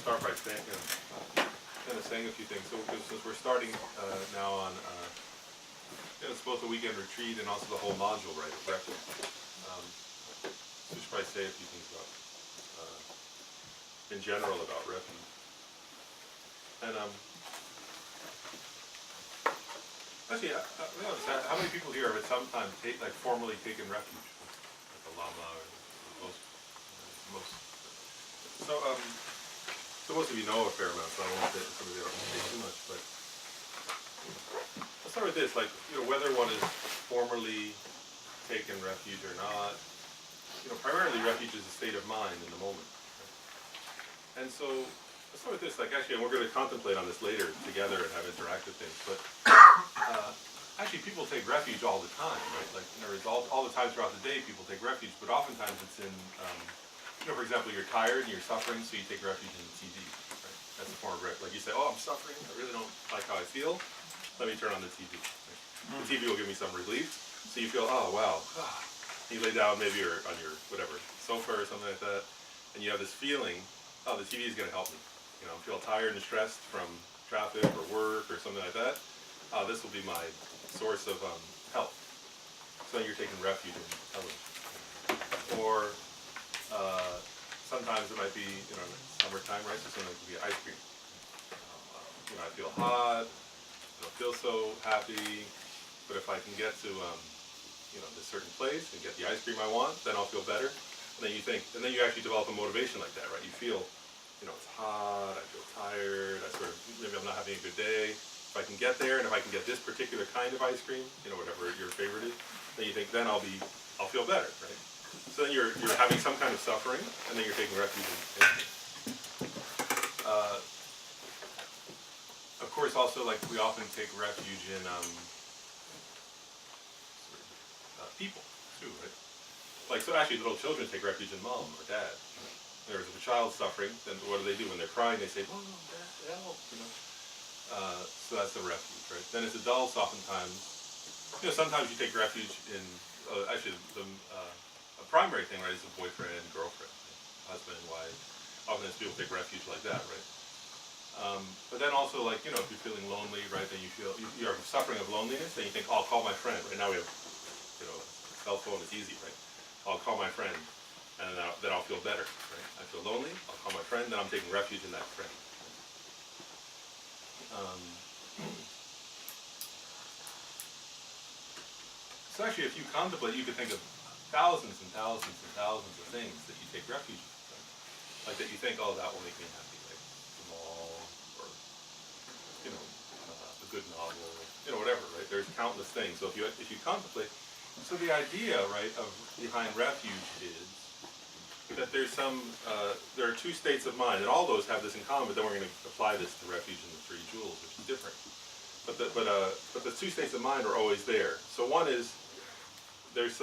start by saying, kind of saying a few things. So, because we're starting now on, it's both a weekend retreat and also the whole module, right, of Refuge. So we should probably say a few things about, in general, about Refuge. And actually, how many people here have at some time formally taken refuge, like a lama or most? So most of you know a fair amount, so I won't say too much. But let's start with this: whether one is formally taken refuge or not. Primarily refuge is a state of mind in the moment. Right? And so let's start with this. Actually, and we're going to contemplate on this later together and have interactive things. But actually, people take refuge all the time, right? All the time throughout the day, people take refuge. But oftentimes, it's in for example, you're tired and you're suffering, so you take refuge in the TV. Right? That's a form of refuge. Like you say, oh, I'm suffering. I really don't like how I feel. Let me turn on the TV. Right? The TV will give me some relief. So you feel, oh, wow. You lay down maybe on your whatever sofa or something like that, and you have this feeling, oh, the TV is going to help me. I feel tired and stressed from traffic or work or something like that. This will be my source of help. So you're taking refuge in television. Or sometimes it might be, summertime, right? So sometimes it could be ice cream. I feel hot. I don't feel so happy. But if I can get to, this certain place and get the ice cream I want, then I'll feel better. And then you actually develop a motivation like that, right? You feel, it's hot. I feel tired. Maybe I'm not having a good day. If I can get there, and if I can get this particular kind of ice cream, whatever your favorite is, then you think, then I'll feel better, right? So then you're having some kind of suffering, and then you're taking refuge in it. Of course, also, we often take refuge in people, too, right? So actually, little children take refuge in mom or dad. If a child's suffering, then what do? When they're crying, they say, "Mom, Dad, help!" So that's the refuge, right? Then as adults, oftentimes, sometimes you take refuge in. Actually, a primary thing, right, is a boyfriend, girlfriend, right? Husband, wife. Oftentimes people take refuge like that, right? But then also, if you're feeling lonely, right, then you're suffering of loneliness, then you think, oh, I'll call my friend. Right now we have, cell phone, it's easy, right? I'll call my friend, and then I'll feel better, right? I feel lonely, I'll call my friend, then I'm taking refuge in that friend. So actually, if you contemplate, you could think of thousands and thousands and thousands of things that you take refuge in. Right? Like that you think, oh, that will make me happy, like the mall, or, a good novel, whatever, right? There's countless things. So if you contemplate, so the idea, right, behind refuge is that there are two states of mind, and all those have this in common, but then we're going to apply this to refuge in the three jewels, which is different. But the two states of mind are always there. So one is, there's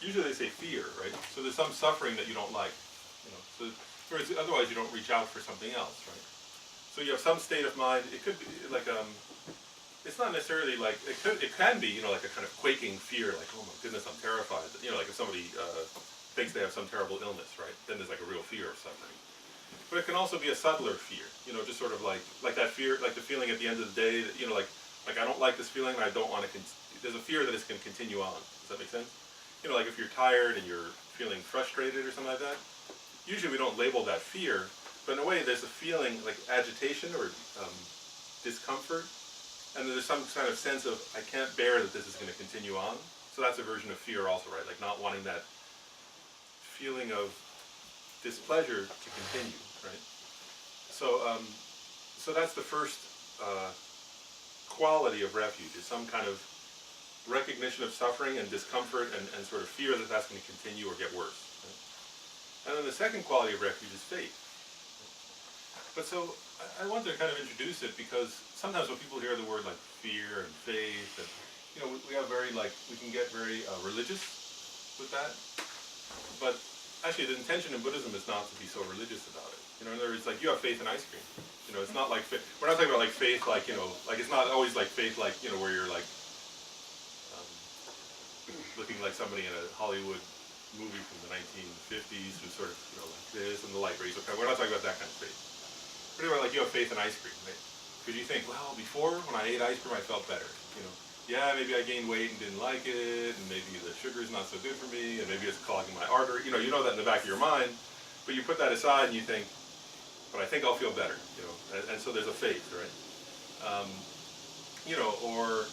usually they say fear, right? So there's some suffering that you don't like, So otherwise you don't reach out for something else, right? So you have some state of mind. It could be it's not necessarily it can be, like a kind of quaking fear, like, oh my goodness, I'm terrified. Like if somebody thinks they have some terrible illness, right? Then there's a real fear of suffering. But it can also be a subtler fear, just sort of like that fear, like the feeling at the end of the day that, like I don't like this feeling, and I don't want to. There's a fear that it's going to continue on. Does that make sense? Like if you're tired and you're feeling frustrated or something like that. Usually we don't label that fear, but in a way there's a feeling like agitation or discomfort, and there's some kind of sense of I can't bear that this is going to continue on. So that's a version of fear also, right? Like not wanting that feeling of displeasure to continue, right? So that's the first quality of refuge, is some kind of recognition of suffering and discomfort and sort of fear that that's going to continue or get worse. Right? And then the second quality of refuge is faith. But so I want to kind of introduce it because sometimes when people hear the word like fear and faith, and we have we can get very religious with that. But actually, the intention in Buddhism is not to be so religious about it. In other words, you have faith in ice cream. It's not like we're not talking about faith it's not always like faith where you're looking like somebody in a Hollywood movie from the 1950s who's sort of, like this, and the light rays. Okay, we're not talking about that kind of faith. Pretty much like you have faith in ice cream, right? Because you think, well, before when I ate ice cream, I felt better. Yeah, maybe I gained weight and didn't like it, and maybe the sugar's not so good for me, and maybe it's clogging my artery. You know that in the back of your mind, but you put that aside and you think, but I think I'll feel better. And so there's a faith, right? Or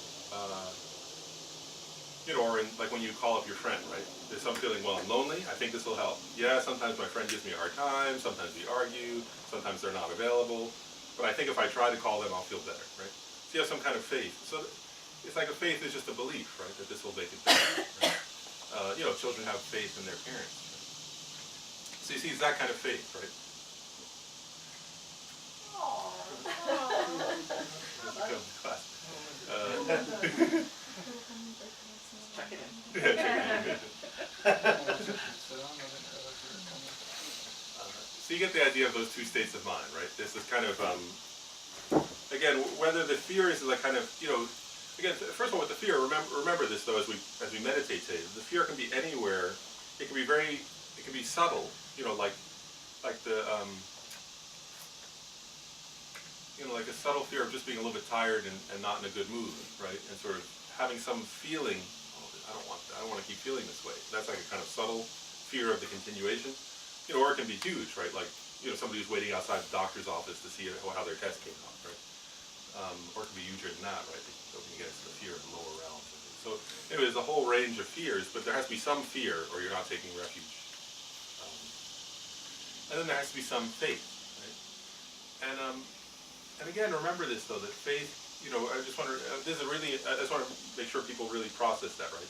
or like when you call up your friend, right? There's some feeling, well, I'm lonely, I think this will help. Yeah, sometimes my friend gives me a hard time, sometimes we argue, sometimes they're not available, but I think if I try to call them, I'll feel better, right? So you have some kind of faith. So it's like a faith is just a belief, right, that this will make it better. Right? Children have faith in their parents. Right? So you see, it's that kind of faith, right? Check it in. So you get the idea of those two states of mind, right? This is kind of, again, whether the fear is like kind of, again, first of all, with the fear, remember this though, as we meditate today, the fear can be anywhere. It can be subtle, like the, like a subtle fear of just being a little bit tired and not in a good mood, right? And sort of having some feeling, I don't want that. I don't want to keep feeling this way. That's like a kind of subtle fear of the continuation. Or it can be huge, right? Like, somebody who's waiting outside the doctor's office to see how their test came out, right? Or it can be huger than that, right? So when you get into the fear of the lower realms. So anyway, there's a whole range of fears, but there has to be some fear or you're not taking refuge. And then there has to be some faith, right? And again, remember this though, that faith, I just want to, I just want to make sure people really process that, right?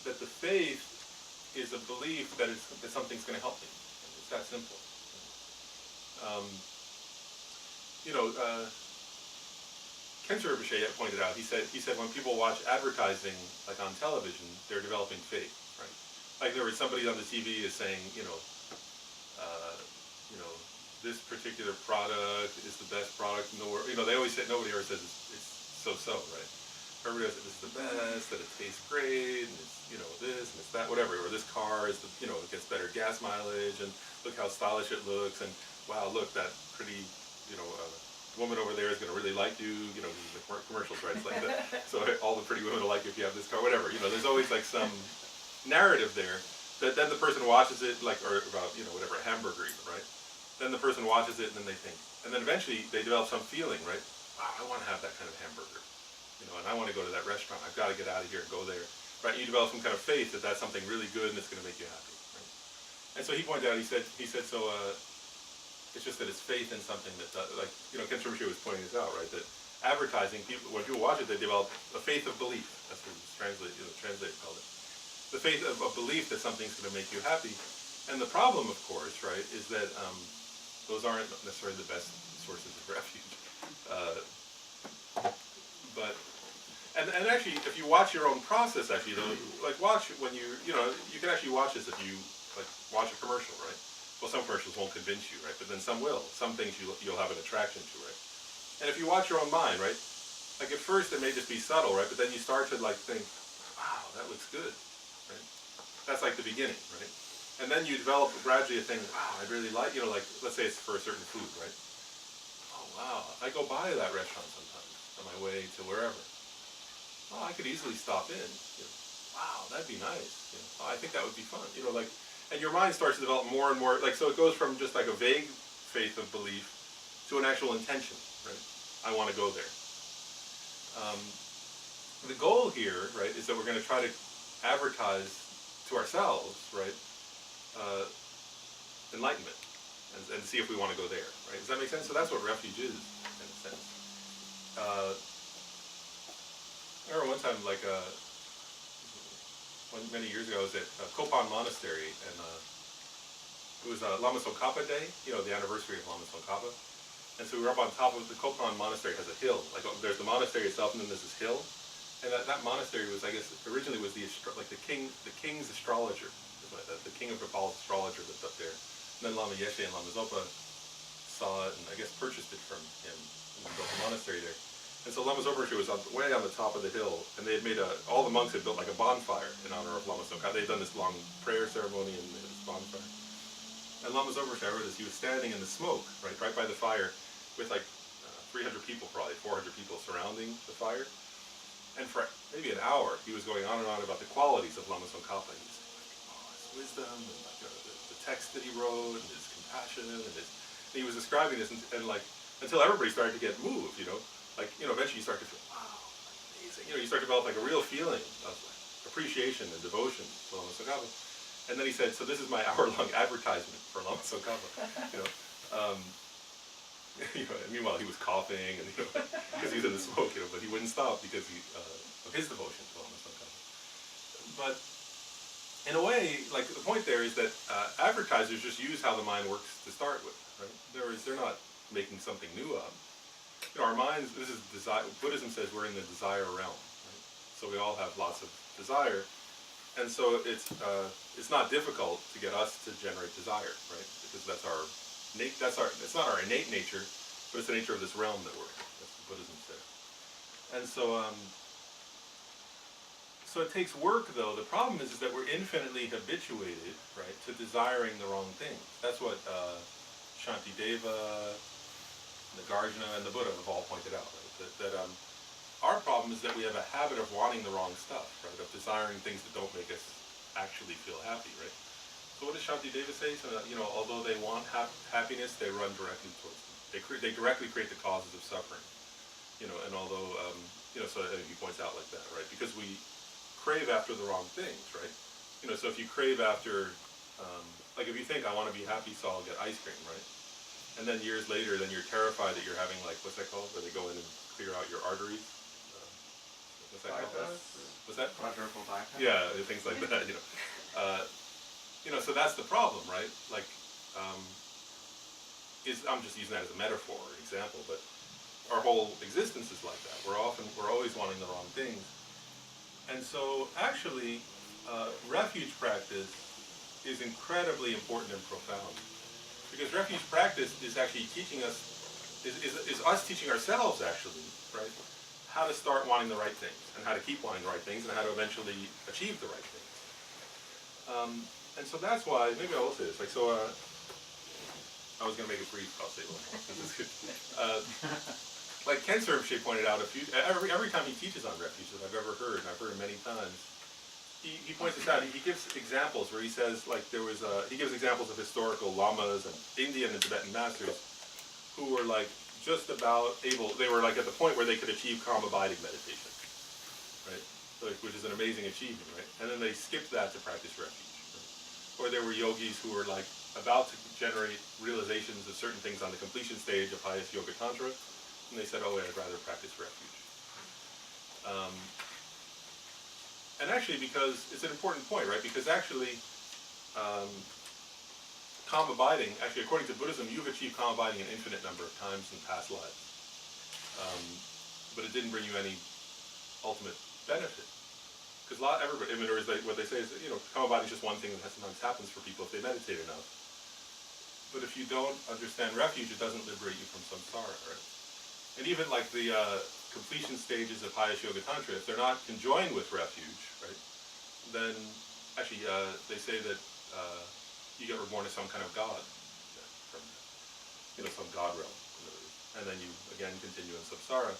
That the faith is a belief that something's going to help me. It's that simple. Kensho Rinpoche pointed out, he said when people watch advertising, like on television, they're developing faith, right? Like there was somebody on the TV is saying, this particular product is the best product in the world. They always say, nobody ever says it's so-so, right? Everybody says this is the best, that it tastes great, and it's, this and it's that, whatever. Or this car is, it gets better gas mileage, and look how stylish it looks, and wow, look, that pretty, woman over there is going to really like you, the commercials, right? It's like that. So all the pretty women will like you if you have this car, whatever. There's always like some narrative there that then the person watches it, like, or about, whatever, a hamburger even, right? Then the person watches it and then they think, and then eventually they develop some feeling, right? Wow, I want to have that kind of hamburger, and I want to go to that restaurant. I've got to get out of here and go there, right? You develop some kind of faith that that's something really good and it's going to make you happy, right? And so he pointed out, he said, so it's just that it's faith in something that, like, Kensho Rinpoche was pointing this out, right? That advertising, when people watch it, they develop a faith of belief. That's what it's translated called it. The faith of a belief that something's going to make you happy. And the problem, of course, right, is that those aren't necessarily the best sources of refuge. But actually, if you watch your own process, actually, though, like watch when you can actually watch this if you like watch a commercial, right? Well, some commercials won't convince you, right? But then some will. Some things you'll have an attraction to, right? And if you watch your own mind, right? Like at first it may just be subtle, right? But then you start to like think, wow, that looks good, right? That's like the beginning, right? And then you develop gradually a thing, wow, I really like, like, let's say it's for a certain food, right? Oh, wow, I go by that restaurant sometimes on my way to wherever. Oh, I could easily stop in. Wow, that'd be nice. Oh, I think that would be fun. And your mind starts to develop more and more, like, so it goes from just like a vague faith of belief to an actual intention, right? I want to go there. The goal here, right, is that we're going to try to advertise to ourselves, right, enlightenment, and see if we want to go there, right? Does that make sense? So that's what refuge is, in a sense. I remember one time, like, many years ago, I was at Kopan Monastery, and it was Lama Tsongkhapa Day, the anniversary of Lama Tsongkhapa. And so we were up on top of the Kopan Monastery. Has a hill, like there's the monastery itself, and then there's this hill. And that monastery was, I guess, originally was the king's astrologer. The king of Nepal's astrologer lived up there. And then Lama Yeshe and Lama Zopa saw it and I guess purchased it from him and built a monastery there. And so Lama Zoparche was way on the top of the hill, and they had made all the monks had built like a bonfire in honor of Lama Tsongkhapa. They had done this long prayer ceremony and this bonfire. And Lama Zoparche, I remember this, he was standing in the smoke, right by the fire, with like 300 people, probably 400 people surrounding the fire. And for maybe an hour, he was going on and on about the qualities of Lama Tsongkhapa. He was like, his wisdom, and like the text that he wrote, and his compassion, and he was describing this, and like, until everybody started to get moved, like, eventually you start to feel, wow, amazing. You start to develop like a real feeling of like appreciation and devotion to Lama Tsongkhapa. And then he said, so this is my hour-long advertisement for Lama Tsongkhapa. And meanwhile he was coughing, and because he was in the smoke, but he wouldn't stop because of his devotion to Lama Tsongkhapa. But in a way, like the point there is that advertisers just use how the mind works to start with, right? They're not making something new up. Our minds, this is desire. Buddhism says we're in the desire realm, right? So we all have lots of desire, and so it's not difficult to get us to generate desire, right? Because it's not our innate nature, but it's the nature of this realm that we're in. That's what Buddhism says. And so so it takes work, though. The problem is that we're infinitely habituated, right, to desiring the wrong things. That's what Shantideva, Nagarjuna, and the Buddha have all pointed out, right? That our problem is that we have a habit of wanting the wrong stuff, right? Of desiring things that don't make us actually feel happy, right? So what does Shantideva say? So although they want happiness, they run directly towards them. They directly create the causes of suffering, And although so he points out like that, right? Because we crave after the wrong things, right? So if you crave after, like if you think I want to be happy, so I'll get ice cream, right? And then years later, then you're terrified that you're having like, what's that called? Where they go in and clear out your arteries. What's that called? What's that? Quadruple bypass. Yeah, things like that. So that's the problem, right? Like, I'm just using that as a metaphor, or example, but our whole existence is like that. We're always wanting the wrong things, and so actually, refuge practice is incredibly important and profound. Because refuge practice is actually teaching us, is us teaching ourselves actually, right, how to start wanting the right things, and how to keep wanting the right things, and how to eventually achieve the right things. And so that's why, maybe I will say this, like, so, I was going to make it brief, I'll say it a little more, this is good. Like Ken Rinpoche pointed out every time he teaches on refuge that I've ever heard, and I've heard it many times, he points this out. He gives examples where he says, like, he gives examples of historical lamas and Indian and Tibetan masters who were like just about they were like at the point where they could achieve calm abiding meditation, right? So, which is an amazing achievement, right? And then they skipped that to practice refuge. Right? Or there were yogis who were like about to generate realizations of certain things on the completion stage of highest yoga tantra, and they said, oh, I'd rather practice refuge. And actually, because it's an important point, right? Because actually, calm abiding, actually, according to Buddhism, you've achieved calm abiding an infinite number of times in past lives. But it didn't bring you any ultimate benefit. Because everybody, what they say is, calm abiding is just one thing that sometimes happens for people if they meditate enough. But if you don't understand refuge, it doesn't liberate you from samsara, right? And even like the completion stages of highest yoga tantra, if they're not conjoined with refuge, right, then actually they say that you get reborn as some kind of god, from some god realm, and then you again continue in samsara.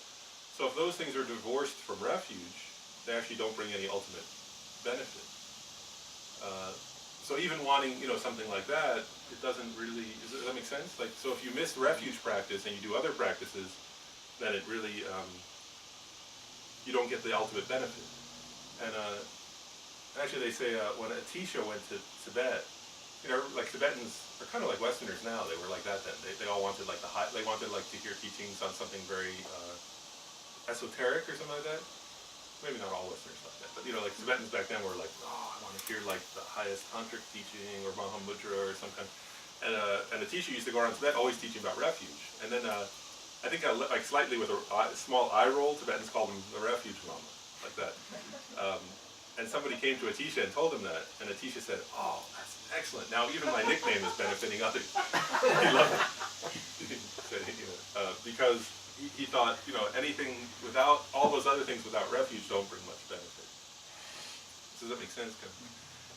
So if those things are divorced from refuge, they actually don't bring any ultimate benefit. So even wanting something like that, it doesn't really. Does that make sense? Like, so if you miss refuge practice and you do other practices, then it really, you don't get the ultimate benefit. And actually they say when Atisha went to Tibet, like Tibetans are kind of like Westerners now, they were like that then. They all wanted like they wanted like to hear teachings on something very esoteric or something like that. Maybe not all Westerners like that, but like Tibetans back then were like, oh, I want to hear like the highest tantric teaching or Mahamudra or some kind. And Atisha used to go around Tibet always teaching about refuge. And then I think like slightly with a small eye roll, Tibetans called him the refuge lama, like that. And somebody came to Atisha and told him that, and Atisha said, oh, that's excellent. Now even my nickname is benefiting others. He loved it. Because he he thought, anything without, all those other things without refuge don't bring much benefit. Does that make sense, Ken?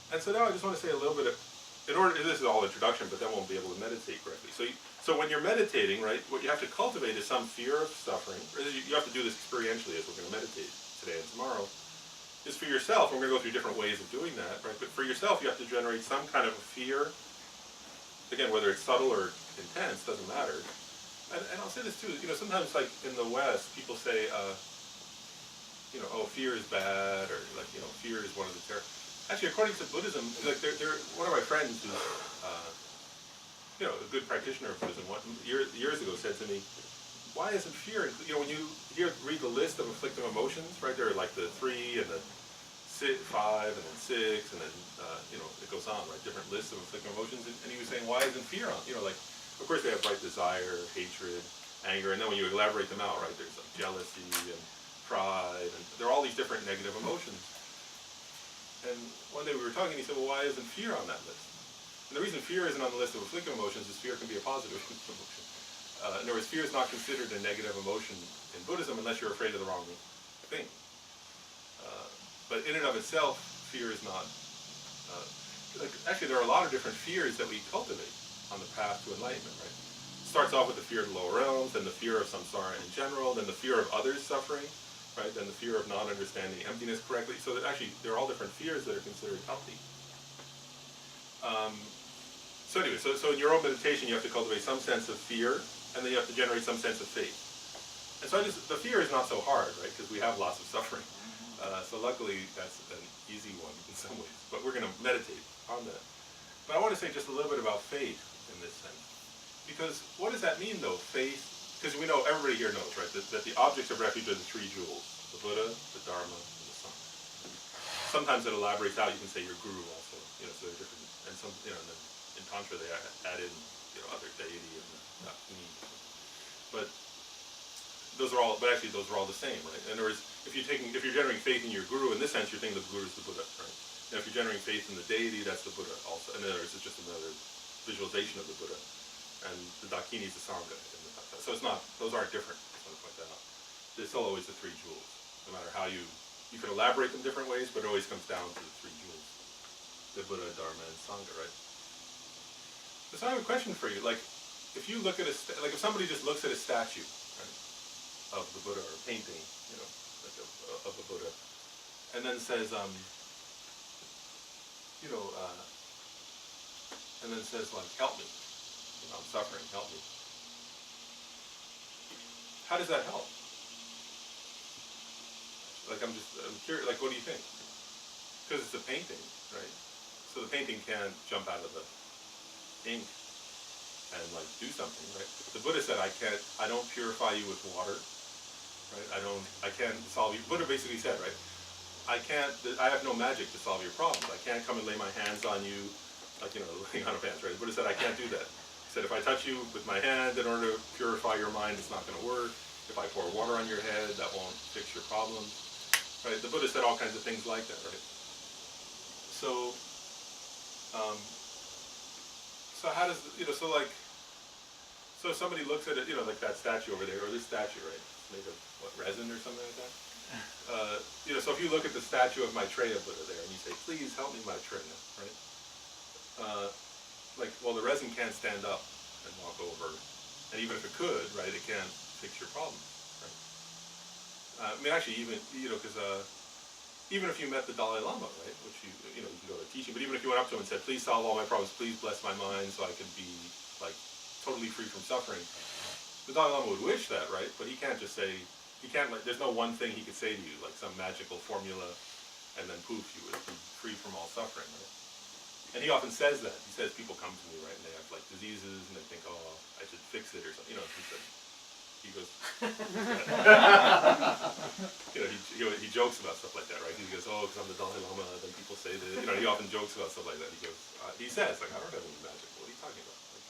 And so now I just want to say a little bit of, this is all introduction, but then we'll be able to meditate correctly. So when you're meditating, right, what you have to cultivate is some fear of suffering. You have to do this experientially as we're going to meditate today and tomorrow. Is for yourself, and we're going to go through different ways of doing that, right? But for yourself, you have to generate some kind of a fear. Again, whether it's subtle or intense, doesn't matter. And I'll say this too, sometimes like in the West, people say, oh, fear is bad, or like, fear is one of the terror. Actually, according to Buddhism, like they're one of my friends who's, a good practitioner of Buddhism, years ago said to me, why isn't fear, when you read the list of afflictive emotions, right, there are like the 3 and the 5 and then 6 and then, it goes on, right, different lists of afflictive emotions, and he was saying, why isn't fear on, like, of course they have right desire, hatred, anger, and then when you elaborate them out, right, there's like jealousy and pride, and there are all these different negative emotions. And one day we were talking, and he said, well, why isn't fear on that list? And the reason fear isn't on the list of afflictive emotions is fear can be a positive emotion. In other words, fear is not considered a negative emotion in Buddhism unless you're afraid of the wrong thing. But in and of itself, fear is not... actually, there are a lot of different fears that we cultivate on the path to enlightenment, right? It starts off with the fear of the lower realms, then the fear of samsara in general, then the fear of others suffering, right? Then the fear of not understanding emptiness correctly. So that actually, there are all different fears that are considered healthy. So anyway, so in your own meditation, you have to cultivate some sense of fear, and then you have to generate some sense of faith. And so the fear is not so hard, right? Because we have lots of suffering. So luckily, that's an easy one in some ways. But we're going to meditate on that. But I want to say just a little bit about faith in this sense. Because what does that mean, though, faith? Because we know, everybody here knows, right, that the objects of refuge are the 3 jewels. The Buddha, the Dharma, and the Sangha. Sometimes it elaborates out, you can say your guru also. So they're different. And some, and then in Tantra they add in, other deity and not me. But those are all the same, right? In other words, if you're generating faith in your guru, in this sense, you're thinking the guru is the Buddha, right? And if you're generating faith in the deity, that's the Buddha also. In other words, it's just another visualization of the Buddha. And the Dakini is the Sangha. So it's not, those aren't different, I just want to point that out. They're still always the 3 jewels. No matter how you can elaborate them different ways, but it always comes down to the 3 jewels. The Buddha, Dharma, and Sangha, right? So I have a question for you. Like, if you look at if somebody just looks at a statue, right, of the Buddha, or a painting, like of the Buddha, and then says, and then says, like, help me. I'm suffering, help me. How does that help? Like, I'm curious, like, what do you think? Because it's a painting, right? So the painting can't jump out of the ink and like do something, right? The Buddha said, I don't purify you with water, right? I can't solve you. Buddha basically said, right? I have no magic to solve your problems. I can't come and lay my hands on you, like, laying on a bench, right? The Buddha said, I can't do that. He said, if I touch you with my hand in order to purify your mind, it's not going to work. If I pour water on your head, that won't fix your problems, right? The Buddha said all kinds of things like that, right? So how does, so if somebody looks at it, like that statue over there, or this statue, right? It's made of, resin or something like that? So if you look at the statue of Maitreya Buddha there, and you say, please help me, Maitreya, right? Well, the resin can't stand up and walk over, and even if it could, right, it can't fix your problem, right? Actually, even, because even if you met the Dalai Lama, right, which you can go to teaching, but even if you went up to him and said, please solve all my problems, please bless my mind so I can be, like, totally free from suffering, the Dalai Lama would wish that, right? But he can't just say, there's no one thing he could say to you, like some magical formula, and then poof, you would be free from all suffering, right? And he often says that. He says people come to me, right, and they have, like, diseases, and they think, oh, I should fix it or something, he goes, he jokes about stuff like that, right? He goes, oh, because I'm the Dalai Lama, then people say that, he often jokes about stuff like that. He says, like, I don't have any magic. What are you talking about? Like,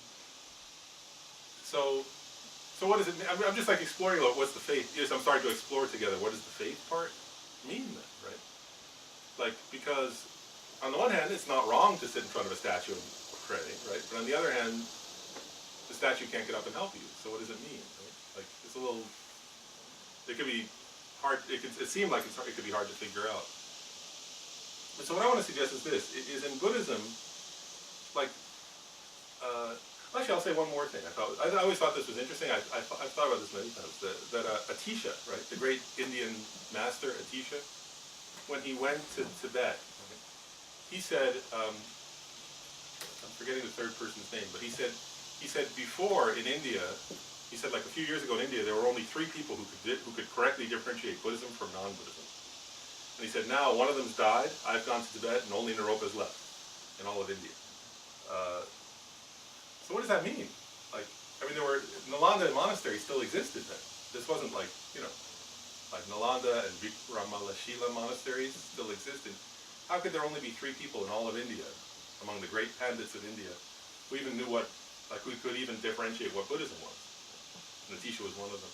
so what does it mean? I'm just, like, exploring, what's the faith? Yes, I'm starting to explore together, what does the faith part mean then, right? Like, because on the one hand, it's not wrong to sit in front of a statue and pray, right? But on the other hand, the statue can't get up and help you. So what does it mean? Right? Like, it's a little it could be hard. It seemed like it could be hard to figure out. But so what I want to suggest is this: is in Buddhism, like. Actually, I'll say one more thing. I always thought this was interesting. I've thought about this many times. That Atisha, right, the great Indian master Atisha, when he went to Tibet, he said, I'm forgetting the third person's name, but he said before in India, he said like a few years ago in India, there were only 3 people who could correctly differentiate Buddhism from non-Buddhism. And he said now one of them's died. I've gone to Tibet, and only Naropa's left in all of India. So what does that mean? Like, I mean, Nalanda monastery still existed then. This wasn't like, like Nalanda and Vikramalashila monasteries still existed. How could there only be 3 people in all of India, among the great pandits of India, who even knew who could even differentiate what Buddhism was? And Atisha was one of them.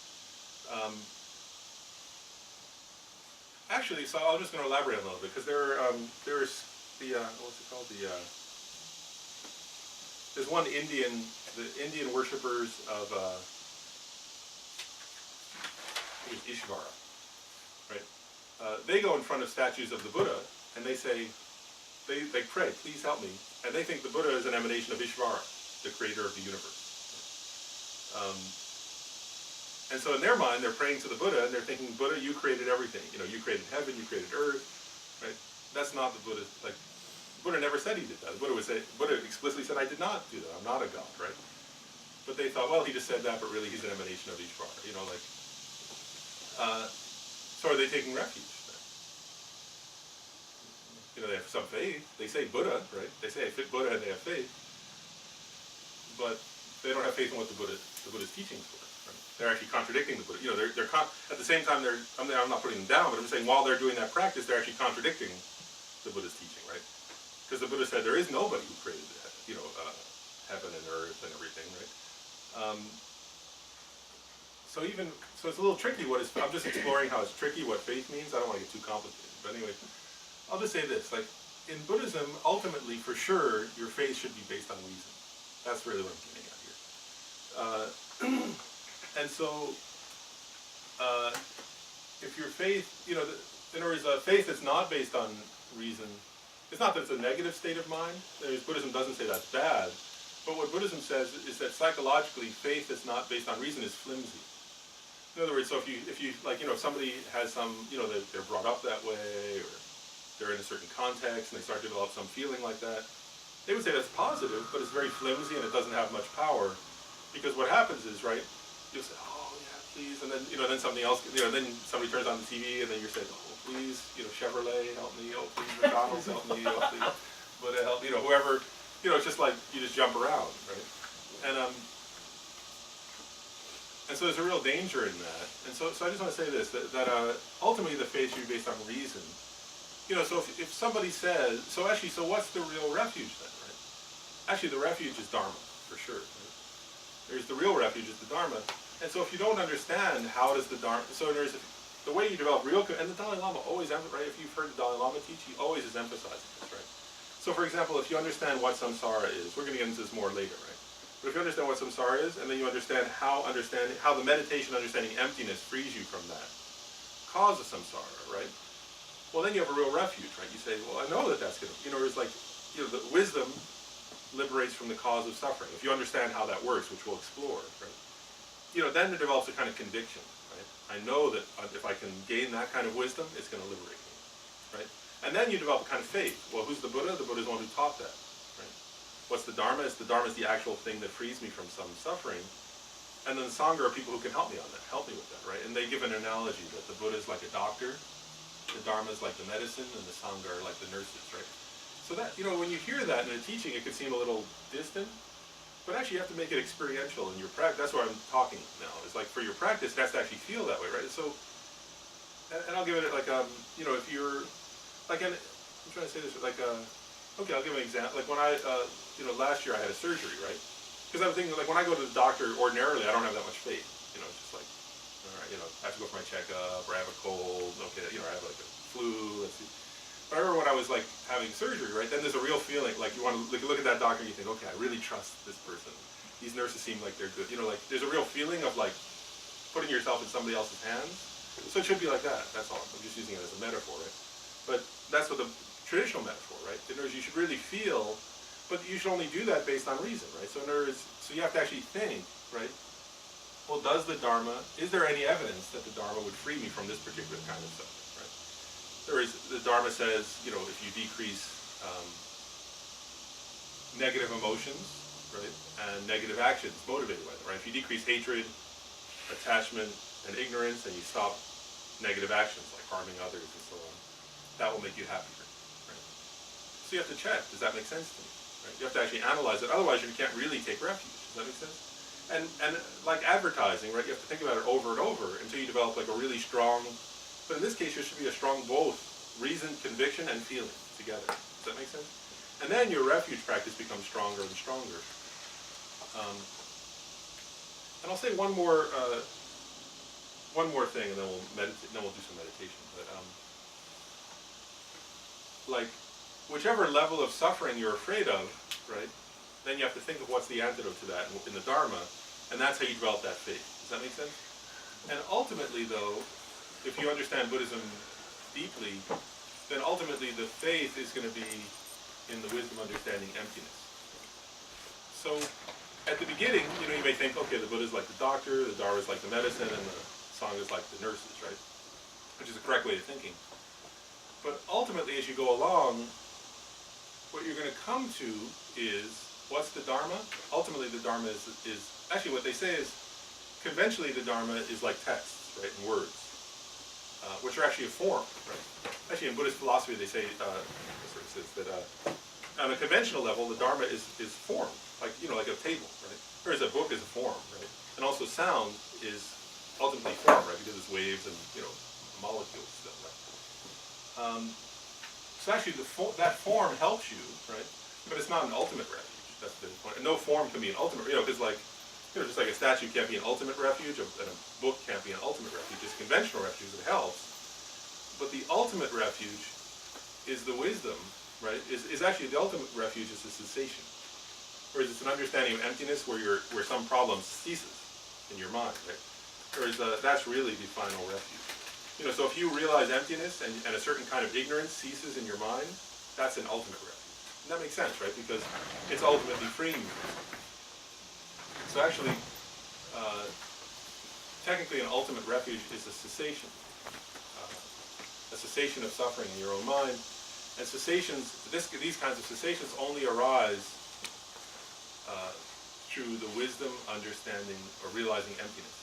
Actually, so I'm just going to elaborate on a little bit, because there's the, what's it called? There's one the Indian worshippers of Ishvara, right? They go in front of statues of the Buddha, and they say, they pray, please help me. And they think the Buddha is an emanation of Ishvara, the creator of the universe. And so in their mind, they're praying to the Buddha, and they're thinking, Buddha, you created everything. You created heaven, you created earth, right? That's not the Buddha, like, Buddha never said he did that. Buddha explicitly said, I did not do that. I'm not a god, right? But they thought, well, he just said that, but really he's an emanation of Ishvara. So are they taking refuge then? They have some faith. They say Buddha, right? They say Buddha and they have faith. But they don't have faith in what the Buddha's teachings were. Right? They're actually contradicting the Buddha. They're at the same time, I'm not putting them down, but I'm saying while they're doing that practice, they're actually contradicting the Buddha's teaching, right? Because the Buddha said there is nobody who created, heaven and earth and everything, right? So it's a little tricky. I'm just exploring how it's tricky what faith means. I don't want to get too complicated, but anyway, I'll just say this: like in Buddhism, ultimately, for sure, your faith should be based on reason. That's really what I'm getting at here. And so, if your faith, in other words, faith that's not based on reason. It's not that it's a negative state of mind. Buddhism doesn't say that's bad. But what Buddhism says is that psychologically, faith that's not based on reason is flimsy. In other words, so if somebody has some, they're brought up that way, or they're in a certain context, and they start to develop some feeling like that, they would say that's positive, but it's very flimsy and it doesn't have much power. Because what happens is, right, you'll say, oh yeah, please, and then, then something else, then somebody turns on the TV, and then you're saying, oh, please, Chevrolet, help me, oh, please, McDonald's, help me, oh, please, Buddha, help, whoever, it's just like, you just jump around, right? And so there's a real danger in that. And so I just want to say this, that ultimately the faith should be based on reason. So if somebody says, so what's the real refuge then, right? Actually, the refuge is Dharma, for sure, right? There's the real refuge is the Dharma. And so if you don't understand how does the Dharma, so there's the way you develop real, and the Dalai Lama always, right, if you've heard the Dalai Lama teach, he always is emphasizing this, right? So for example, if you understand what samsara is, we're going to get into this more later, right? But if you understand what samsara is, and then you understand how the meditation understanding emptiness frees you from that cause of samsara, right? Well, then you have a real refuge, right? You say, well, I know that's going to, it's like, the wisdom liberates from the cause of suffering. If you understand how that works, which we'll explore, right? Then it develops a kind of conviction. I know that if I can gain that kind of wisdom, it's going to liberate me, right? And then you develop a kind of faith. Well, who's the Buddha? The Buddha is the one who taught that, right? What's the Dharma? The Dharma is the actual thing that frees me from some suffering. And then the Sangha are people who can help me with that, right? And they give an analogy that the Buddha is like a doctor, the Dharma is like the medicine, and the Sangha are like the nurses, right? So that, when you hear that in a teaching, it could seem a little distant. But actually, you have to make it experiential in your practice. That's why I'm talking now. It's like for your practice, it has to actually feel that way, right? So, and I'll give it like, if you're, like, I'm trying to say this, like, okay, I'll give an example. Like when last year I had a surgery, right? Because I'm thinking, like, when I go to the doctor ordinarily, I don't have that much faith. It's just like, all right, I have to go for my checkup, or I have a cold, okay, I have like a flu, let's see. But I remember when I was like having surgery, right, then there's a real feeling, like you want to look at that doctor and you think, okay, I really trust this person. These nurses seem like they're good. Like there's a real feeling of like putting yourself in somebody else's hands. So it should be like that. That's all. I'm just using it as a metaphor, right? But that's what the traditional metaphor, right? In other words, you should really feel, but you should only do that based on reason, right? So in other words, so you have to actually think, right? Well, does the Dharma, is there any evidence that the Dharma would free me from this particular kind of suffering, right? There is, the Dharma says, if you decrease negative emotions, right, and negative actions motivated by them, right? If you decrease hatred, attachment, and ignorance, and you stop negative actions like harming others and so on, that will make you happier, right? So you have to check, does that make sense to me, right? You have to actually analyze it, otherwise you can't really take refuge. Does that make sense? And like advertising, right, you have to think about it over and over until you develop like a really strong, but in this case there should be a strong both reason, conviction, and feeling together. Does that make sense? And then your refuge practice becomes stronger and stronger. And I'll say one more thing, and then we'll meditate. Then we'll do some meditation. But like, whichever level of suffering you're afraid of, right? Then you have to think of what's the antidote to that in the Dharma, and that's how you develop that faith. Does that make sense? And ultimately, though, if you understand Buddhism deeply, then ultimately the faith is going to be in the wisdom understanding emptiness. So at the beginning, you may think, okay, the Buddha is like the doctor, the Dharma is like the medicine, and the Sangha is like the nurses, right? Which is the correct way of thinking. But ultimately, as you go along, what you're going to come to is, what's the Dharma? Ultimately, the Dharma is actually what they say is, conventionally the Dharma is like texts, right, and words, which are actually a form, right? Actually, in Buddhist philosophy, they say, that on a conventional level, the Dharma is form, like like a table, right? Whereas a book is a form, right? And also sound is ultimately form, right? Because it's waves and molecules still, right? So actually, that form helps you, right? But it's not an ultimate refuge. That's the point. And no form can be an ultimate, because just like a statue can't be an ultimate refuge, and a book can't be an ultimate refuge. It's conventional refuge that helps. But the ultimate refuge is the wisdom, right? Is actually the ultimate refuge is the cessation. Whereas it's an understanding of emptiness where some problem ceases in your mind, right? Whereas that's really the final refuge. So if you realize emptiness and a certain kind of ignorance ceases in your mind, that's an ultimate refuge. And that makes sense, right? Because it's ultimately freeing you. So actually, technically an ultimate refuge is a cessation of suffering in your own mind. And cessations, these kinds of cessations only arise through the wisdom, understanding, or realizing emptiness.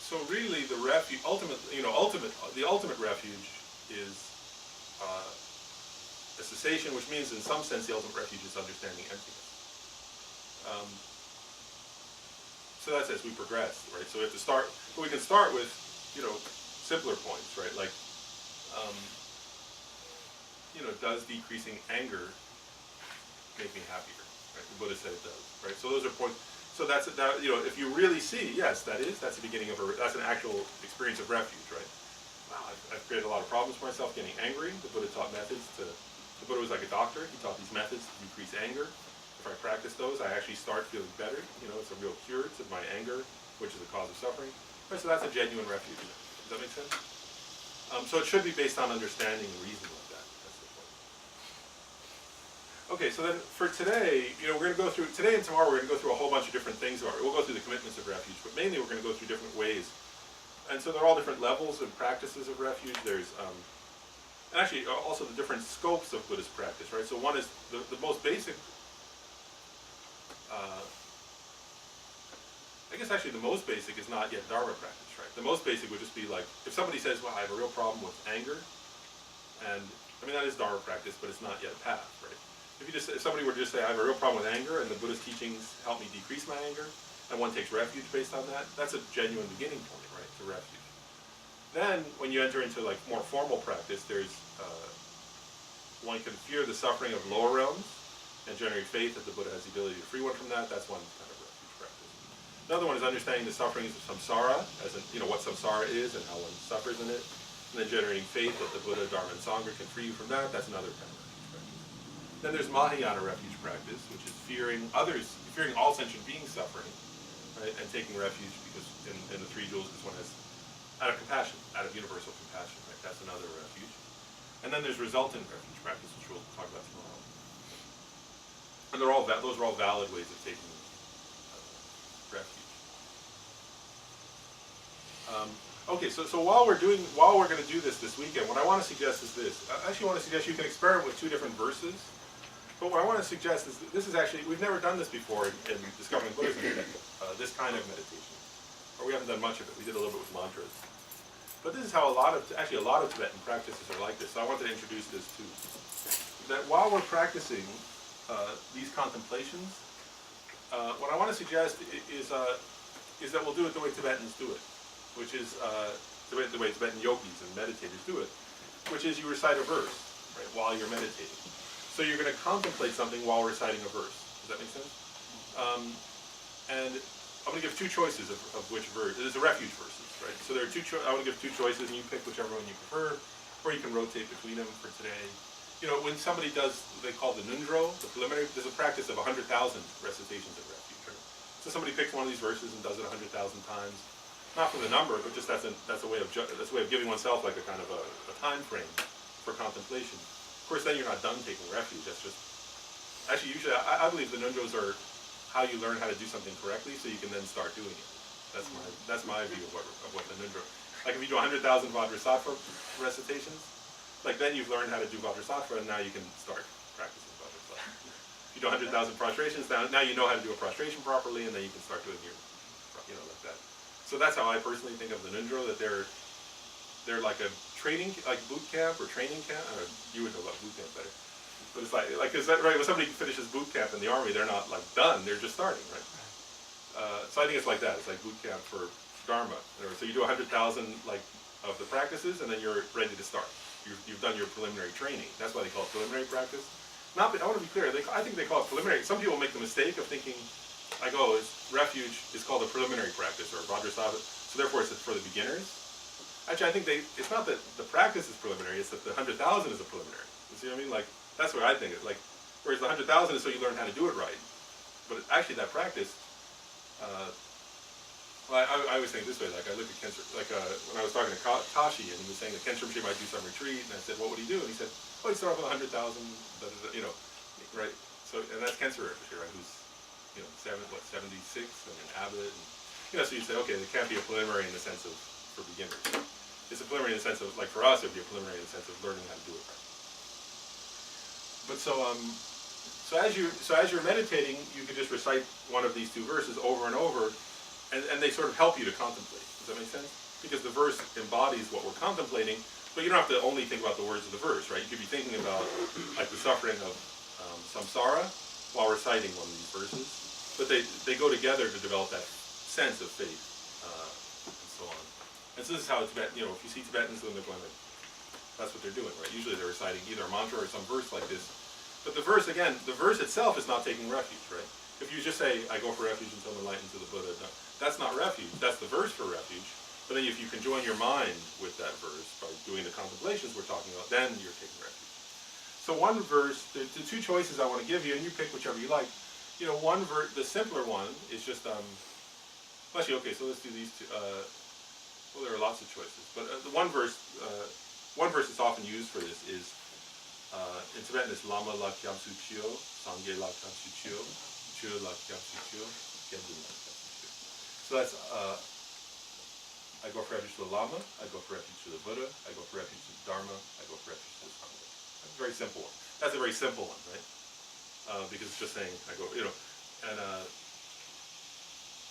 So really, the refuge, the ultimate refuge is a cessation, which means, in some sense, the ultimate refuge is understanding emptiness. So that's as we progress, right? So we have to start. We can start with, simpler points, right? Like, does decreasing anger make me happier? Right? The Buddha said it does, right? So those are points. So that's if you really see, yes, that's the beginning of that's an actual experience of refuge, right? Wow, I've created a lot of problems for myself getting angry. The Buddha taught methods the Buddha was like a doctor. He taught these methods to decrease anger. If I practice those, I actually start feeling better. It's a real cure to my anger, which is the cause of suffering. Right, so that's a genuine refuge. Does that make sense? So it should be based on understanding and reason like that. That's the point. Okay, so then for today, we're going to go through, today and tomorrow we're going to go through a whole bunch of different things. We'll go through the commitments of refuge, but mainly we're going to go through different ways. And so they're all different levels and practices of refuge. There's, and actually also the different scopes of Buddhist practice, right? So one is the most basic, I guess actually the most basic is not yet Dharma practice, right? The most basic would just be like, if somebody says, well, I have a real problem with anger, and that is Dharma practice, but it's not yet a path, right? If somebody were to just say, I have a real problem with anger, and the Buddhist teachings help me decrease my anger, and one takes refuge based on that, that's a genuine beginning point, right, to refuge. Then, when you enter into like more formal practice, there's, one can fear the suffering of lower realms, and generate faith that the Buddha has the ability to free one from that. That's one kind of refuge practice. Another one is understanding the sufferings of samsara, as in, what samsara is and how one suffers in it, and then generating faith that the Buddha, Dharma, and Sangha can free you from that. That's another kind of refuge practice. Then there's Mahayana refuge practice, which is fearing others, fearing all sentient beings suffering, right? And taking refuge because in the three jewels, because one has out of compassion, out of universal compassion, right? That's another refuge. And then there's resultant refuge practice, which we'll talk about tomorrow. And those are all valid ways of taking refuge. Okay, so while we're going to do this weekend, what I want to suggest is this. I actually want to suggest you can experiment with two different verses. But what I want to suggest is this is actually, we've never done this before in discovering Buddhism, this kind of meditation. Or we haven't done much of it. We did a little bit with mantras. But this is how a lot of Tibetan practices are like this. So I wanted to introduce this too. That while we're practicing these contemplations, what I want to suggest is that we'll do it the way Tibetans do it, which is the way Tibetan yogis and meditators do it, which is you recite a verse, right, while you're meditating. So you're going to contemplate something while reciting a verse. Does that make sense? And I'm going to give two choices of which verse. There's a refuge verses, right? So there are I want to give two choices, and you pick whichever one you prefer, or you can rotate between them for today. You know, when somebody does, they call the nundro, the preliminary. There's a practice of 100,000 recitations of refuge. Right? So somebody picks one of these verses and does it 100,000 times. Not for the number, but just that's a way of giving oneself like a kind of a time frame for contemplation. Of course, then you're not done taking refuge. That's just actually usually I believe the nundros are how you learn how to do something correctly, so you can then start doing it. That's my view of what the nundro. Like if you do 100,000 Vajrasattva recitations, like then you've learned how to do Vajrasattva, and now you can start practicing Vajrasattva. If you do 100,000 prostrations, now you know how to do a prostration properly, and then you can start doing your, like that. So that's how I personally think of the nundro, that they're like a training, like boot camp or training camp. You would know about boot camp better. But it's like is that right? When somebody finishes boot camp in the army, they're not like done. They're just starting, right? So I think it's like that. It's like boot camp for Dharma. So you do 100,000 like of the practices, and then you're ready to start. You've done your preliminary training. That's why they call it preliminary practice. I want to be clear. I think they call it preliminary. Some people make the mistake of thinking, refuge is called a preliminary practice or Vajrasattva, so therefore it's for the beginners. Actually, I think it's not that the practice is preliminary, it's that the 100,000 is a preliminary. You see what I mean? Like, that's what I think. Like, whereas the 100,000 is so you learn how to do it right. But actually that practice, I always think this way, like I look at Khentsur, when I was talking to Tashi, and he was saying that Khentsur Rinpoche might do some retreat, and I said, what would he do? And he said, he'd start off with 100,000, right? So, and that's Khentsur Rinpoche, right, who's, 76, and an abbot, and, so you say, okay, it can't be a preliminary in the sense of, for beginners. It's a preliminary in the sense of, like for us, it would be a preliminary in the sense of learning how to do it right. But so as you're meditating, you could just recite one of these two verses over and over, and they sort of help you to contemplate. Does that make sense? Because the verse embodies what we're contemplating, but you don't have to only think about the words of the verse, right? You could be thinking about like the suffering of samsara while reciting one of these verses, but they go together to develop that sense of faith and so on. And so this is how Tibetan, if you see Tibetans, then they're going like, that's what they're doing, right? Usually they're reciting either a mantra or some verse like this. But the verse itself is not taking refuge, right? If you just say, I go for refuge until I'm enlightened to the Buddha, that's not refuge. That's the verse for refuge. But then if you can join your mind with that verse by doing the contemplations we're talking about, then you're taking refuge. So one verse, the two choices I want to give you, and you pick whichever you like. One verse, the simpler one is just, actually, okay, so let's do these two. Well, there are lots of choices, but the one verse that's often used for this is, in Tibetan, it's Lama la Kyamsu Chio, Sangye la Kyamsu Chio, Chio la Kyamsu Chio, Genjin la Kyamsu Chio. So that's, I go for refuge to the Lama, I go for refuge to the Buddha, I go for refuge to the Dharma, I go for refuge to the Sangha. That's a very simple one. That's a very simple one, right? Because it's just saying, I go, and,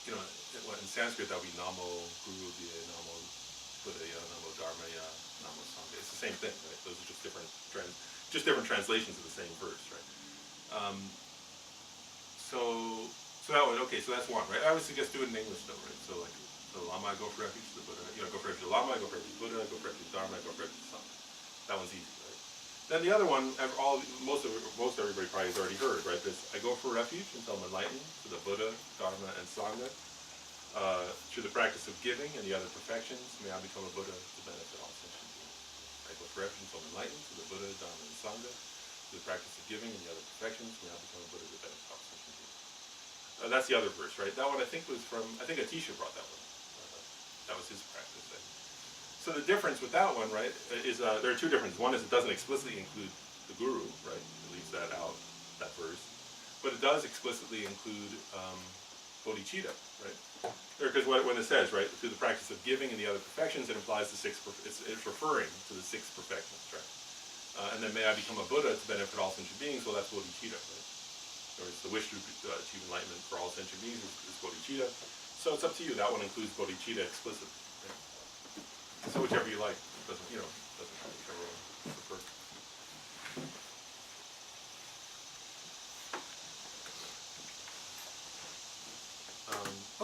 in Sanskrit that would be Namo Guru Diya, Namo Buddhaya, Namo Dharmaya, Namo Sangha. It's the same thing, right? Those are just different translations of the same verse, right? So that one, okay, so that's one, right? I would suggest do it in English though, right? So like, the Lama, I go for refuge to the Buddha. I go for refuge to the Lama, I go for refuge to the Buddha, I go for refuge to the Dharma, I go for refuge to the Sangha. That one's easy, right? Then the other one, most everybody probably has already heard, right? This, I go for refuge until I'm enlightened to the Buddha, Dharma, and Sangha. Through the practice of giving and the other perfections, may I become a Buddha to benefit all sentient beings. I go for refuge until I'm enlightened to the Buddha, Dharma, and Sangha. Through the practice of giving and the other perfections, may I become a Buddha to benefit all sentient beings. that's the other verse, right? That one I think was from, I think Atisha brought that one. That was his practice thing. So the difference with that one, right, is there are two differences. One is it doesn't explicitly include the guru, right? It leaves that out, that verse. But it does explicitly include bodhicitta, right? Because when it says, right, through the practice of giving and the other perfections, it implies the six, it's referring to the six perfections, right? And then may I become a Buddha to benefit all sentient beings, well, that's bodhicitta, right? Or it's the wish to achieve enlightenment for all sentient beings is bodhicitta. So it's up to you. That one includes bodhicitta explicitly. Right? So whichever you like, doesn't matter, whichever one you prefer.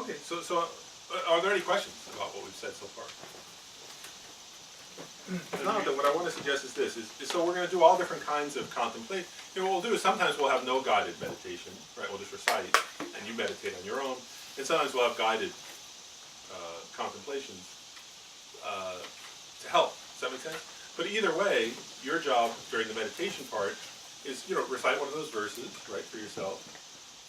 Okay, so are there any questions about what we've said so far? What I want to suggest is this: so we're going to do all different kinds of contemplate. What we'll do is sometimes we'll have no guided meditation, right? We'll just recite, and you meditate on your own. And sometimes we'll have guided contemplations to help. Does that make sense? But either way, your job during the meditation part is, recite one of those verses, right, for yourself,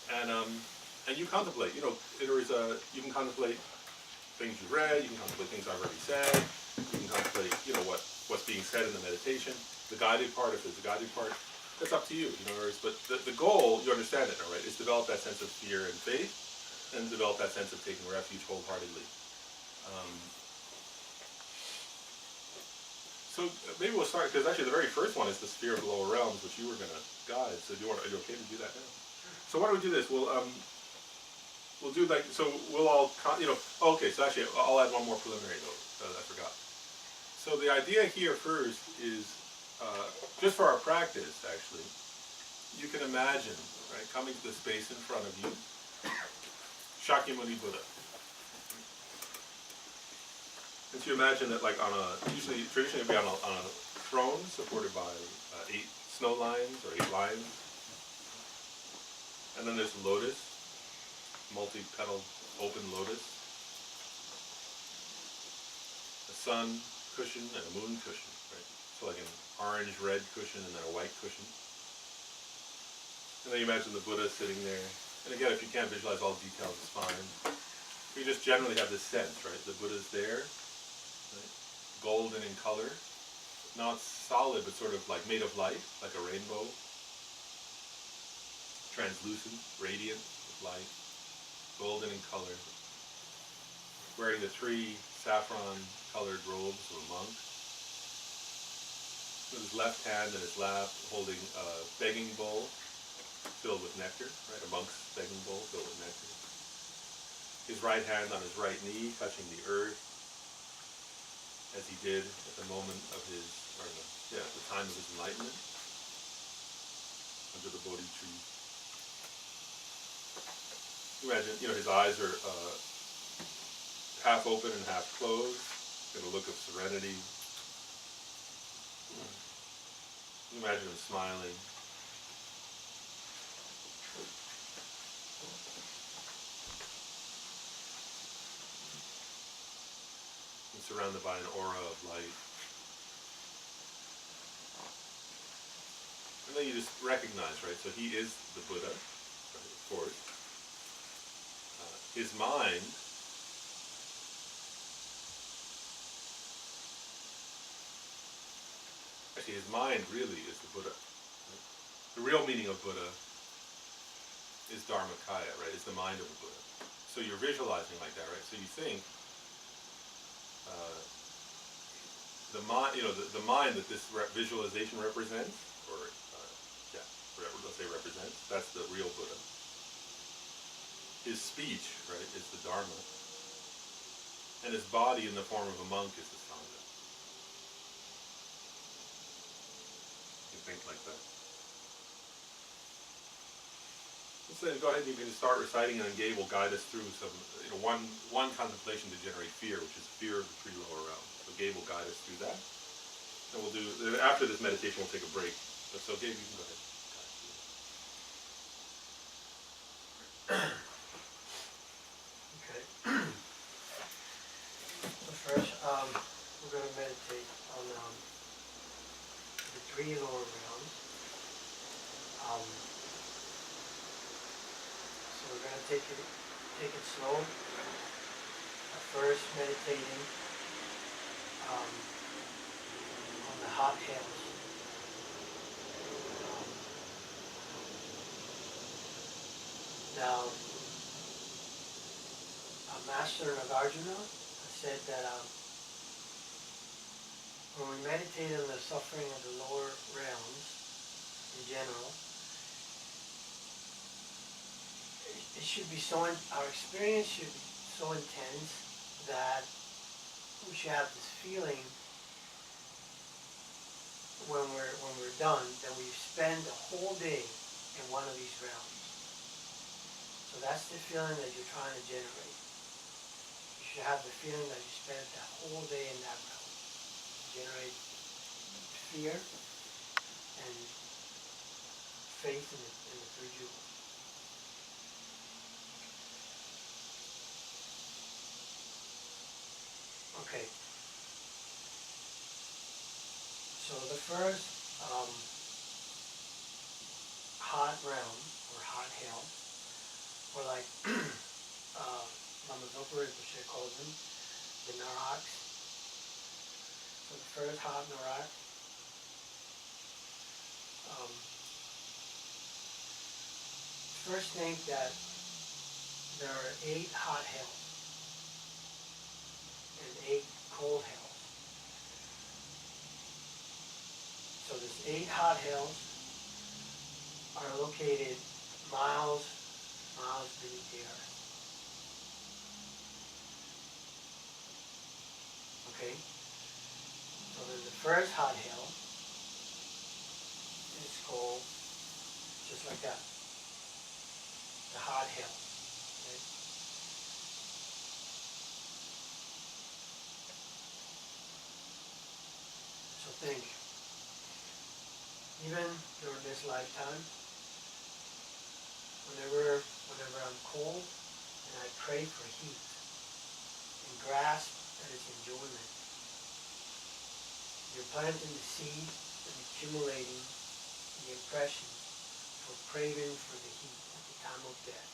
and you contemplate. You can contemplate things you've read. You can contemplate things I've already said. You can contemplate, what's being said in the meditation. The guided part, if there's a guided part, that's up to you. But the goal, you understand it now, right, is develop that sense of fear and faith, and develop that sense of taking refuge wholeheartedly. So maybe we'll start, because actually the very first one is the sphere of the lower realms, which you were going to guide. So are you okay to do that now? So why don't we do this? We'll do we'll all, okay, so actually I'll add one more preliminary note that I forgot. So the idea here first is, just for our practice, actually, you can imagine, right, coming to the space in front of you, Shakyamuni Buddha. And so you imagine that, like, traditionally it'd be on a throne supported by 8 snow lions or 8 lions. And then there's a lotus, multi-petaled open lotus, a sun cushion and a moon cushion, right? So like an orange-red cushion and then a white cushion. And then you imagine the Buddha sitting there. And again, if you can't visualize all the details, it's fine. You just generally have this sense, right? The Buddha's there, right? Golden in color, not solid, but sort of like made of light, like a rainbow. Translucent, radiant with light, golden in color. Wearing the 3 saffron-colored robes of a monk. With his left hand in his lap, holding a begging bowl filled with nectar, right? A monk's begging bowl filled with nectar. His right hand on his right knee, touching the earth, as he did at the moment of the time of his enlightenment, under the Bodhi tree. Imagine, his eyes are half open and half closed, in a look of serenity. Imagine him smiling. And surrounded by an aura of light. And then you just recognize, right? So he is the Buddha, right, of course. His mind really is the Buddha. Right? The real meaning of Buddha is Dharmakaya, right? Is the mind of the Buddha. So you're visualizing like that, right? So you think the mind, the mind that this visualization represents, or let's say represents, that's the real Buddha. His speech, right, is the Dharma. And his body in the form of a monk is the Sangha. You think like that. Let's go ahead and you can start reciting, and then Gabe will guide us through some, one contemplation to generate fear, which is fear of the 3 lower realms. So Gabe will guide us through that. And we'll do, after this meditation, we'll take a break. So Gabe, you can go ahead. First, we're going to meditate on the 3 lower realms. So we're going to take it slow. At first meditating on the hot hills. Now, a master of Arjuna said that when we meditate on the suffering of the lower realms in general, it should be so, our experience should be so intense that we should have this feeling when we're done that we've spent a whole day in one of these realms. So that's the feeling that you're trying to generate. You should have the feeling that you spent that whole day in that realm. Generate fear and faith in the three jewels. Okay. So the first hot realm or hot hell, or like Lama Zopa Rinpoche calls them, the Naraks. So the first hot Narak. First think that there are 8 hot hells and 8 cold hells. So these 8 hot hells are located miles beneath the earth. Okay? So then the first hot hell is called just like that. The hot hell. Okay? So think, even during this lifetime, whenever I'm cold and I crave for heat and grasp at its enjoyment, you're planting the seed and accumulating the impression for craving for the heat at the time of death.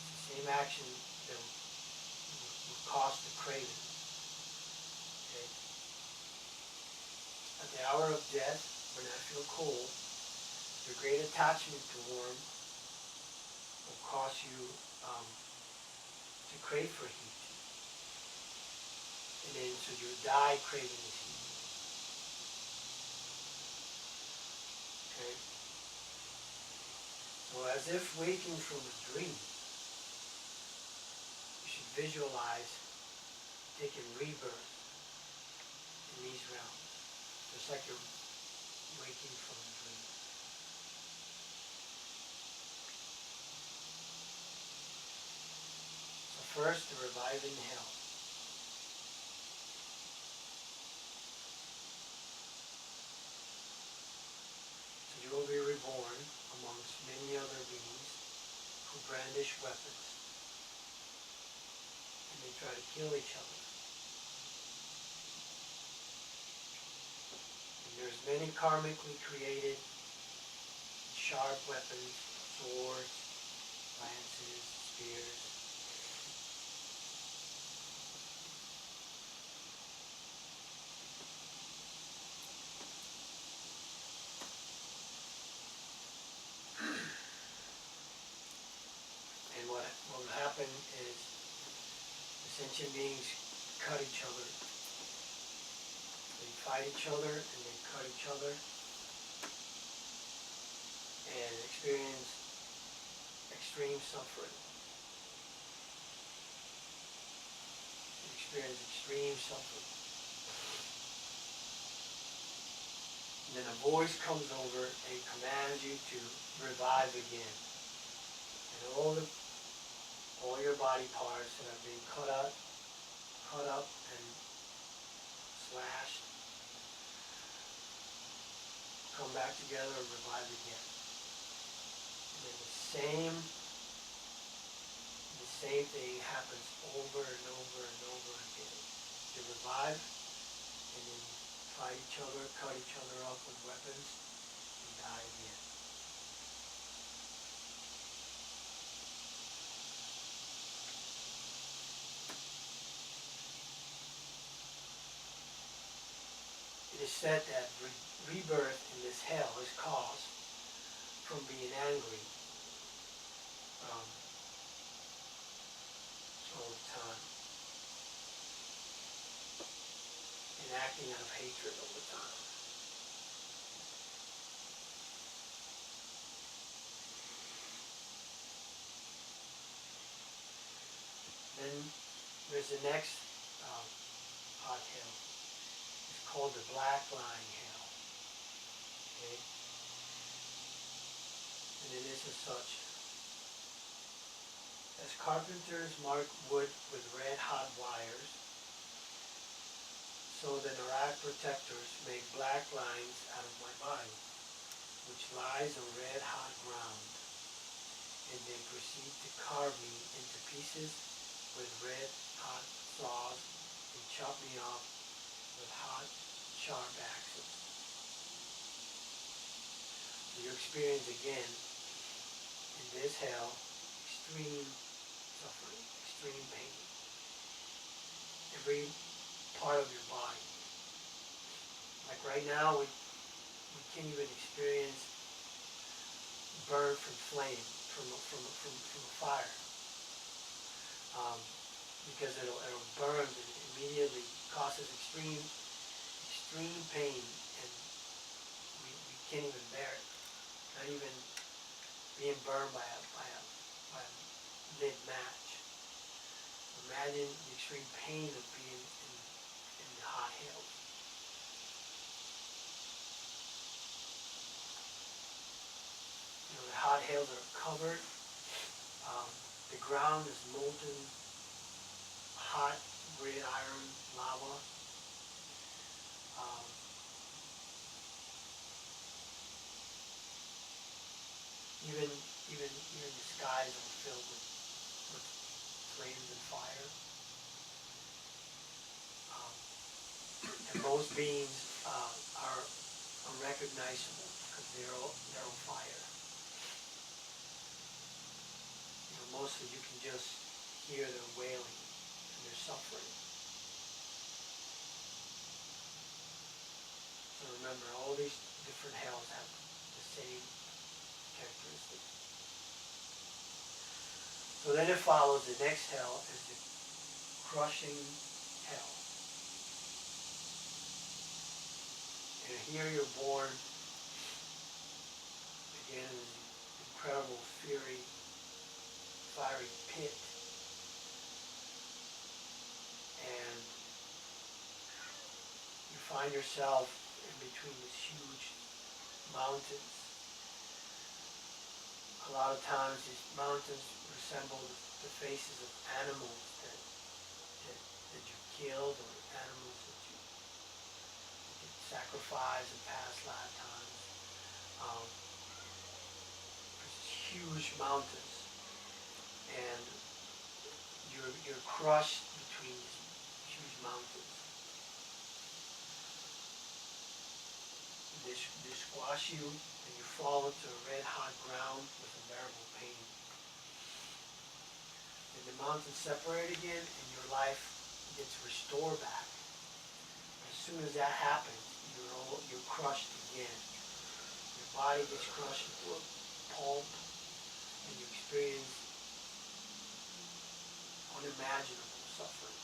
It's the same action that will cause the craving. Okay? At the hour of death, when I feel cold, your great attachment to warm will cause you to crave for heat. And then so you die craving this heat. Okay? So as if waking from a dream, you should visualize taking rebirth in these realms. Just like you're waking from a dream. So first, the reviving hell. So you will be reborn amongst many other beings who brandish weapons and they try to kill each other. And there's many karmically created sharp weapons, swords, lances, spears. And what will happen is the sentient beings cut each other. They fight each other and they cut each other and experience extreme suffering. Experience extreme suffering. And then a voice comes over and commands you to revive again. And all your body parts that have been cut up and slashed come back together and revive again. And then the same thing happens over and over and over again. You revive and then fight each other, cut each other up with weapons, and die again. said that rebirth in this hell is caused from being angry all the time and acting out of hatred all the time. Then there's the next hot hell. It's called the black line hell. Okay? And it is as such. As carpenters mark wood with red hot wires, so the Iraq protectors make black lines out of my body, which lies on red hot ground, and they proceed to carve me into pieces with red hot saws and chop me off with hot sharp axes. So you experience again in this hell extreme suffering, extreme pain. Every part of your body. Like right now, we can't even experience burn from flame, from a fire, because it'll burn and immediately causes extreme pain, and we can't even bear it. Not even being burned by a lit match. Imagine the extreme pain of being in the hot hills. You know, the hot hills are covered. The ground is molten, hot red iron lava. Even the skies are filled with flames and fire. And most beings are unrecognizable because they're on fire. You know, mostly you can just hear their wailing and their suffering. So remember, all these different hells have the same characteristics. So then it follows, the next hell is the crushing hell. And here you're born again in this incredible fiery pit. And you find yourself in between these huge mountains. A lot of times these mountains resemble the faces of animals that you killed, or animals that you sacrificed in past lifetimes. There's huge mountains, and you're crushed between these huge mountains. They squash you, and you fall into a red hot ground with unbearable pain. And the mountains separate again, and your life gets restored back. As soon as that happens, you're crushed again. Your body gets crushed into a pulp, and you experience unimaginable suffering.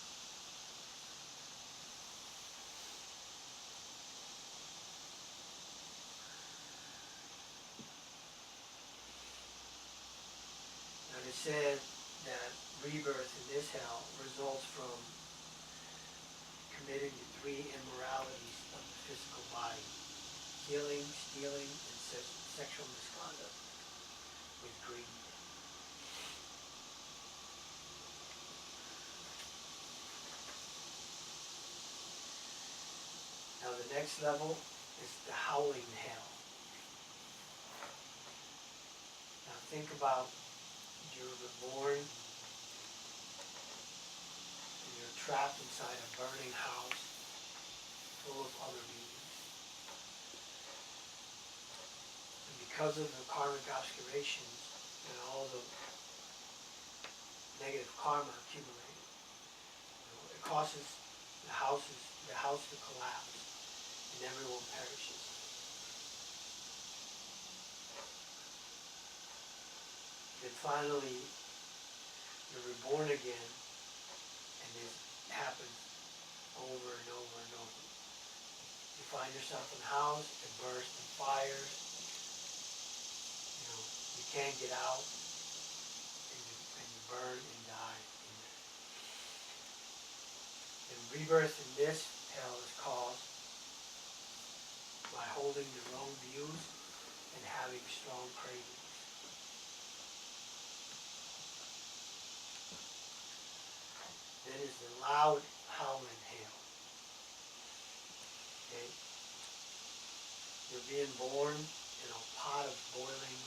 And it said that rebirth in this hell results from committing the three immoralities of the physical body: killing, stealing, and sexual misconduct with greed. Now the next level is the howling hell. Now think about, you're born and you're trapped inside a burning house full of other beings. And because of the karmic obscurations and all the negative karma accumulated, it causes the house to collapse. And and everyone perishes. Then finally, you're reborn again, and this happens over and over and over. You find yourself in a house, it bursts in fires, you can't get out, and you burn and die in there. And rebirth in this hell is caused by holding the wrong views and having strong cravings. Then is the loud howling hell. Okay? You're being born in a pot of boiling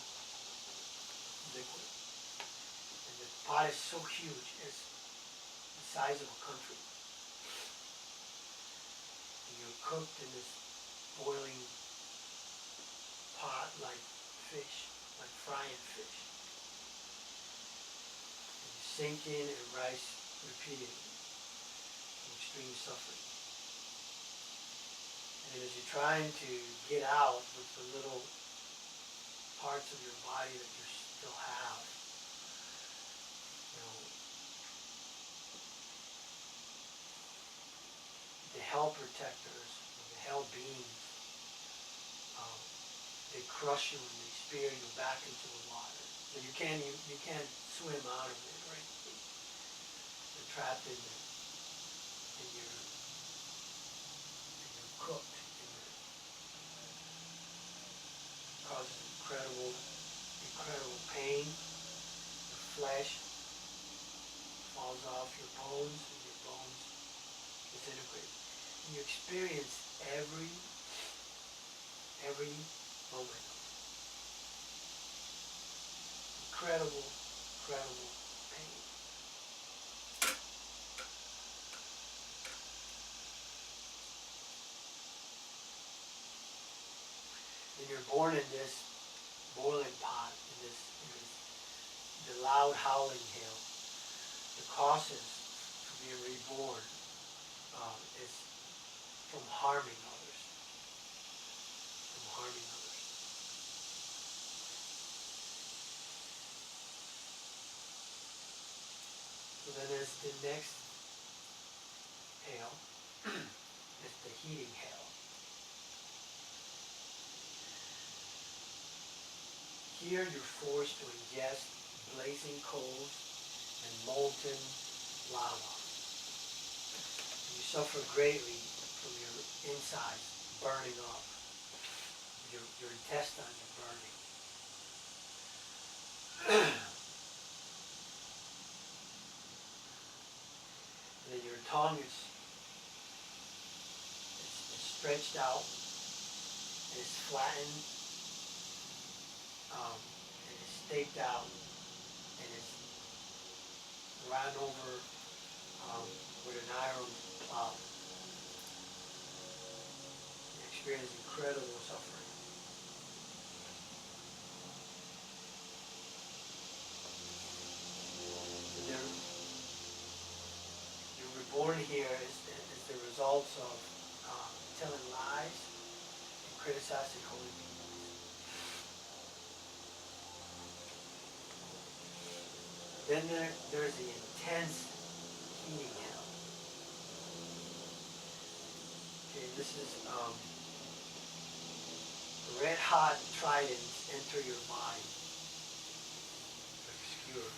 liquid. And the pot is so huge, it's the size of a country. And you're cooked in this boiling pot like fish, like frying fish. And you sink in and rise repeatedly in extreme suffering. And as you're trying to get out with the little parts of your body that you still have, the hell protectors, or the hell beings, they crush you and they spear you back into the water. So you can't swim out of it, right? You're trapped in there, and you're cooked in there. It causes incredible pain. Your flesh falls off your bones, and your bones disintegrate. And you experience every moment of incredible pain. And you're born in this boiling pot, in the loud howling hell. The causes for being reborn is from harming others. So then there's the next hell. It's the heating hell. Here you're forced to ingest blazing coals and molten lava. You suffer greatly from your insides burning up. Your intestines are burning. And then your tongue is stretched out, and it's flattened, and it's staked out, and it's ran over with an iron plow. You experience incredible suffering. And you're reborn here is the results of telling lies and criticizing holy beings. Then there's the intense heating hell. Okay, this is red hot tridents enter your body. Obscure.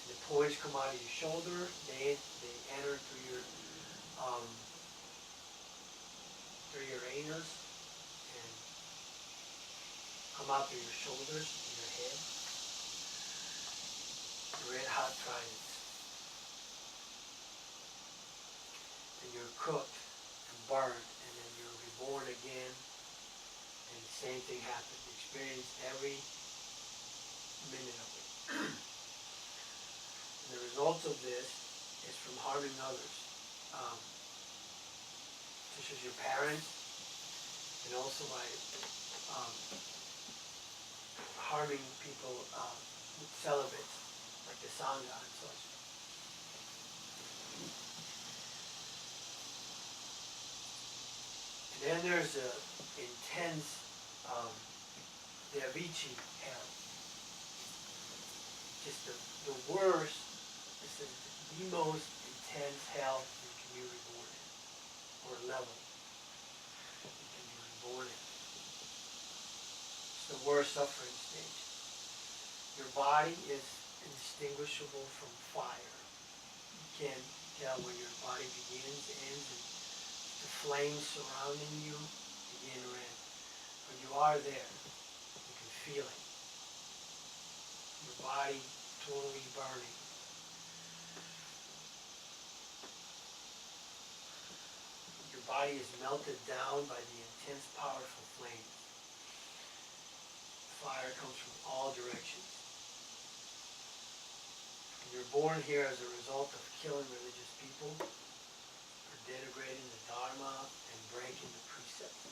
The points come out of your shoulder. They enter through your anus and come out through your shoulders and your head. Red hot tridents. And you're cooked and burned, and then you're reborn again, and the same thing happens. You experience every minute of it. And the results of this is from harming others, such as your parents, and also by harming people, celibates, like the Sangha and such. Then there's a intense the Avicii hell. Just the worst, this is the most intense hell you can be reborn in, or level you can be reborn in. It's the worst suffering stage. Your body is indistinguishable from fire. You can't tell where your body begins, ends, and the flames surrounding you begin or end. But you are there. You can feel it. Your body totally burning. Your body is melted down by the intense, powerful flames. Fire comes from all directions. And you're born here as a result of killing religious people, or denigrating the Dharma, and breaking the precepts.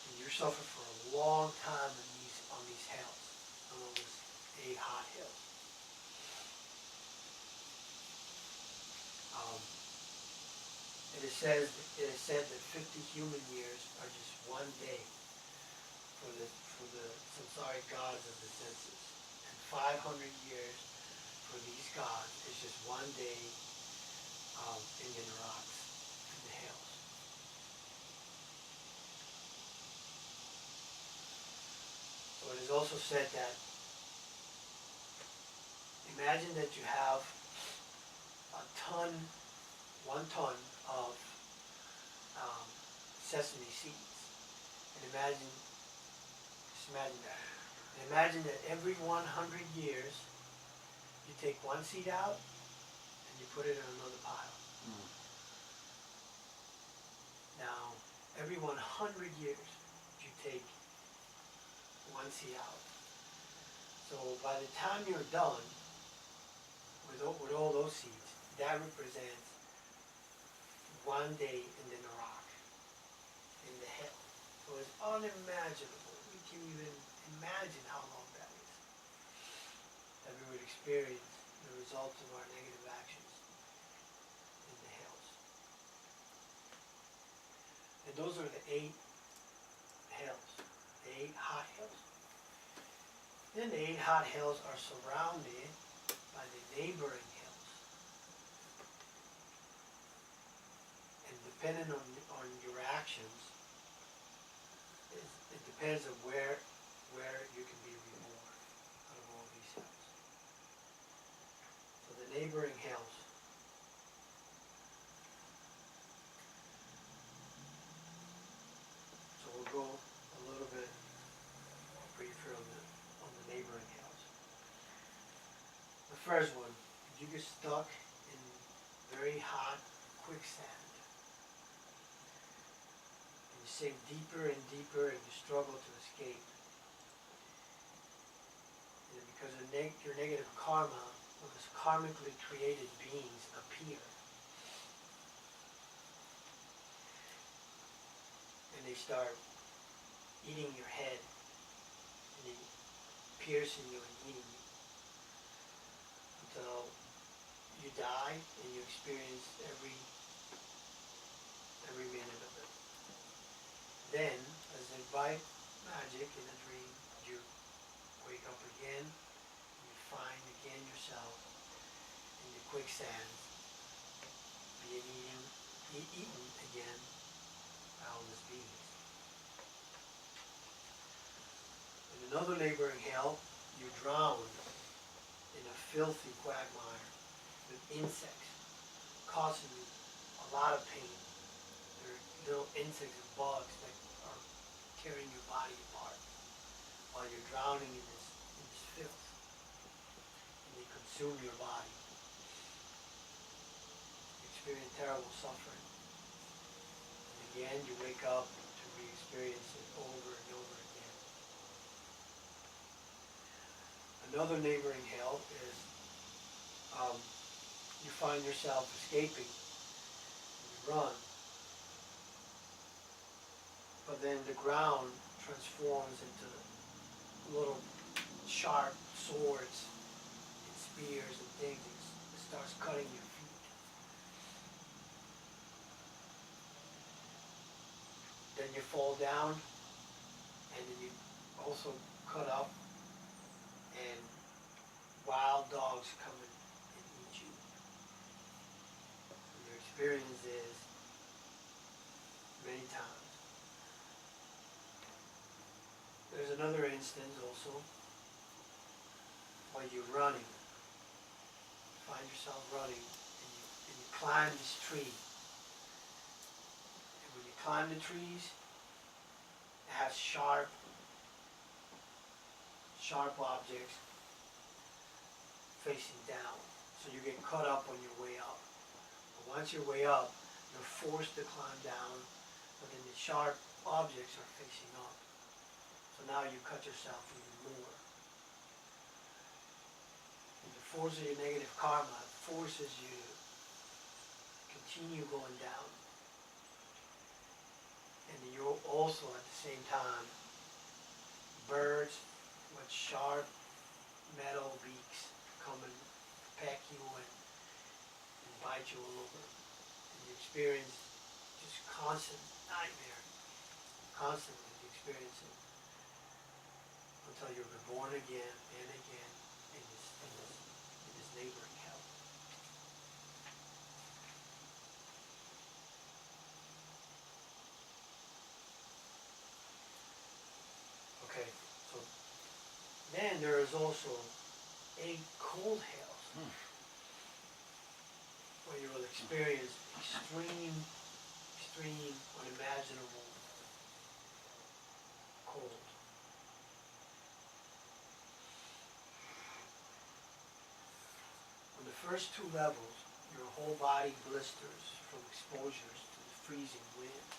And you suffer for a long time on these hells, on those 8 hot hills. It is said that 50 human years are just one day for the samsaric gods of the senses, and 500 years for these gods is just one day in the rocks, in the hills. So it is also said that imagine that you have 1 ton of sesame seeds, and just imagine that. And imagine that every 100 years you take 1 seed out and you put it in another pile. Now, every 100 years you take 1 seed out. So by the time you're done with all those seeds, that represents 1 day in the Narak, in the hell. So it's unimaginable. We can even imagine how long that is. That we would experience the results of our negative actions in the hells. And those are the 8 hells, the 8 hot hells. Then the 8 hot hells are surrounded by the neighboring hells. And depending on your actions, it depends on where you can be reborn out of all these hells. So the neighboring hells. So we'll go a little bit briefer on the neighboring hells. The first one, you get stuck in very hot quicksand. And you sink deeper and deeper and you struggle to escape. And because of your negative karma, those karmically created beings appear. And they start eating your head. And they piercing you and eating you. Until you die and you experience every minute of it. Then, as if by magic in a dream, you wake up again, and you find again yourself in the quicksand, being eaten again by all these beings. In another neighboring hell, you drown in a filthy quagmire with insects, causing you a lot of pain. There are little insects and bugs that are tearing your body apart while you're drowning in this filth. And they consume your body. You experience terrible suffering. And again, you wake up to re-experience it over and over again. Another neighboring hell is you find yourself escaping and you run, but then the ground transforms into little sharp swords and spears and things. It starts cutting your feet. fall down, and then you also cut up, and wild dogs come and eat you. And your experience is many times. There's another instance also where you're running, find yourself running, and you climb this tree. And when you climb the trees, it has sharp objects facing down. So you get caught up on your way up. But once you're way up, you're forced to climb down, but then the sharp objects are facing up. So now you cut yourself even more. And the force of your negative karma forces you to continue going down. And then you're also at the same time, birds with sharp metal beaks come and peck you and bite you all over. And you experience just constant nightmare, constantly you experience it until you're reborn again and again in this neighboring hell. Okay, so then there is also 8 cold hells where you will experience extreme, unimaginable cold. On the first 2 levels, your whole body blisters from exposures to the freezing wind.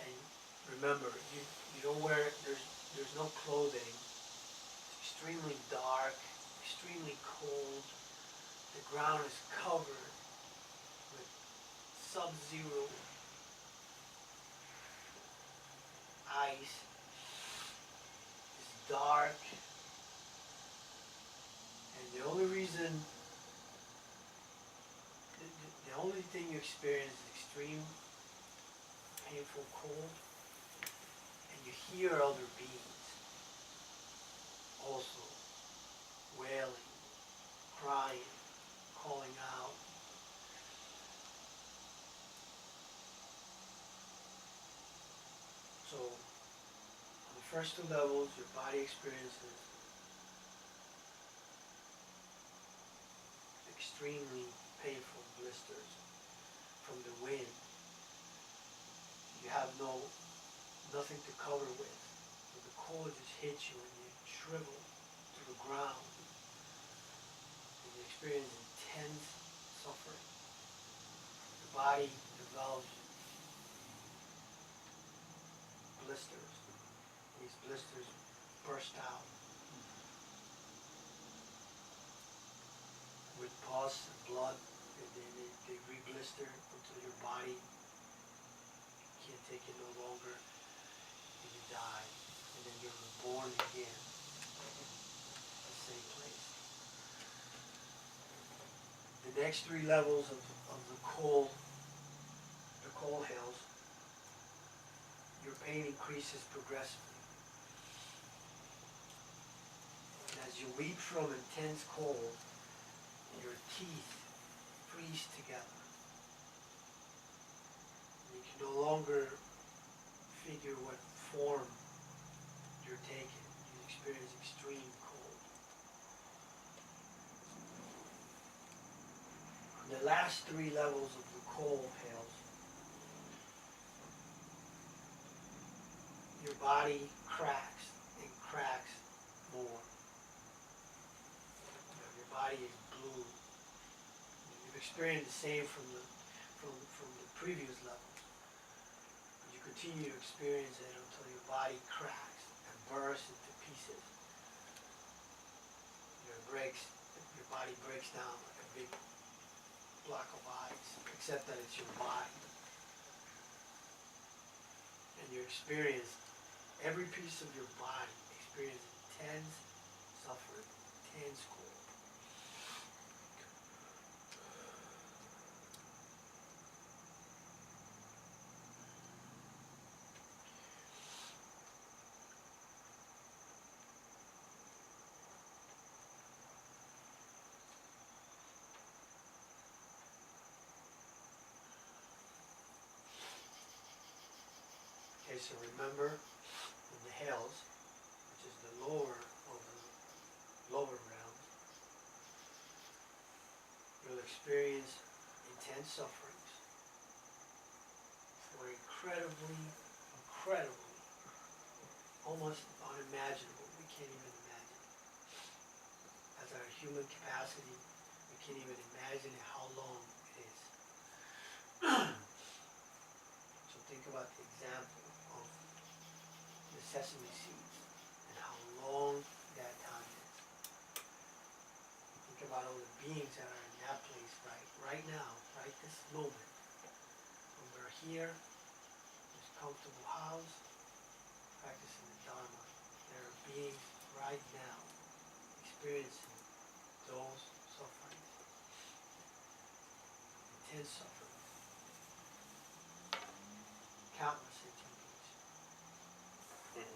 And remember, you don't wear, there's no clothing. It's extremely dark, extremely cold. The ground is covered with sub-zero ice. It's dark. And the only reason, the only thing you experience is extreme, painful cold, and you hear other beings also wailing, crying, calling out. So, on the first 2 levels, your body experiences extremely painful blisters from the wind. You have nothing to cover with. So the cold just hits you and you shrivel to the ground. And you experience intense suffering. Your body develops blisters. These blisters burst out with pus and blood, and then they re-blister until your body can't take it no longer, and you die, and then you're reborn again at the same place. The next 3 levels of the cold hells, your pain increases progressively. And as you weep from intense cold, your teeth freeze together. And you can no longer figure what form you're taking. You experience extreme cold. On the last 3 levels of the cold hells, your body cracks and cracks more. Your body is blue. You've experienced the same from the previous levels. But you continue to experience it until your body cracks and bursts into pieces. Your body breaks down like a big block of ice, except that it's your body. And you experience every piece of your body experience intense suffering, intense cold. So remember, in the hells, which is the lower of the lower realms, you'll experience intense sufferings for incredibly, almost unimaginable. We can't even imagine. As our human capacity, we can't even imagine how long it is. So think about the example of the sesame seeds and how long that time is. Think about all the beings that are in that place right now, right this moment. When we're here, this comfortable house, practicing the Dharma, there are beings right now experiencing those sufferings, intense suffering, countless sentient beings. Mhm.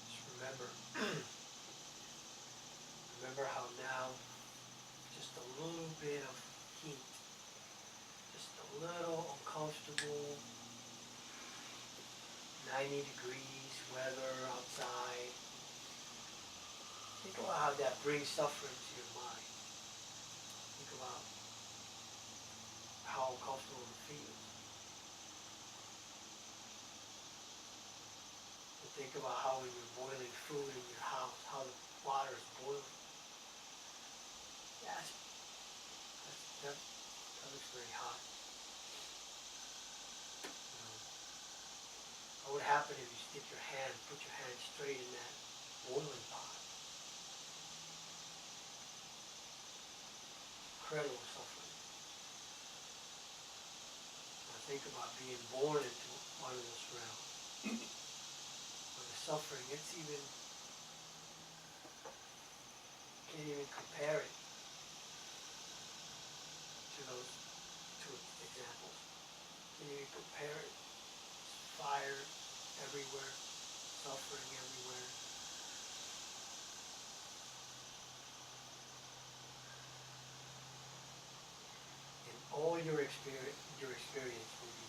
Just remember how now just a little bit of heat, just a little uncomfortable, 90 degrees weather outside. Think about how that brings suffering to your mind. Think about how uncomfortable it feels. And think about how when you're boiling food in your house, how the water is boiling. That looks very hot. You know, what would happen if you put your hand straight in that boiling pot? Incredible suffering. Now think about being born into one of those realms. Where the suffering, can't even compare it to those two examples. Can't even compare it. Fire everywhere, suffering everywhere. And all your experience will be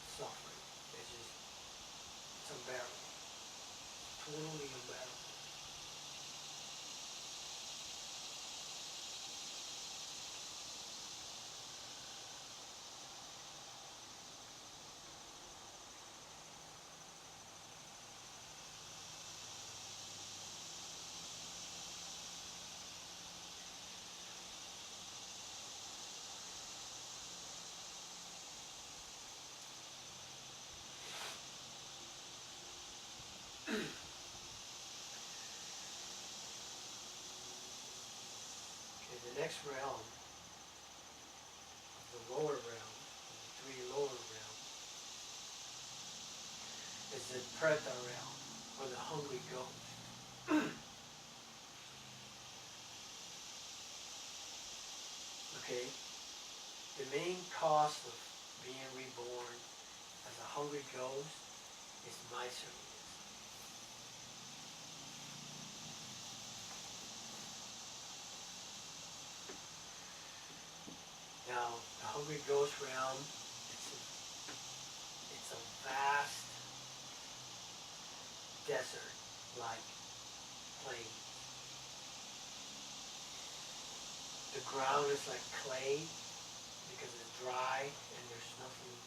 suffering. It's unbearable. Totally unbearable. is the predator realm, or the hungry ghost. Okay? The main cost of being reborn as a hungry ghost is miserliness. Now, the hungry ghost realm, it's a vast desert-like plain. The ground is like clay because it's dry and there's nothing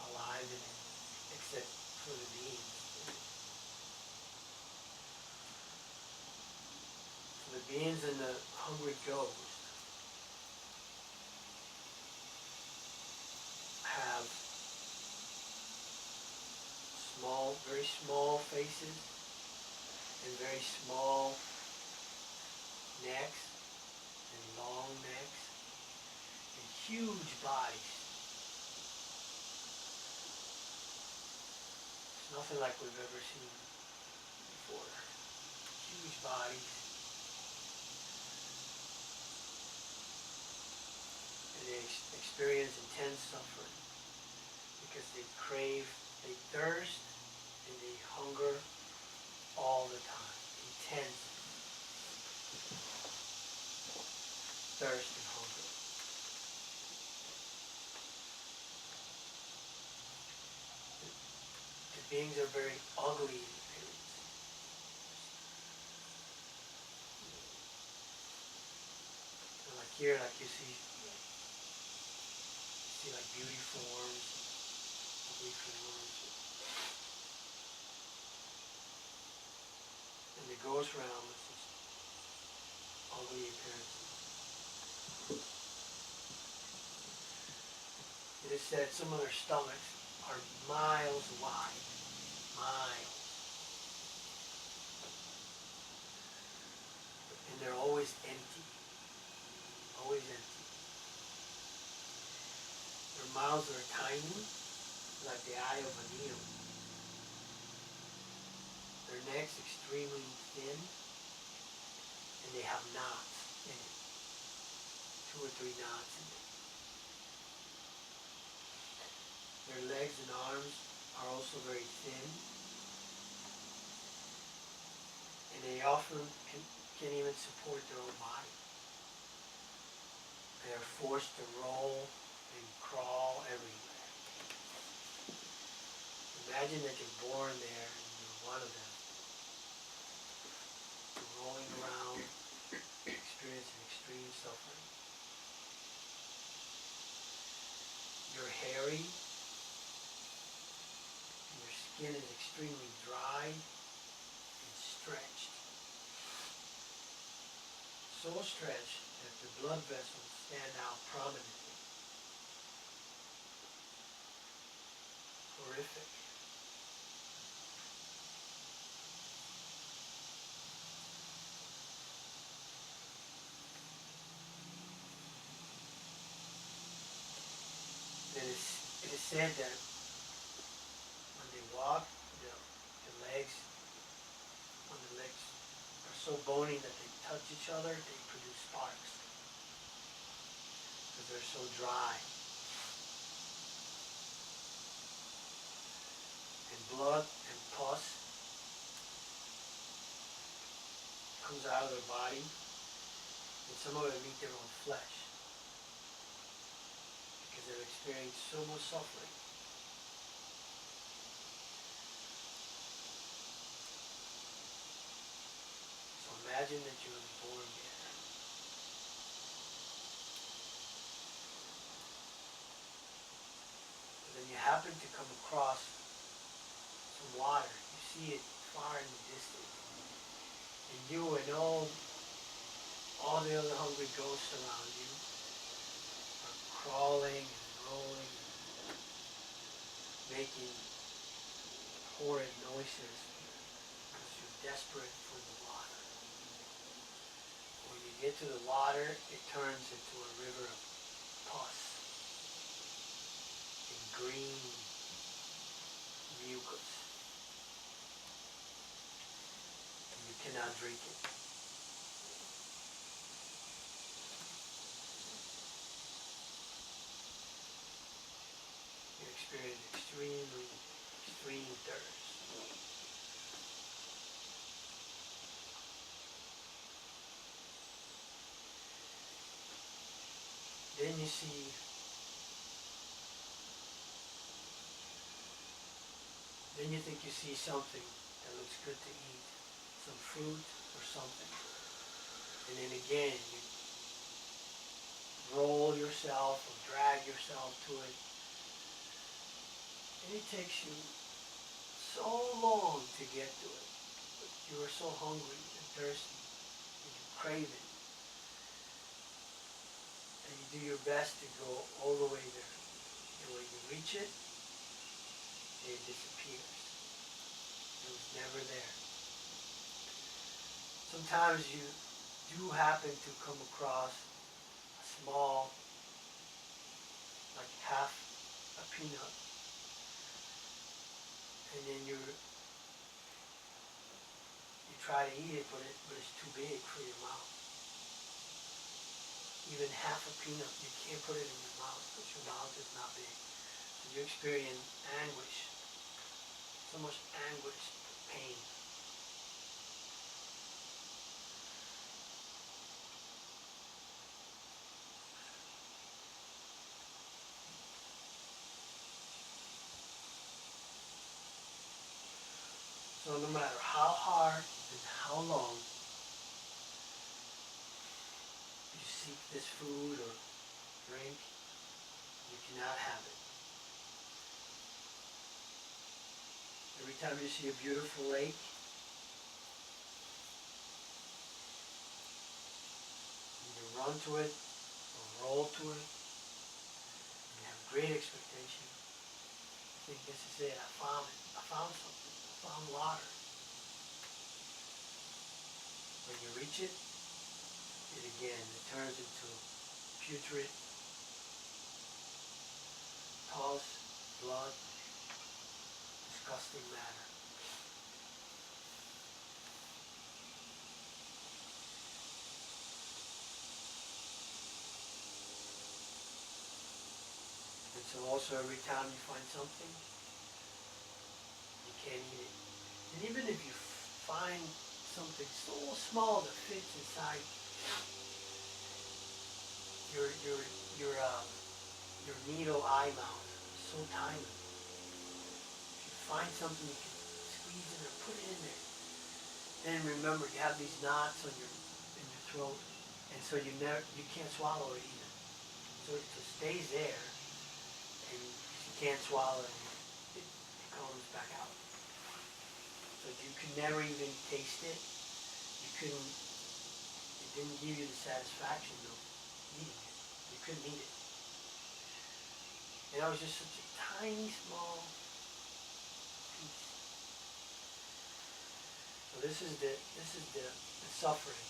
alive in it except for the beings. So the beings in the hungry ghost have very small faces and very small necks and long necks and huge bodies. It's nothing like we've ever seen before. Huge bodies. And they experience intense suffering because they thirst, and they hunger all the time. Intense thirst and hunger. The beings are very ugly in appearance. And like here, like you see like beauty forms, ugly forms. And the ghost realm is just ugly appearances. It is said some of their stomachs are miles wide. Miles. And they're always empty. Always empty. Their mouths are tiny, like the eye of a needle. Their neck's extremely thin, and they have knots in it. 2 or 3 knots in it. Their legs and arms are also very thin, and they often can't even support their own body. They are forced to roll and crawl everywhere. Imagine that you're born there and you're one of them. You're rolling around, experiencing extreme suffering. You're hairy, and your skin is extremely dry and stretched. So stretched that the blood vessels stand out prominently. Horrific. It is said that when they walk, the legs are so bony that they touch each other, they produce sparks because they're so dry. And blood and pus comes out of their body, and some of them eat their own flesh because they've experienced so much suffering. So imagine that you were born there. And then you happen to come across some water. You see it far in the distance. And you and all the other hungry ghosts around you are crawling and rolling and making horrid noises because you're desperate for the water. When you get to the water, it turns into a river of pus and green mucus. cannot drink it. You experience extreme thirst. Then you see, then you think you see something that looks good to eat, some fruit or something. And then again, you roll yourself or drag yourself to it. And it takes you so long to get to it. But you are so hungry and thirsty and you crave it. And you do your best to go all the way there. And when you reach it, it disappears. It was never there. Sometimes you do happen to come across a small, like half a peanut, and then you try to eat it, but it's too big for your mouth. Even half a peanut, you can't put it in your mouth because your mouth is not big. So you experience anguish, so much anguish, pain. So no matter how hard and how long you seek this food or drink, you cannot have it. Every time you see a beautiful lake, you run to it or roll to it, and you have great expectation. You think this is it, I found it, I found something, I found water. When you reach it, it turns into putrid, pus, blood, disgusting matter. And so also every time you find something, you can't eat it. And even if you find something so small that fits inside your needle eye mouth, so tiny. If you find something you can squeeze in or put it in there, then remember you have these knots on in your throat, and so you can't swallow it either. So it just stays there, and you can't swallow it, it comes back out. So you can never even taste it. It didn't give you the satisfaction of eating it. You couldn't eat it. And that was just such a tiny, small piece. So this is the suffering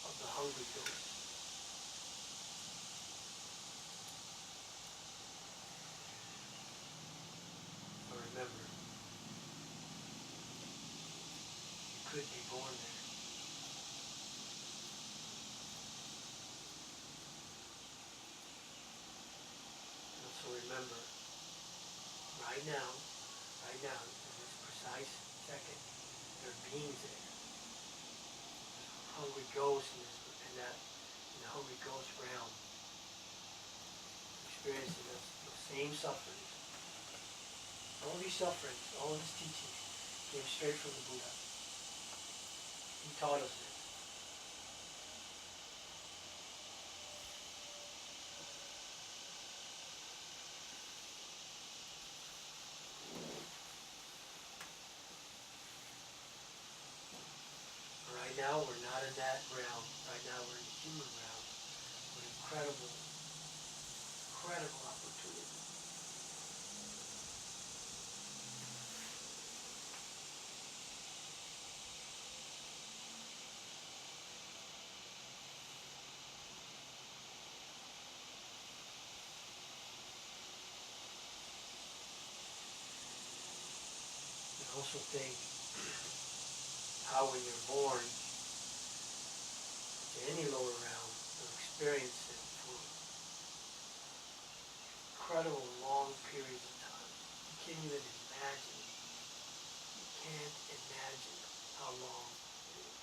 of the hungry ghost. So remember, you could be born there. And so remember, right now, in this precise second, there are beings there. Hungry ghosts in the hungry ghost realm, experiencing those same sufferings. All these sufferings, all these teachings came straight from the Buddha. He taught us this. Right now, we're not in that realm. Right now, we're in the human realm. What an incredible, incredible opportunity. I also think how when you're born to any lower realm, you'll experience it for incredible long periods of time. You can't even imagine. You can't imagine how long it is.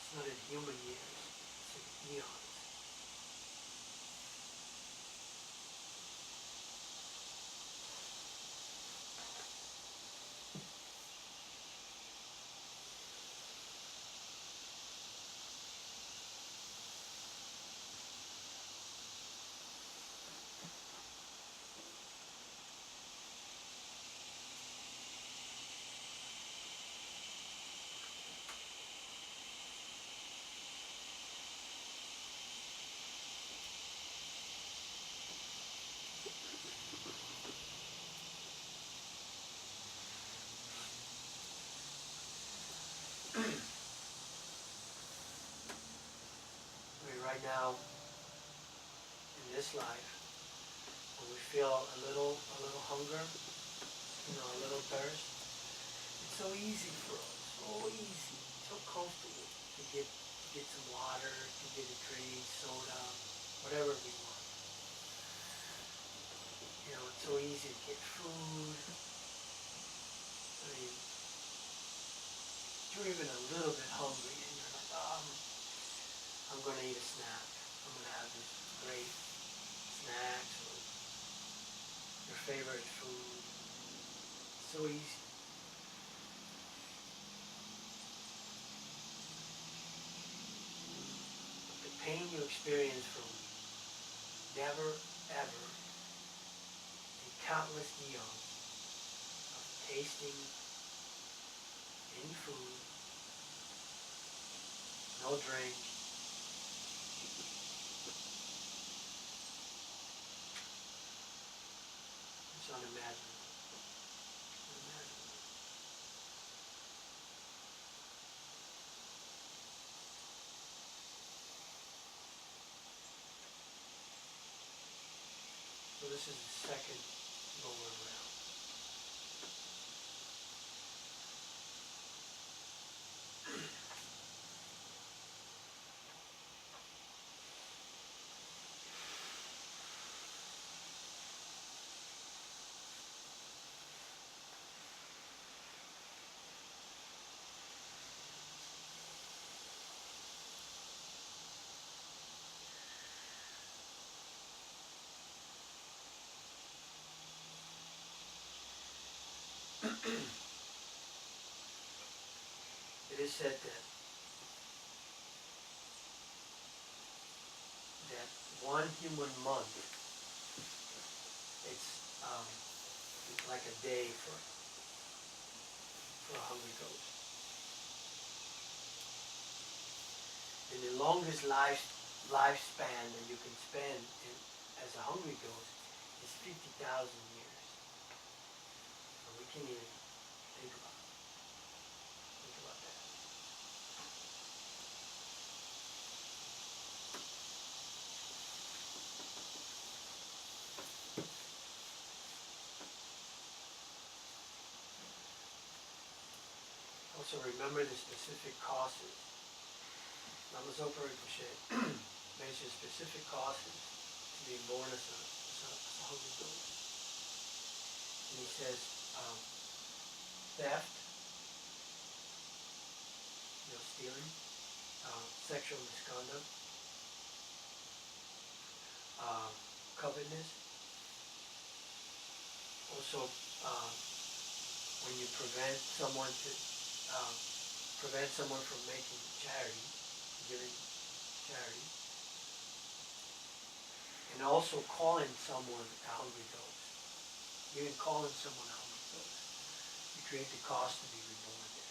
It's not in human years, it's in eons. I mean, right now, in this life, when we feel a little hunger, a little thirst, it's so easy for us, so easy, so comfortable to get some water, to get a drink, soda, whatever we want. It's so easy to get food. I mean, you're even a little bit hungry and you're like, I'm going to eat a snack. I'm going to have this great snacks or your favorite food. It's so easy. But the pain you experience from never, ever, in countless eons of tasting any food, no drink, it's unimaginable. Unimaginable. So this is the second lower realm. It is said that one human month, it's like a day for a hungry ghost. And the longest lifespan that you can spend as a hungry ghost is 50,000 years. So we can't even think about it. Think about that. Also remember the specific causes. Lama Zopa Rinpoche mentions specific causes to being born as a hungry ghost. And he says theft, stealing, sexual misconduct, covetousness. Also, when you prevent someone from making charity, giving charity, and also calling someone a hungry ghost. Even calling someone a hungry ghost, you create the cost to be reborn there.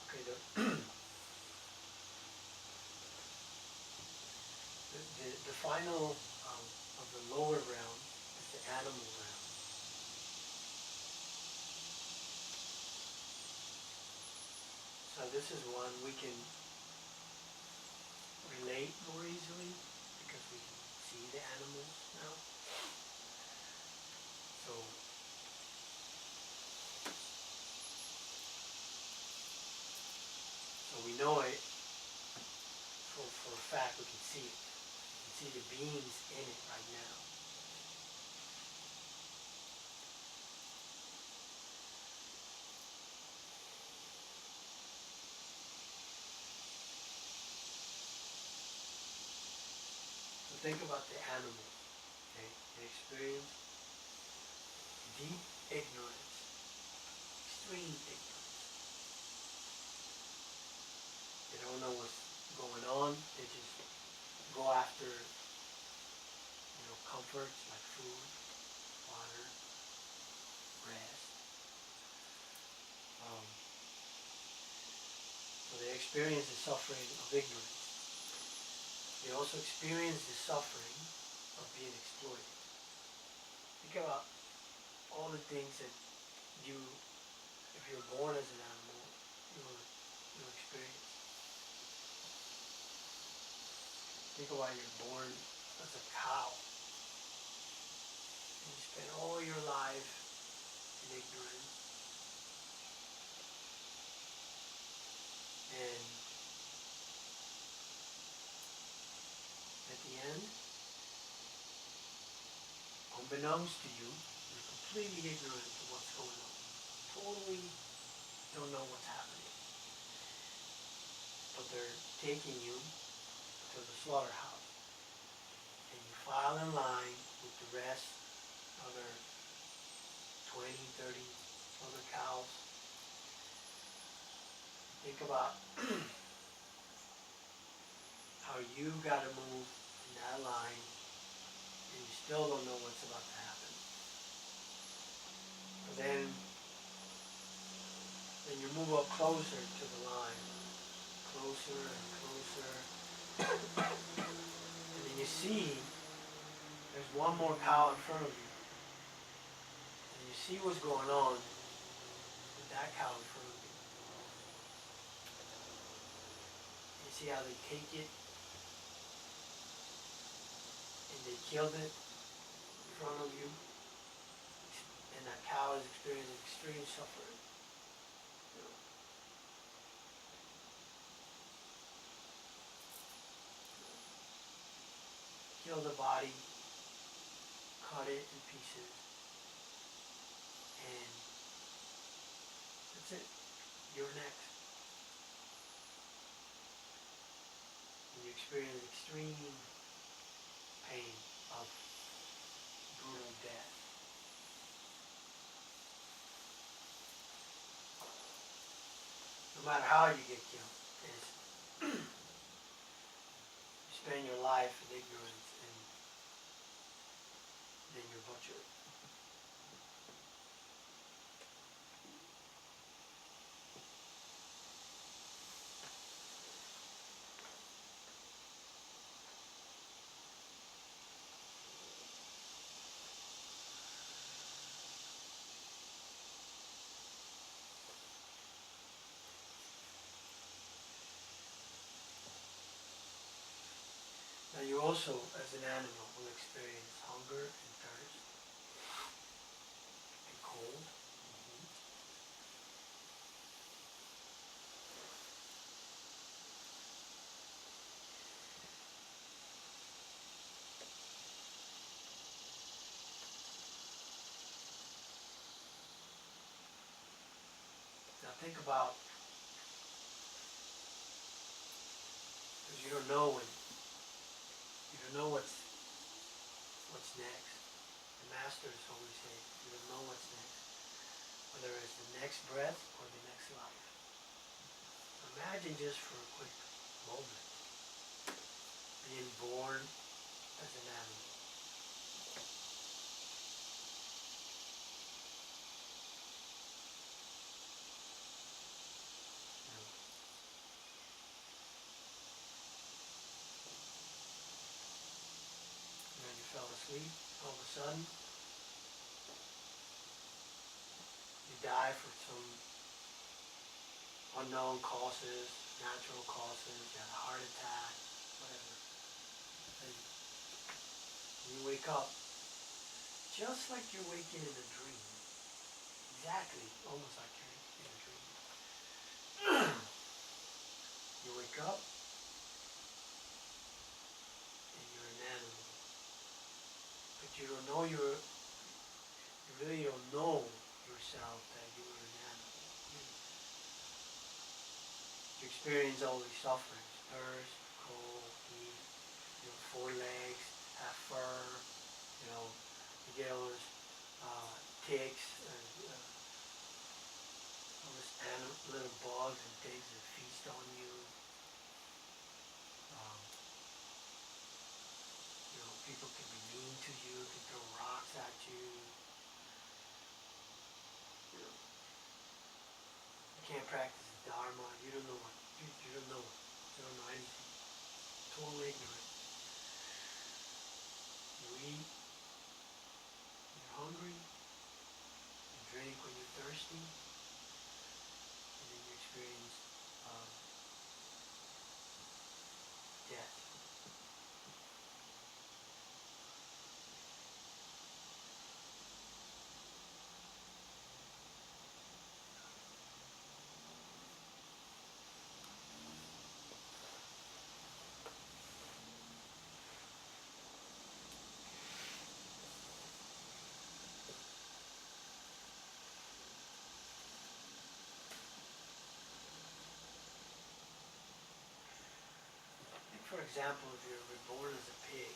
Okay, the final of the lower realm is the animal realm. So this is one we can relate more easily because we can see the animals now. So we know it for a fact. We can see it. We can see the beings in it right now. So think about the animals. Okay? They experience deep ignorance, extreme ignorance. They don't know what's going on. They just go after, comforts like food, water, rest. So they experience the suffering of ignorance. They also experience the suffering of being exploited. Think about all the things that you, if you're born as an animal, you experience. Think about you're born as a cow. And you spend all your life in ignorance. And at the end, unbeknownst to you, you're completely ignorant of what's going on. Totally don't know what's happening. But they're taking you to the slaughterhouse. And you file in line with the rest, other 20, 30 other cows. Think about how you got to move in that line and you still don't know what's about to happen. But then you move up closer to the line, closer and closer. And then you see there's one more cow in front of you. And you see what's going on with that cow in front of you. You see how they take it and they killed it in front of you. And that cow is experiencing extreme suffering. Kill the body, cut it in pieces, and that's it. You're next. And you experience extreme pain of brutal death. No matter how you get killed, you spend your life in ignorance and then you're butchered. Now you also, as an animal, will experience hunger and thirst and cold. Now think about, because you don't know what's next. The masters always say, you don't know what's next, whether it's the next breath or the next life. Imagine just for a quick moment being born as an animal. And then you fell asleep. sleep, all of a sudden, you die for some unknown causes, natural causes, you had a heart attack, whatever. And you wake up just like you're waking in a dream. Exactly, almost like you're in a dream. You wake up and you're an animal. But you don't know you really don't know yourself that you were an animal. You experience all these sufferings, thirst, cold, heat, 4 legs, have fur, you get all those ticks, all those little bugs and things that feast on you. Um, people can be mean to you, can throw rocks at you. You can't practice the Dharma. You don't know what. You don't know. You don't know anything. Totally ignorant. You eat. You're hungry. You drink when you're thirsty. And then you experience death. Take for example, if you're reborn as a pig,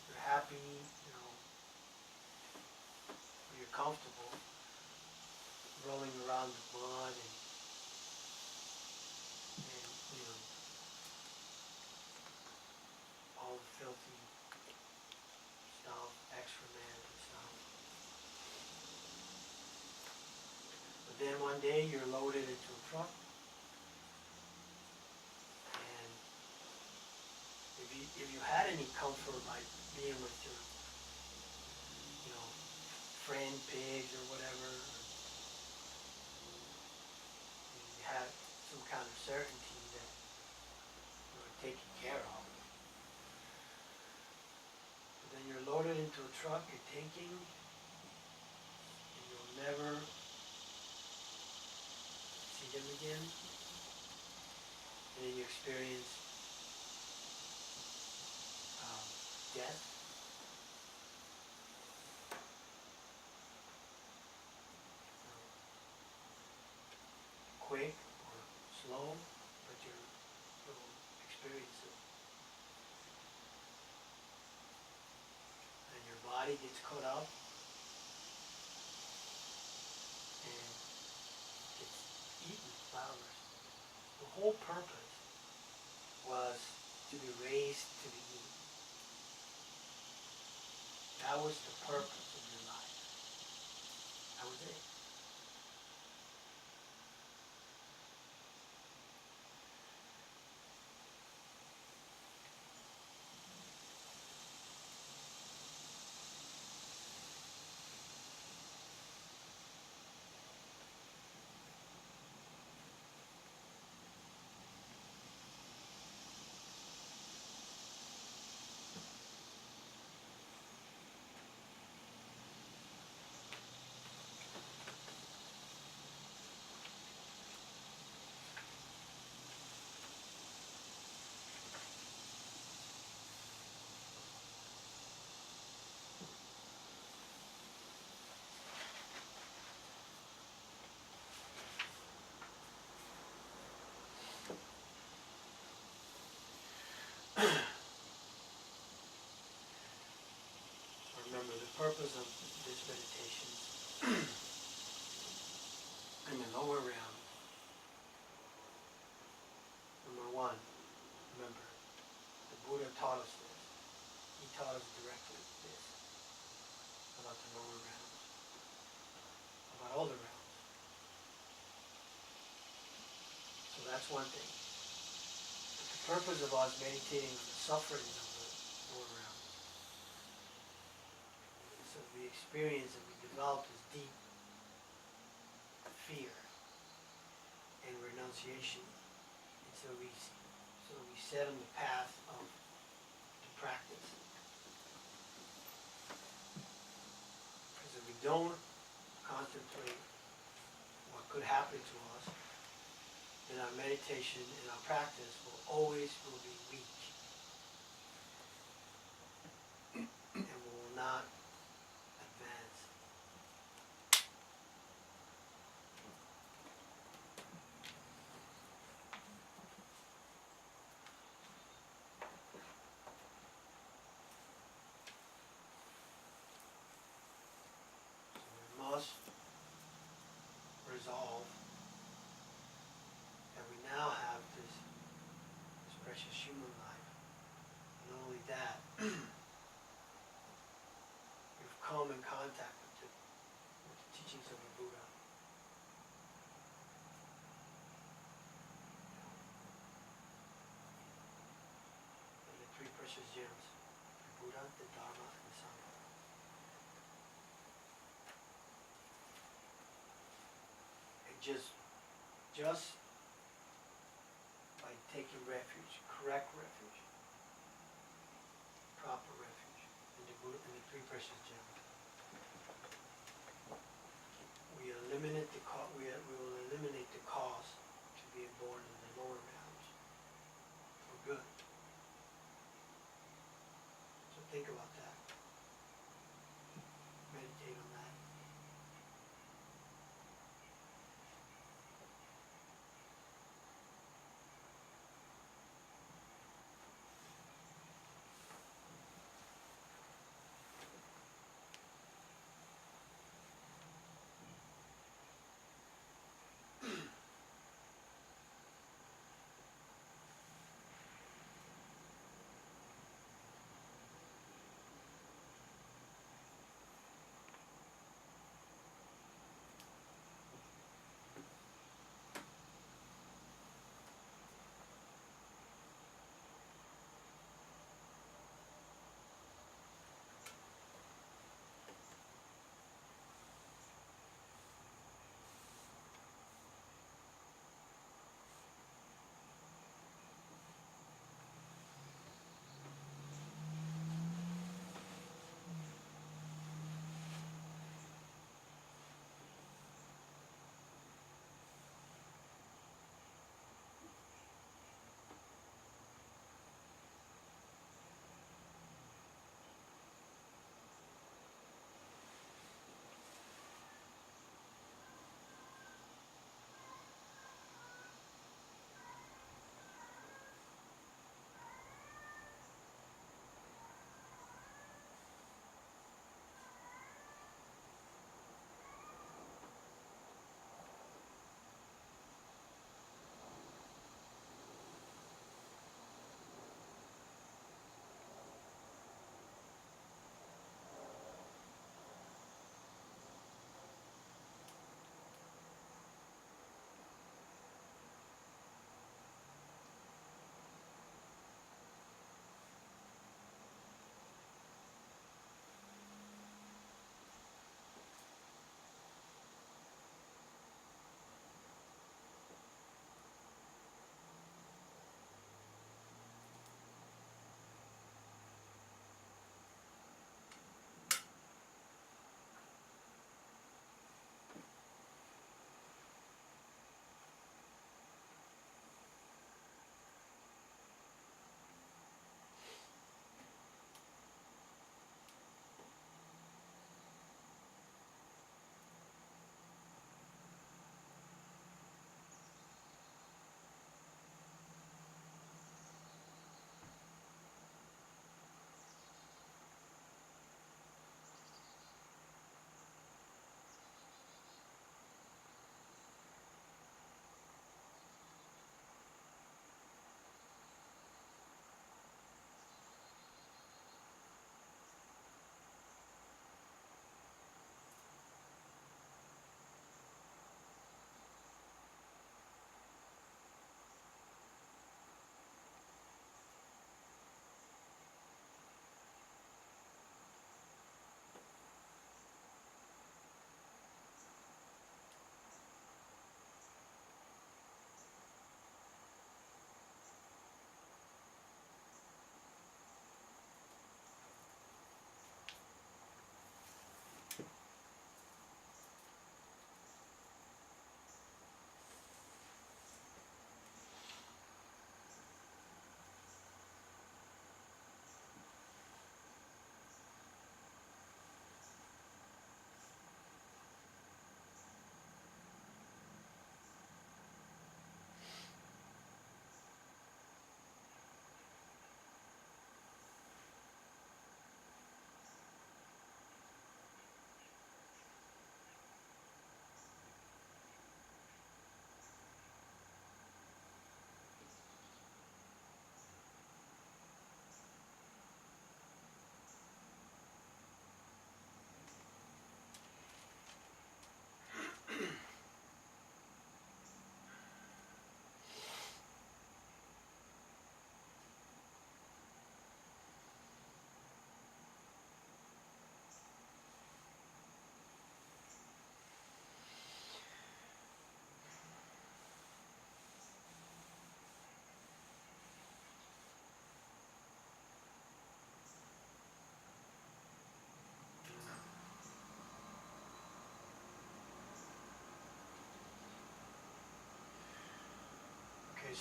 you're happy, or you're comfortable rolling around the mud and all the filthy stuff, excrement and stuff. But then one day you're loaded into a truck, and if you had any comfort by being with your, friend pigs or whatever, you had some kind of certainty that you were taken care of. But then you're loaded into a truck, you're taking, and you'll never see them again. And then you experience death. Quick or slow, but you'll experience it. And your body gets cut up and gets eaten by others. The whole purpose was to be raised to be eaten. That was the purpose of your life. That was it. Remember, the purpose of this meditation in the lower realm, number one, remember, the Buddha taught us this. He taught us directly this about the lower realms, about all the realms. that's one thing. But the purpose of us meditating on the suffering of the world around us, so we experience and we develop this deep fear and renunciation, and so we set on the path of the practice. Because if we don't contemplate what could happen to us, then our meditation and our practice will be weak. And will not advance. So we must resolve that we now have this precious human life. Not only that, we've come in contact with the teachings of the Buddha. And the three precious gems, the Buddha, the Dharma, and the Sangha. And just by taking refuge, correct refuge, proper refuge, in the Buddha and the three precious gems, we will eliminate the cause to being born in the lower realms for good. So think about that. Meditate on that.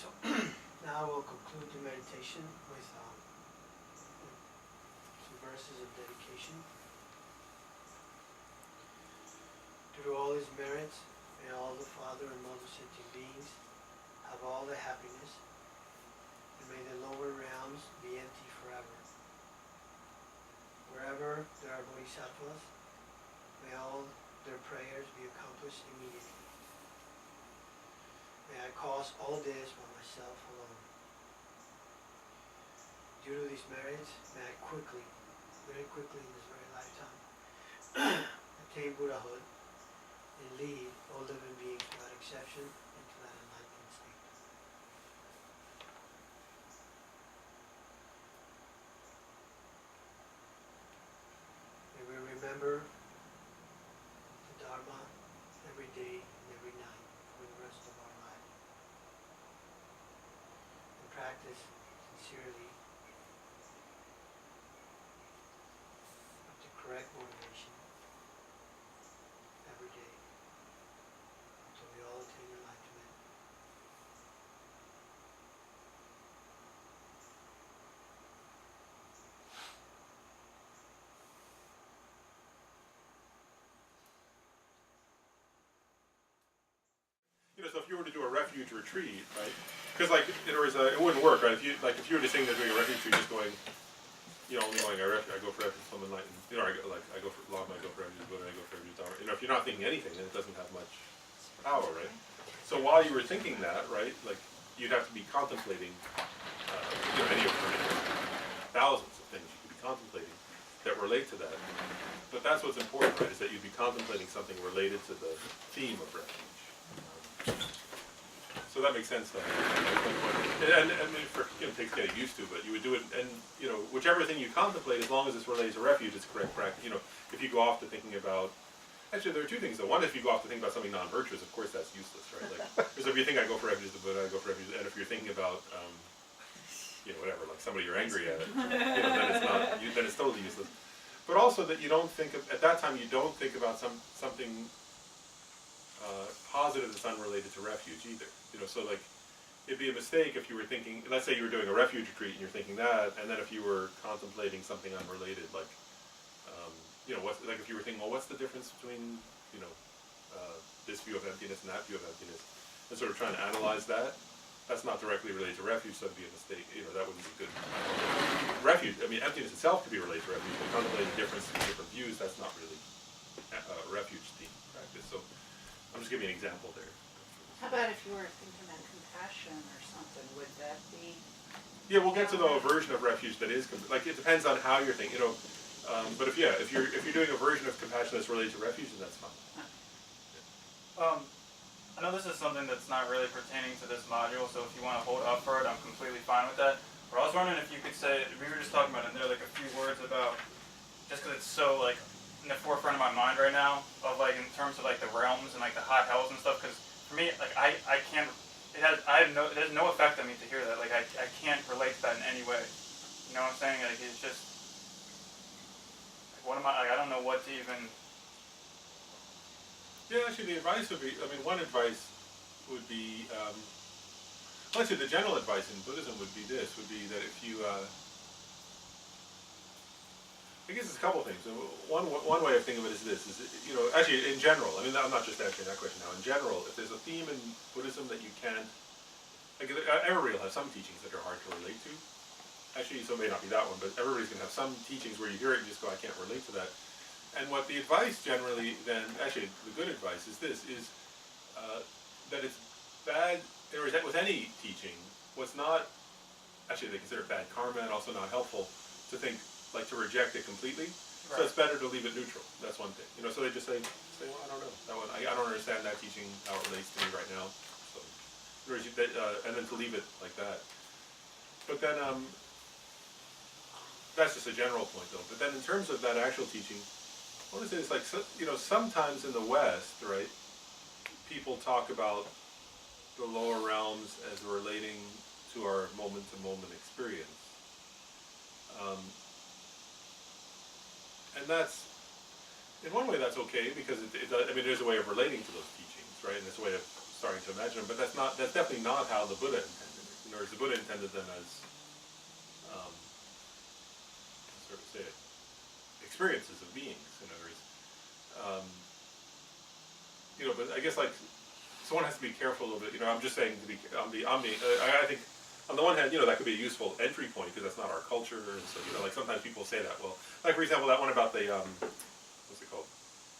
So now we'll conclude the meditation with some verses of dedication. Through all his merits, may all the Father and Mother sentient beings have all the happiness, and may the lower realms be empty forever. Wherever there are bodhisattvas, may all their prayers be accomplished immediately. May I cause all this by myself alone. Due to these merits, may I quickly, very quickly in this very lifetime, attain Buddhahood and lead all living beings without exception into that enlightened state. May we remember the Dharma every day and every night for the rest of our life. And practice sincerely with the correct motivation every day until we all attain enlightenment. So if you were to do a refuge retreat, right? Because like it wouldn't work, right? If you were just saying they're doing a refuge retreat, just going, only going I go for refuge, some enlightened. I go for Lama, I go for refuge, Buddha, I go for refuge Dharma. If you're not thinking anything, then it doesn't have much power, right? So while you were thinking that, right, like you'd have to be contemplating, any of the thousands of things you could be contemplating that relate to that. But that's what's important, right? Is that you'd be contemplating something related to the theme of refuge. So that makes sense, though. And I mean, it takes getting used to, but you would do it, and whichever thing you contemplate, as long as it's related to refuge, it's correct practice. If you go off to thinking about, actually, there are two things though. One, if you go off to think about something non-virtuous, of course, that's useless, right? Because if you think I go for refuge, the Buddha, I go for refuge, and if you're thinking about, whatever, like somebody you're angry at, then it's not, then it's totally useless. But also that you don't think of, at that time, you don't think about something positive that's unrelated to refuge either. So like, it'd be a mistake if you were thinking, let's say you were doing a refuge retreat and you're thinking that, and then if you were contemplating something unrelated, like, like if you were thinking, well, what's the difference between, this view of emptiness and that view of emptiness, and sort of trying to analyze that, that's not directly related to refuge, so that'd be a mistake. That wouldn't be good. Refuge, I mean, emptiness itself could be related to refuge, but contemplating difference in different views, that's not really refuge theme practice. So I'm just giving you an example there. How about if you were thinking of compassion or something? Would that be? Yeah, we'll get to the version of refuge that is like it depends on how you're thinking. But if you're doing a version of compassion that's related to refuge, then that's fine. I know this is something that's not really pertaining to this module, so if you want to hold up for it, I'm completely fine with that. But I was wondering if you could say, we were just talking about it, and there are like a few words about, just because it's so like in the forefront of my mind right now, of like in terms of like the realms and like the hot hells and stuff, because for me, like I can't, it has no effect on me to hear that. Like I can't relate to that in any way. You know what I'm saying? Like it's just, like, what am I? Like, I don't know what to even. Yeah, actually, the advice would be. I mean, one advice would be. Well, actually, the general advice in Buddhism would be this: would be that if you. I guess it's a couple things. One way of thinking of it is this: is actually in general. I mean, I'm not just answering that question now. In general, if there's a theme in Buddhism that you can't, like everybody will have some teachings that are hard to relate to. Actually, so it may not be that one, but everybody's going to have some teachings where you hear it and you just go, I can't relate to that. And what the advice generally, then actually the good advice is this: is that it's bad. Or with any teaching, what's not actually they consider bad karma and also not helpful to think. Like to reject it completely, right. So it's better to leave it neutral. That's one thing. So they just say, well, I don't know that one. I don't understand that teaching how it relates to me right now. So, and then to leave it like that. But then that's just a general point, though. But then in terms of that actual teaching, I want to say it's like sometimes in the West, right? People talk about the lower realms as relating to our moment-to-moment experience. And that's, in one way that's okay, because I mean, there's a way of relating to those teachings, right? And there's a way of starting to imagine them, but that's definitely not how the Buddha intended. in other words, the Buddha intended them as, sort of say it, experiences of beings, in other words. But I guess like, someone has to be careful a little bit, I'm just saying to be, I think, on the one hand, that could be a useful entry point because that's not our culture, and so, like sometimes people say that, well, like for example, that one about the, what's it called?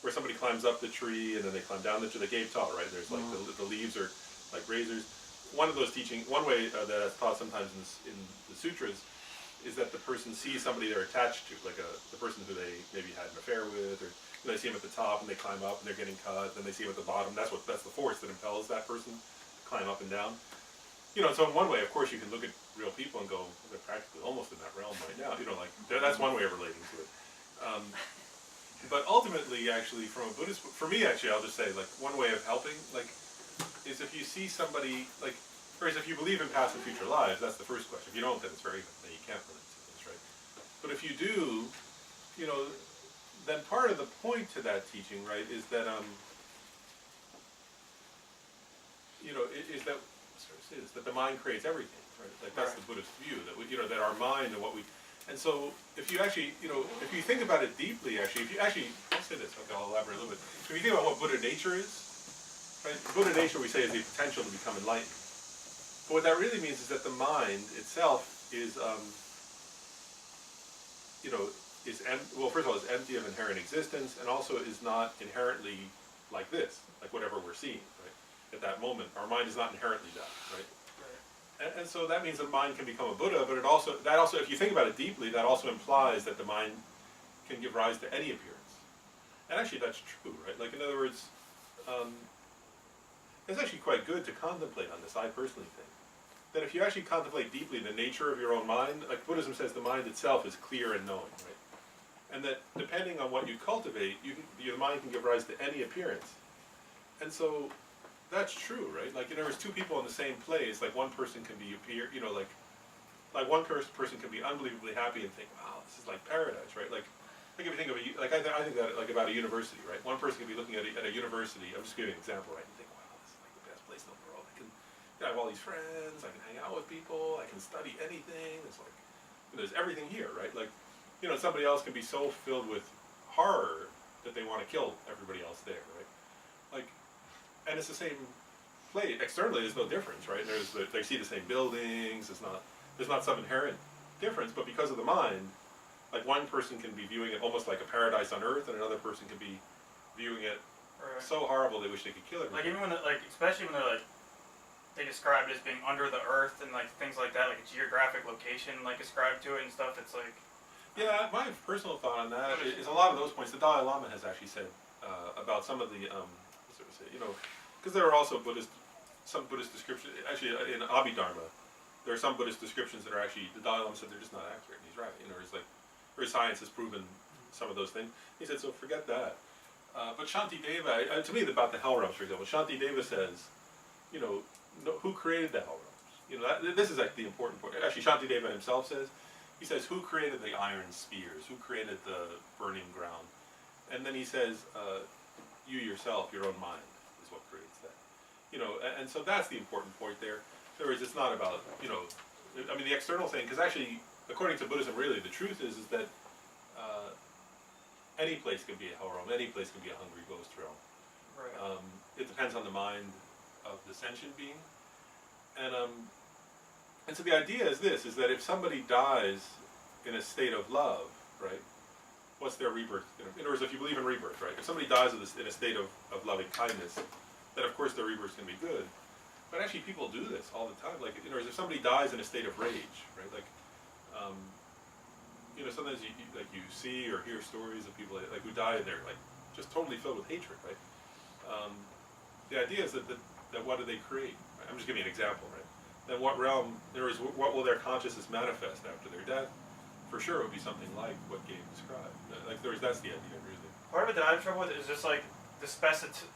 Where somebody climbs up the tree and then they climb down the tree, the cave top, right? There's like the leaves are like razors. One of those one way that that's taught sometimes in the sutras is that the person sees somebody they're attached to, like the person who they maybe had an affair with, or they see him at the top and they climb up and they're getting cut, then they see him at the bottom. That's the force that impels that person to climb up and down. So in one way, of course, you can look at real people and go, they're practically almost in that realm right now. That's one way of relating to it. But ultimately, actually, from a Buddhist, for me, actually, I'll just say, like, one way of helping, like, is if you see somebody, like, or is if you believe in past and future lives, that's the first question. If you don't, then it's then you can't relate to this, right? But if you do, then part of the point to that teaching, right, is that, is that, is that the mind creates everything, right? Like that's the Buddhist view, that that our mind and what we, and so if you actually, if you think about it deeply, actually, I'll say this, okay, I'll elaborate a little bit. If you think about what Buddha nature is, right? Buddha nature, we say, is the potential to become enlightened. But what that really means is that the mind itself is, well, first of all, is empty of inherent existence, and also is not inherently like this, like whatever we're seeing, right? At that moment, our mind is not inherently that, right? And so that means the mind can become a Buddha, but that also, if you think about it deeply, that also implies that the mind can give rise to any appearance. And actually, that's true, right? Like, in other words, it's actually quite good to contemplate on this, I personally think. That if you actually contemplate deeply the nature of your own mind, like Buddhism says, the mind itself is clear and knowing, right? And that depending on what you cultivate, your mind can give rise to any appearance. And so, that's true, right? Like, there's two people in the same place. Like, one person can be like one person can be unbelievably happy and think, wow, this is like paradise, right? Like if you think of I think that like about a university, right? One person can be looking at a university. I'm just giving an example, right? And think, wow, this is like the best place in the world. I have all these friends. I can hang out with people. I can study anything. It's like there's everything here, right? Like, somebody else can be so filled with horror that they want to kill everybody else there, right? Like. And it's the same place. Externally, there's no difference, right? They see the same buildings. There's not some inherent difference, but because of the mind, like one person can be viewing it almost like a paradise on earth, and another person can be viewing it so horrible they wish they could kill everybody. Like even when, especially when they describe it as being under the earth and like things like that, like a geographic location, like ascribed to it and stuff. It's like. Yeah, my personal thought on that is a lot of those points. The Dalai Lama has actually said about some of the. Because there are also some Buddhist descriptions, actually in Abhidharma, there are some Buddhist descriptions that are actually, the Dalai Lama said they're just not accurate, and he's right, it's like, where science has proven some of those things. He said, so forget that. But Shantideva, to me about the hell realms, for example, Shantideva says, who created the hell realms? This is like the important point. Actually, Shantideva himself says, he says, who created the iron spears? Who created the burning ground? And then he says, you yourself, your own mind, is what creates that. And so that's the important point there. In other words, it's not about, the external thing, because actually, according to Buddhism, really, the truth is that any place can be a hell realm, any place can be a hungry ghost realm. Right. It depends on the mind of the sentient being. And so the idea is this, is that if somebody dies in a state of love, right, what's their rebirth? In other words, if you believe in rebirth, right, if somebody dies in a state of loving kindness, then of course their rebirth can be good. But actually people do this all the time. Like, in other words, if somebody dies in a state of rage, right, like, sometimes you see or hear stories of people like who die and they're like just totally filled with hatred, right? The idea is that what do they create? Right? I'm just giving you an example, right? Then what realm, what will their consciousness manifest after their death? For sure it would be something like what Gabe described. That's the idea, really. Part of it that I have trouble with is just like the specificity.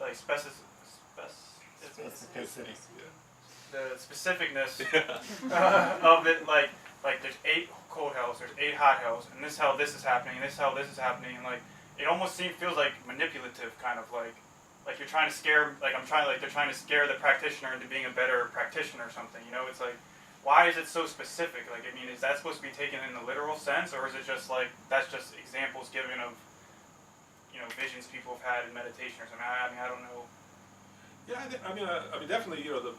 The specificness of it, like there's 8 cold hells, there's 8 hot hells, and this is how this is happening, and this is how this is happening, and like it almost feels like manipulative, kind of like you're trying to scare, they're trying to scare the practitioner into being a better practitioner or something, It's like why is it so specific? Like, I mean, is that supposed to be taken in the literal sense, or is it just like that's just examples given of, you know, visions people have had in meditation or something? I mean, I don't know. Yeah, I mean, definitely, you know,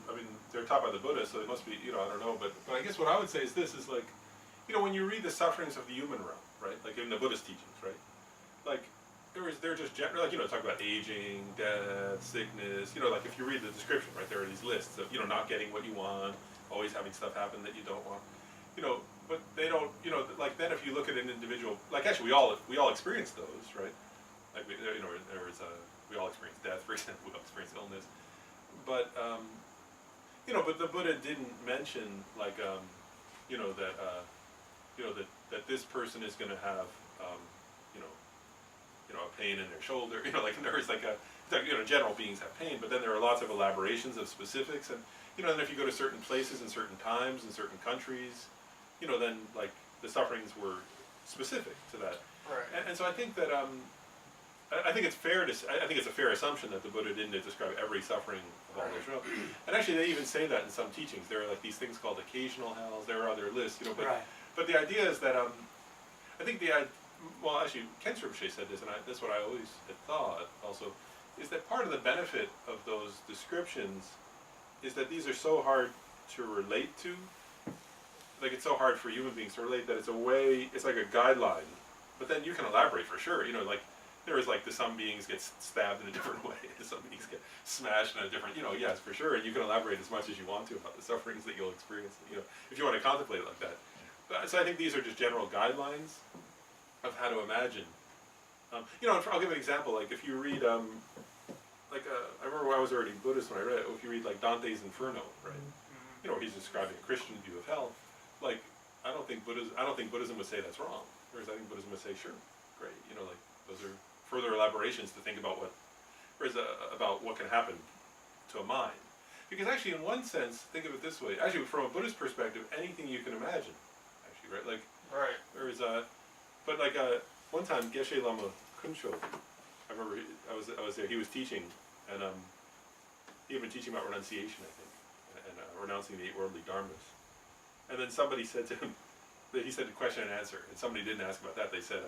they're taught by the Buddha, so they must be, you know, I don't know, but I guess what I would say is this, is like, you know, when you read the sufferings of the human realm, right, like in the Buddhist teachings, right, like, they're just general, like, you know, talk about aging, death, sickness, you know, like if you read the description, right, there are these lists of, you know, not getting what you want, always having stuff happen that you don't want, you know, but they don't, you know, like then if you look at an individual, like actually we all experience those, right, like, you know, we all experience death, for example, we all experience illness, but, you know, but the Buddha didn't mention, like, you know, that this person is going to have, you know, a pain in their shoulder, you know, like there's like you know, general beings have pain, but then there are lots of elaborations of specifics, and, you know, then if you go to certain places in certain times in certain countries, you know, then, like, the sufferings were specific to that. Right. And so I think that, I think it's fair to, I think it's a fair assumption that the Buddha didn't describe every suffering of all those realms. And actually they even say that in some teachings. There are like these things called occasional hells, there are other lists, you know, but the idea is that, I think well, actually, Ken Rinpoche said this, and that's what I always had thought also, is that part of the benefit of those descriptions is that these are so hard to relate to. Like, it's so hard for human beings to relate that it's a way, it's like a guideline. But then you can elaborate for sure, you know, like, there is like some beings get stabbed in a different way, some beings get smashed in a different, you know, yes, for sure, and you can elaborate as much as you want to about the sufferings that you'll experience, you know, if you want to contemplate it like that. So I think these are just general guidelines of how to imagine. You know, I'll give an example. Like if you read, I remember when I was already Buddhist when I read it. If you read like Dante's Inferno, right? You know, where he's describing a Christian view of hell. Like I don't think Buddhism would say that's wrong. Whereas I think Buddhism would say, sure, great. You know, like those are further elaborations to think about about what can happen to a mind. Because actually, in one sense, think of it this way. Actually, from a Buddhist perspective, anything you can imagine. Actually, right? Like, right. There is but like one time Geshe Lama Kuncho, I remember I was there. He was teaching, and he had been teaching about renunciation, I think, and renouncing the 8 worldly dharmas. And then somebody said to him, he said question and answer, and somebody didn't ask about that. They said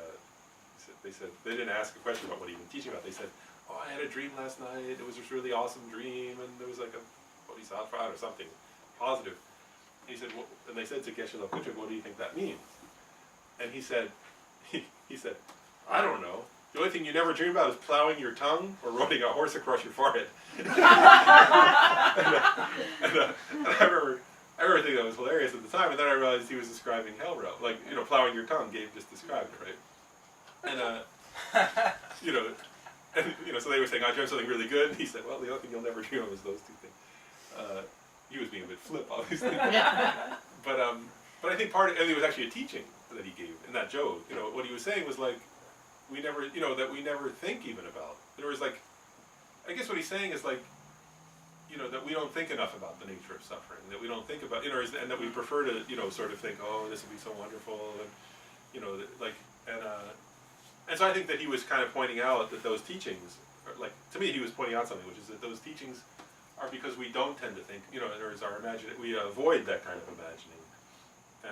they didn't ask a question about what he'd been teaching about. They said, "Oh, I had a dream last night. It was this really awesome dream, and there was like a bodhisattva or something positive." He said, and they said to Geshe Lama Kuncho, "What do you think that means?" And he said, "I don't know. The only thing you never dream about is plowing your tongue or riding a horse across your forehead." and I remember thinking that was hilarious at the time, and then I realized he was describing hell realm. Like, you know, plowing your tongue, Gabe just described it, right? And, you know, so they were saying, I dreamt something really good. And he said, well, the only thing you'll never dream of is those 2 things. He was being a bit flip, obviously. But I think and it was actually a teaching that he gave in that joke. You know, what he was saying was like, we never, you know, that we never think even about. There was like, I guess what he's saying is like, you know, that we don't think enough about the nature of suffering, that we don't think about, you know, and that we prefer to, you know, sort of think, oh, this would be so wonderful, and, you know, like, and so I think that he was kind of pointing out that those teachings, like, to me he was pointing out something, which is that those teachings are because we don't tend to think, you know, or is our imagination, we avoid that kind of imagining,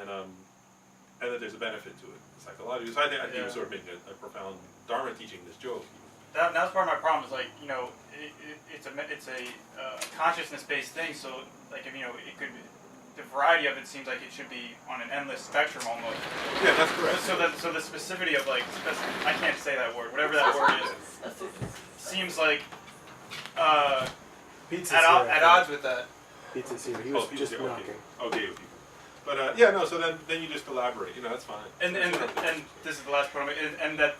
and that there's a benefit to it, psychologically. So I think he was sort of making a profound Dharma teaching this joke. That's part of my problem. Is like, you know, it's a consciousness-based thing. So like, if, you know, it could, the variety of it seems like it should be on an endless spectrum almost. Yeah, that's correct. So the specificity of like, I can't say that word, whatever that word is, seems like at odds with that. Pizza's here. He was just knocking. Okay with you. But yeah, no. So then you just elaborate. You know, that's fine. And this is the last point. And that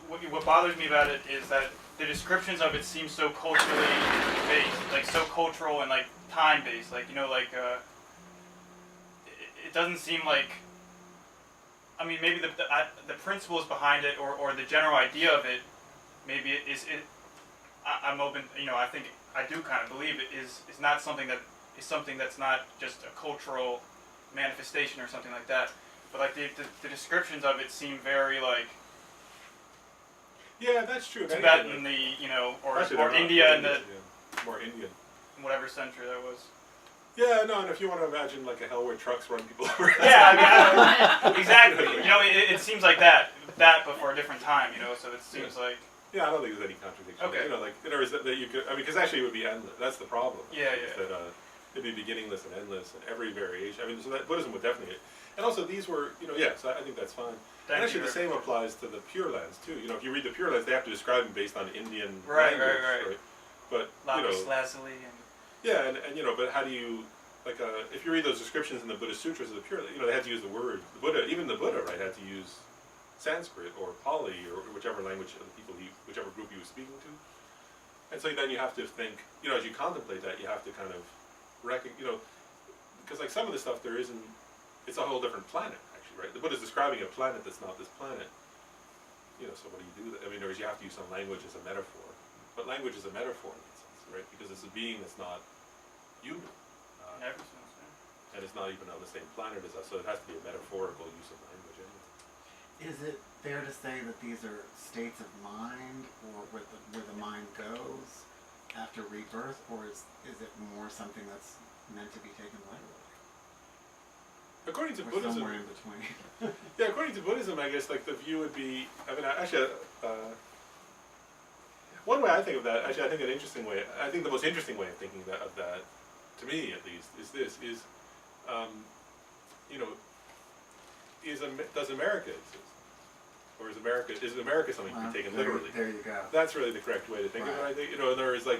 what bothers me about it is that the descriptions of it seem so culturally based, like so cultural and like time based. Like, you know, like it doesn't seem like. I mean, maybe the principles behind it or the general idea of it, maybe it is. I'm open. You know, I think I do kind of believe it is not something that is something that's not just a cultural manifestation or something like that. But like the descriptions of it seem very like. Yeah, that's true. Tibet in the, you know, or India in the more Indian, whatever century that was. Yeah, no, and if you want to imagine like a hell where trucks run people over. Yeah, I mean, exactly. You know, it seems like that, but for a different time. You know, so it seems like. Yeah, I don't think there's any contradiction. Okay. You know, like there is that you could. I mean, because actually it would be endless. That's the problem. Yeah, is yeah. That it'd be beginningless and endless, and every variation. I mean, so that Buddhism would definitely. And also these were, you know, yes, I think that's fine. And actually, the same applies to the Pure Lands too. You know, if you read the Pure Lands, they have to describe them based on Indian Right. language, But Lapis lazuli and. yeah, and you know, but how do you like if you read those descriptions in the Buddhist sutras of the Pure, you know, they had to use the word the Buddha. Even the Buddha, right, had to use Sanskrit or Pali or whichever language of the people whichever group he was speaking to. And so then you have to think, you know, as you contemplate that, you have to kind of you know, because like some of the stuff there isn't. It's a whole different planet, actually, right? The Buddha's describing a planet that's not this planet. You know, so what do you do? I mean, you have to use some language as a metaphor. But language is a metaphor in that sense, right? Because it's a being that's not human. Never since, yeah. And it's not even on the same planet as us, so it has to be a metaphorical use of language anyway. Is it fair to say that these are states of mind, or where the mind goes after rebirth, or is it more something that's meant to be taken literally? According to Or Buddhism, somewhere in between. yeah, according to Buddhism, I guess like the view would be. I mean, actually, one way I think of that. Actually, I think an interesting way. I think the most interesting way of thinking of that, to me at least, is this: you know, does America exist, or is America something to be taken literally? There you go. That's really the correct way to think of it. I think, you know, there is a.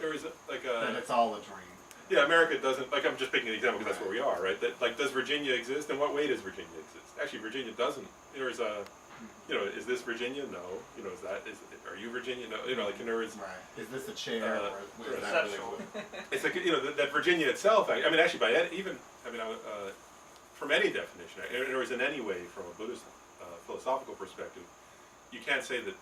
That it's all a dream. Yeah, America doesn't, like I'm just picking an example because that's where we are, right? That, like, does Virginia exist? In what way does Virginia exist? Actually, Virginia doesn't. There's a, you know, is this Virginia? No. You know, are you Virginia? No. You know, like, there is. Right. Is this a chair or is that really Conceptual. It's like, you know, that Virginia itself, I mean, actually, from any definition, in any way, from a Buddhist philosophical perspective, you can't say that,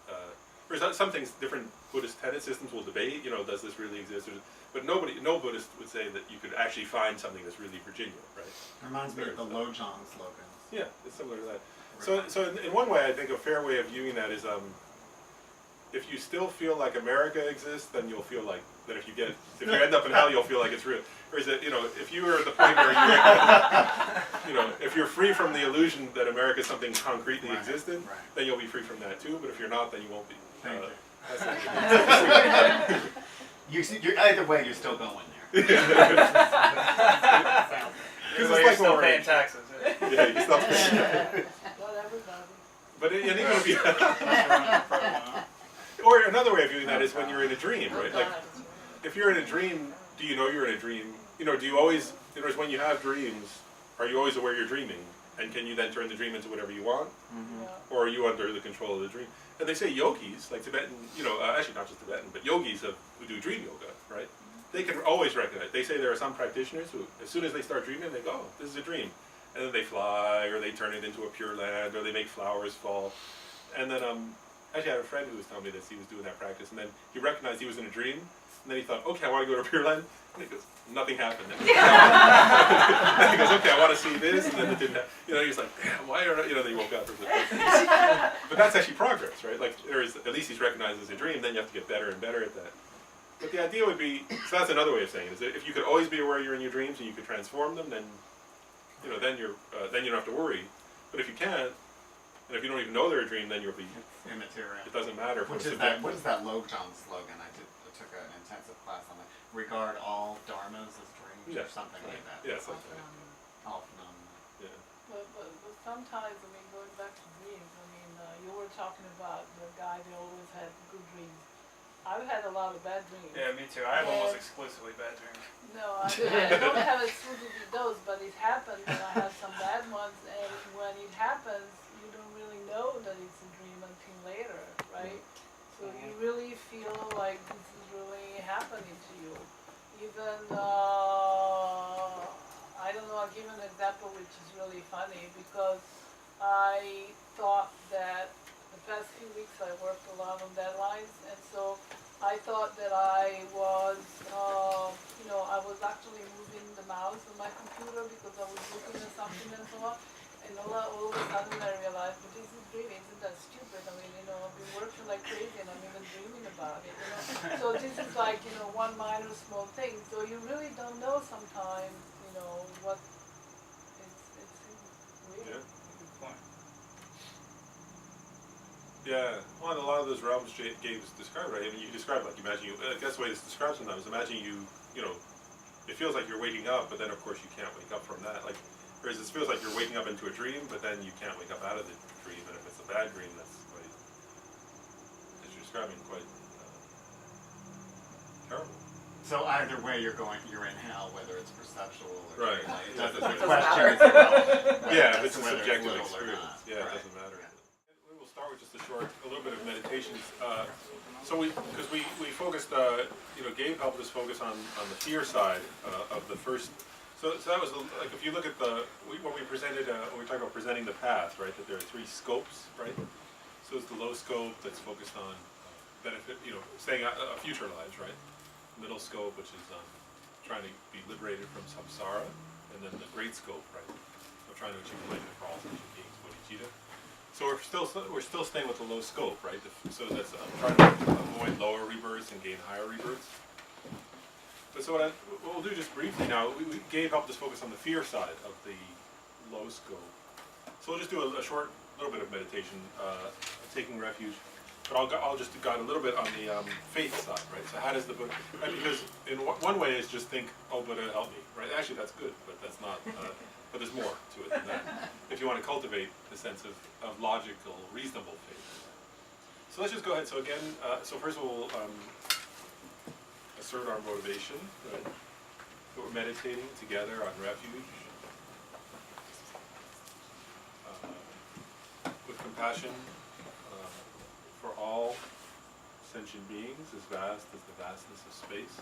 there's some things different Buddhist tenet systems will debate, you know, does this really exist? But no Buddhist would say that you could actually find something that's really Virginia, right? It reminds me of the Lojong slogans. Yeah, it's similar to that. So in one way, I think a fair way of viewing that is, if you still feel like America exists, then you'll feel like that if you end up in hell, you'll feel like it's real. Or is it, you know, if you are at the point where you know, if you're free from the illusion that America is something concretely existent, then you'll be free from that too. But if you're not, then you won't be. Thank you. That's You're either way, you're still going there. Because You're still paying taxes. Yeah. Yeah, you stop paying. Not everybody. But and even if you, or another way of viewing that is when you're in a dream, right? Like, if you're in a dream, do you know you're in a dream? You know, do you always? In other words, when you have dreams, are you always aware you're dreaming? And can you then turn the dream into whatever you want? Mm-hmm. Or are you under the control of the dream? And they say yogis, like Tibetan, you know, actually not just Tibetan, but yogis who do dream yoga, right? They can always recognize. They say there are some practitioners who, as soon as they start dreaming, they go, oh, this is a dream. And then they fly, or they turn it into a pure land, or they make flowers fall. And then, actually I had a friend who was telling me this, he was doing that practice, and then he recognized he was in a dream, and then he thought, okay, I want to go to Pure Land. And he goes, nothing happened. And he goes, okay, I want to see this, and then it didn't happen. You know, he was like, damn, why are, you know, then he woke up. But that's actually progress, right? Like, at least he's recognized as a dream, then you have to get better and better at that. But the idea would be, so that's another way of saying it, is that if you could always be aware you're in your dreams and you could transform them, then, you know, then you don't have to worry. But if you can't, and if you don't even know they're a dream, then you'll be, It's immaterial. it doesn't matter. What is that Lojong slogan? I took an intensive class on that. Regard all dharmas as dreams, or something like that. Yeah, something like All phenomena. Yeah. But sometimes, I mean, going back to dreams, I mean, you were talking about the guy that always had good dreams. I've had a lot of bad dreams. Yeah, me too. I have almost exclusively bad dreams. No, I don't have exclusively those, but it happens, and I have some bad ones, and when it happens, you don't really know that it's a dream until later, right? So you really feel like this is really happening to you. Even, I don't know, I'll give you an example which is really funny, because I thought that the past few weeks I worked a lot on deadlines, and so I thought that I was, you know, I was actually moving the mouse on my computer because I was looking at something and so on, and all of a sudden I realized, but this is dreaming, isn't that stupid? I mean, you know, I've been working like crazy and I'm even dreaming about it, you know. So this is seems like, one minor small thing, so you really don't know sometimes, what, it's weird. Yeah. Good point. Yeah, well, and a lot of those realms Gabe described, right? I mean, you describe, like, imagine you, I guess the way it's described sometimes, imagine you, it feels like you're waking up, but then of course you can't wake up from that. Like, whereas it feels like you're waking up into a dream, but then you can't wake up out of the dream, and if it's a bad dream, that's quite, as you're describing, quite terrible. So either way, you're in hell, whether it's perceptual or Right. like, it Yeah, doesn't, doesn't the matter. question is irrelevant. Yeah, if as it's to a whether subjective little or experience, not. yeah, it Right. doesn't matter. We'll start with just a little bit of meditations. So because we focused, Gabe helped us focus on the fear side of the first. So that was like, if you look at when we presented, when we talked about presenting the path, right? That there are 3 scopes, right? So it's the low scope that's focused on benefit, staying out future lives, right? Middle scope, which is trying to be liberated from samsara, and then the great scope, right? So trying to achieve enlightenment for all sentient beings, bodhicitta. So we're still staying with the low scope, right? So that's trying to avoid lower rebirths and gain higher rebirths. But so what we'll do just briefly now, Gabe helped us focus on the fear side of the low scope. So we'll just do a short little bit of meditation, taking refuge. But I'll just guide a little bit on the faith side, right? So how does the Buddha? Right, because in one way is just think, oh, Buddha, help me, right? Actually, that's good, but that's not. But there's more to it than that. If you want to cultivate the sense of logical, reasonable faith. So let's just go ahead. So again, so first of all, assert our motivation, right? So we're meditating together on refuge. With compassion for all sentient beings, as vast as the vastness of space.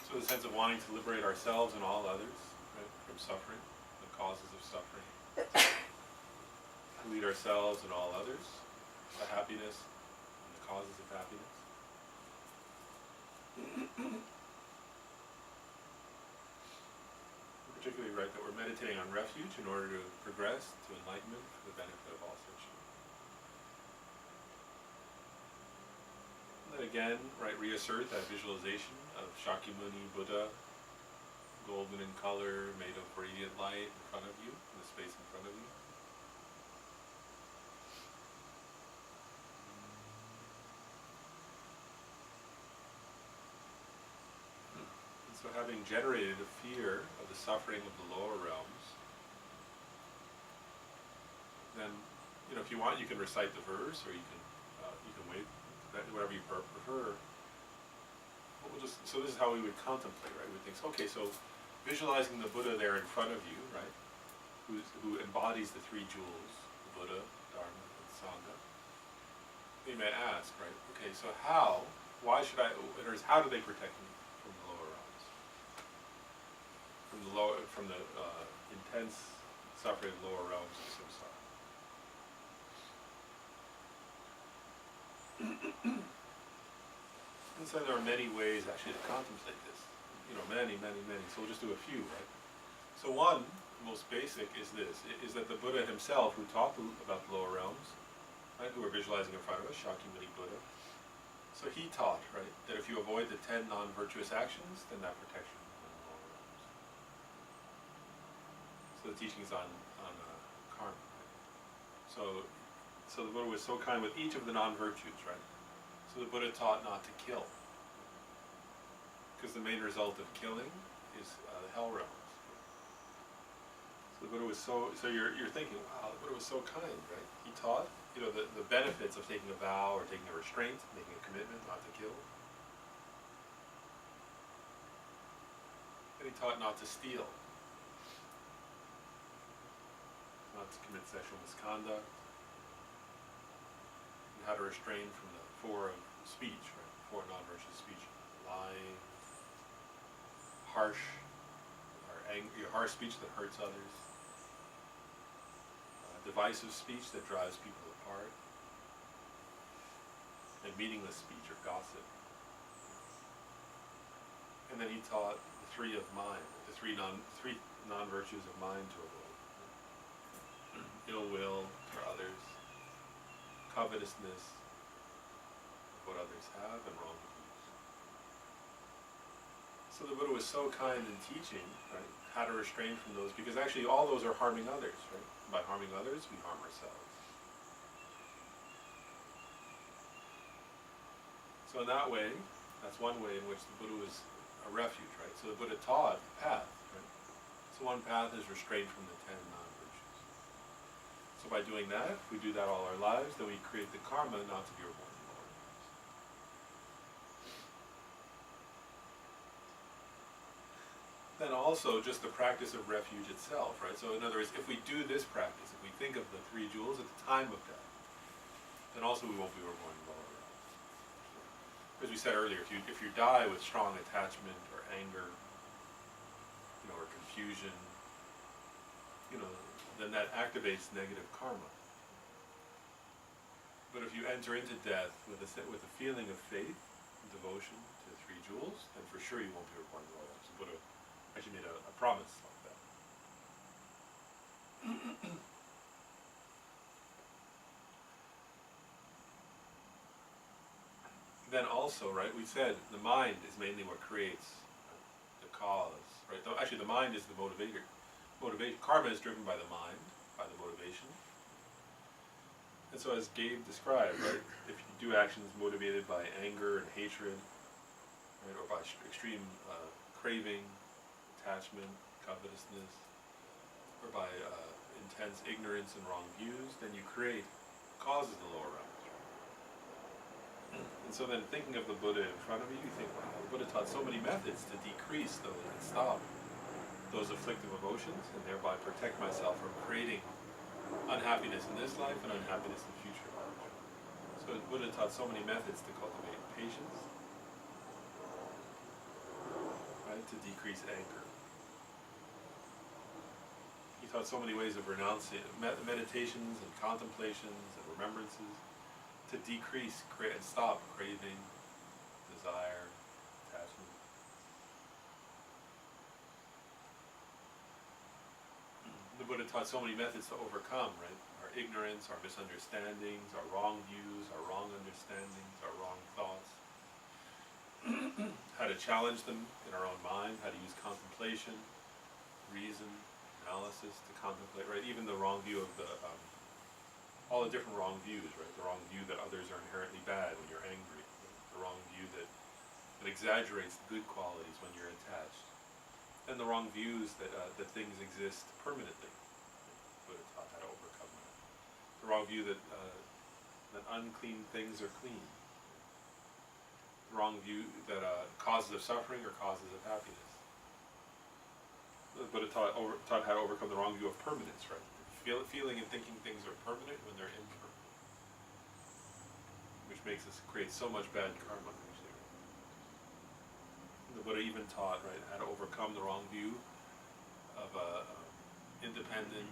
So the sense of wanting to liberate ourselves and all others, right, from suffering, the causes of suffering. To lead ourselves and all others to happiness and the causes of happiness. Particularly, right, that we're meditating on refuge in order to progress to enlightenment for the benefit of all sentient. And then again, right, reassert that visualization of Shakyamuni Buddha, golden in color, made of radiant light in front of you, in the space in front of you. So having generated a fear of the suffering of the lower realms, then, if you want, you can recite the verse, or you can wait, whatever you prefer. But so this is how we would contemplate, right? We think, okay, so visualizing the Buddha there in front of you, right? Who embodies the 3 jewels, the Buddha, Dharma, and Sangha. You may ask, right? Okay, so how do they protect me from the lower realms? From the intense suffering of the lower realms of samsara. And so there are many ways actually to contemplate this. Many, many, many. So we'll just do a few, right? So one, most basic, is this: is that the Buddha himself, who taught about the lower realms, right, who we're visualizing in front of us, Shakyamuni Buddha. So he taught, right, that if you avoid the 10 non-virtuous actions, then that protects you from the lower realms. So the teaching is on karma. Right? So the Buddha was so kind with each of the non-virtues, right? So the Buddha taught not to kill, because the main result of killing is the hell realms. So the Buddha was so you're thinking, wow, the Buddha was so kind, right? He taught, the benefits of taking a vow or taking a restraint, making a commitment not to kill. And he taught not to steal, not to commit sexual misconduct, and how to refrain from the 4 of speech, right? 4 non-virtuous speech: lying, harsh speech that hurts others, divisive speech that drives people apart, and meaningless speech or gossip. And then he taught the 3 of mind, the 3 non-virtues of mind to avoid: ill will for others, covetousness, what others have, and wrong views. So the Buddha was so kind in teaching, right, how to restrain from those, because actually all those are harming others, right? By harming others, we harm ourselves. So in that way, that's one way in which the Buddha was a refuge, right? So the Buddha taught the path, right? So one path is restraint from the 10 non-virtues. So by doing that, if we do that all our lives, then we create the karma not to be reborn in lower realms. Then also just the practice of refuge itself, right? So in other words, if we do this practice, if we think of the 3 jewels at the time of death, then also we won't be reborn in lower realms. As we said earlier, if you die with strong attachment or anger, or confusion, then that activates negative karma. But if you enter into death with a feeling of faith and devotion to the 3 jewels, then for sure you won't be reborn in lower realms. The Buddha actually made a promise like that. Then also, right, we said the mind is mainly what creates the cause, right? Actually, the mind is the motivator. Karma is driven by the mind, by the motivation. And so as Gabe described, right, if you do actions motivated by anger and hatred, right, or by extreme craving, attachment, covetousness, or by intense ignorance and wrong views, then you create causes in the lower realms. And so then thinking of the Buddha in front of you, you think, wow, the Buddha taught so many methods to decrease those and stop those afflictive emotions, and thereby protect myself from creating unhappiness in this life and unhappiness in future life. So the Buddha taught so many methods to cultivate patience, right, to decrease anger. He taught so many ways of renouncing, meditations and contemplations and remembrances, to decrease and stop craving, desire, attachment. The Buddha taught so many methods to overcome, right? Our ignorance, our misunderstandings, our wrong views, our wrong understandings, our wrong thoughts. How to challenge them in our own mind, how to use contemplation, reason, analysis to contemplate, right? Even the wrong view of all the different wrong views, right? The wrong view that others are inherently bad when you're angry. The wrong view that exaggerates the good qualities when you're attached. And the wrong views that things exist permanently. Buddha taught how to overcome that. The wrong view that unclean things are clean. The wrong view that causes of suffering are causes of happiness. Buddha taught how to overcome the wrong view of permanence, right? Feeling and thinking things are permanent when they're impermanent, which creates so much bad karma. Actually, the Buddha even taught, right, how to overcome the wrong view of independent,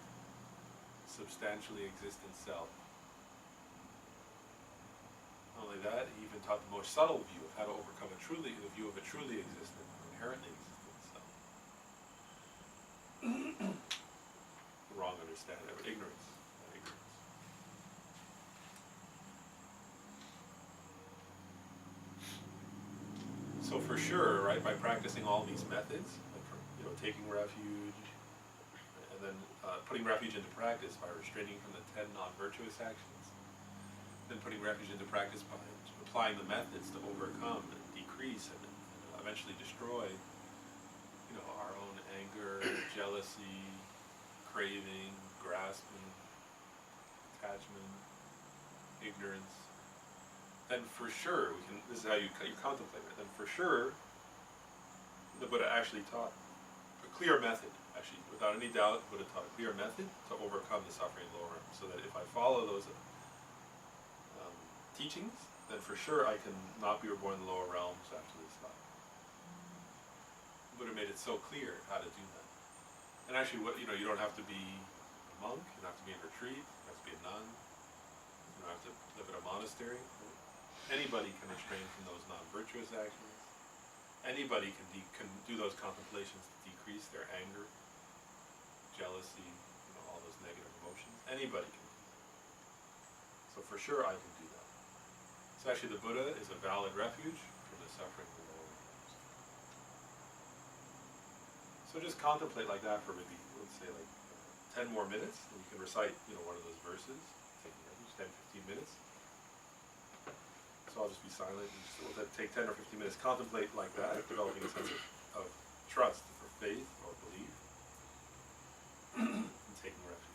substantially existent self. Not only that, he even taught the most subtle view of how to overcome the view of a truly existent, inherently existent self. The wrong understanding of ignorance. So for sure, right, by practicing all these methods, like taking refuge, and then putting refuge into practice by restraining from the 10 non-virtuous actions, then putting refuge into practice by applying the methods to overcome and decrease and eventually destroy, our own anger, jealousy, craving, grasping, attachment, ignorance, then for sure this is how you contemplate it, then for sure the Buddha actually taught a clear method, actually, without any doubt, Buddha taught a clear method to overcome the suffering in lower realms, so that if I follow those teachings, then for sure I can not be reborn in the lower realms after this life. The Buddha made it so clear how to do that. And actually, you don't have to be a monk, you don't have to be in retreat, you don't have to be a nun, you don't have to live in a monastery. Anybody can restrain from those non-virtuous actions. Anybody can do those contemplations to decrease their anger, jealousy, all those negative emotions. Anybody can do that. So for sure I can do that. So actually the Buddha is a valid refuge from the suffering of the world. So just contemplate like that for maybe, let's say like 10 more minutes, and you can recite, one of those verses, taking refuge, 10, 15 minutes. So I'll just be silent and just we'll take 10 or 15 minutes, contemplate like that, developing a sense of trust or faith or belief, and taking refuge.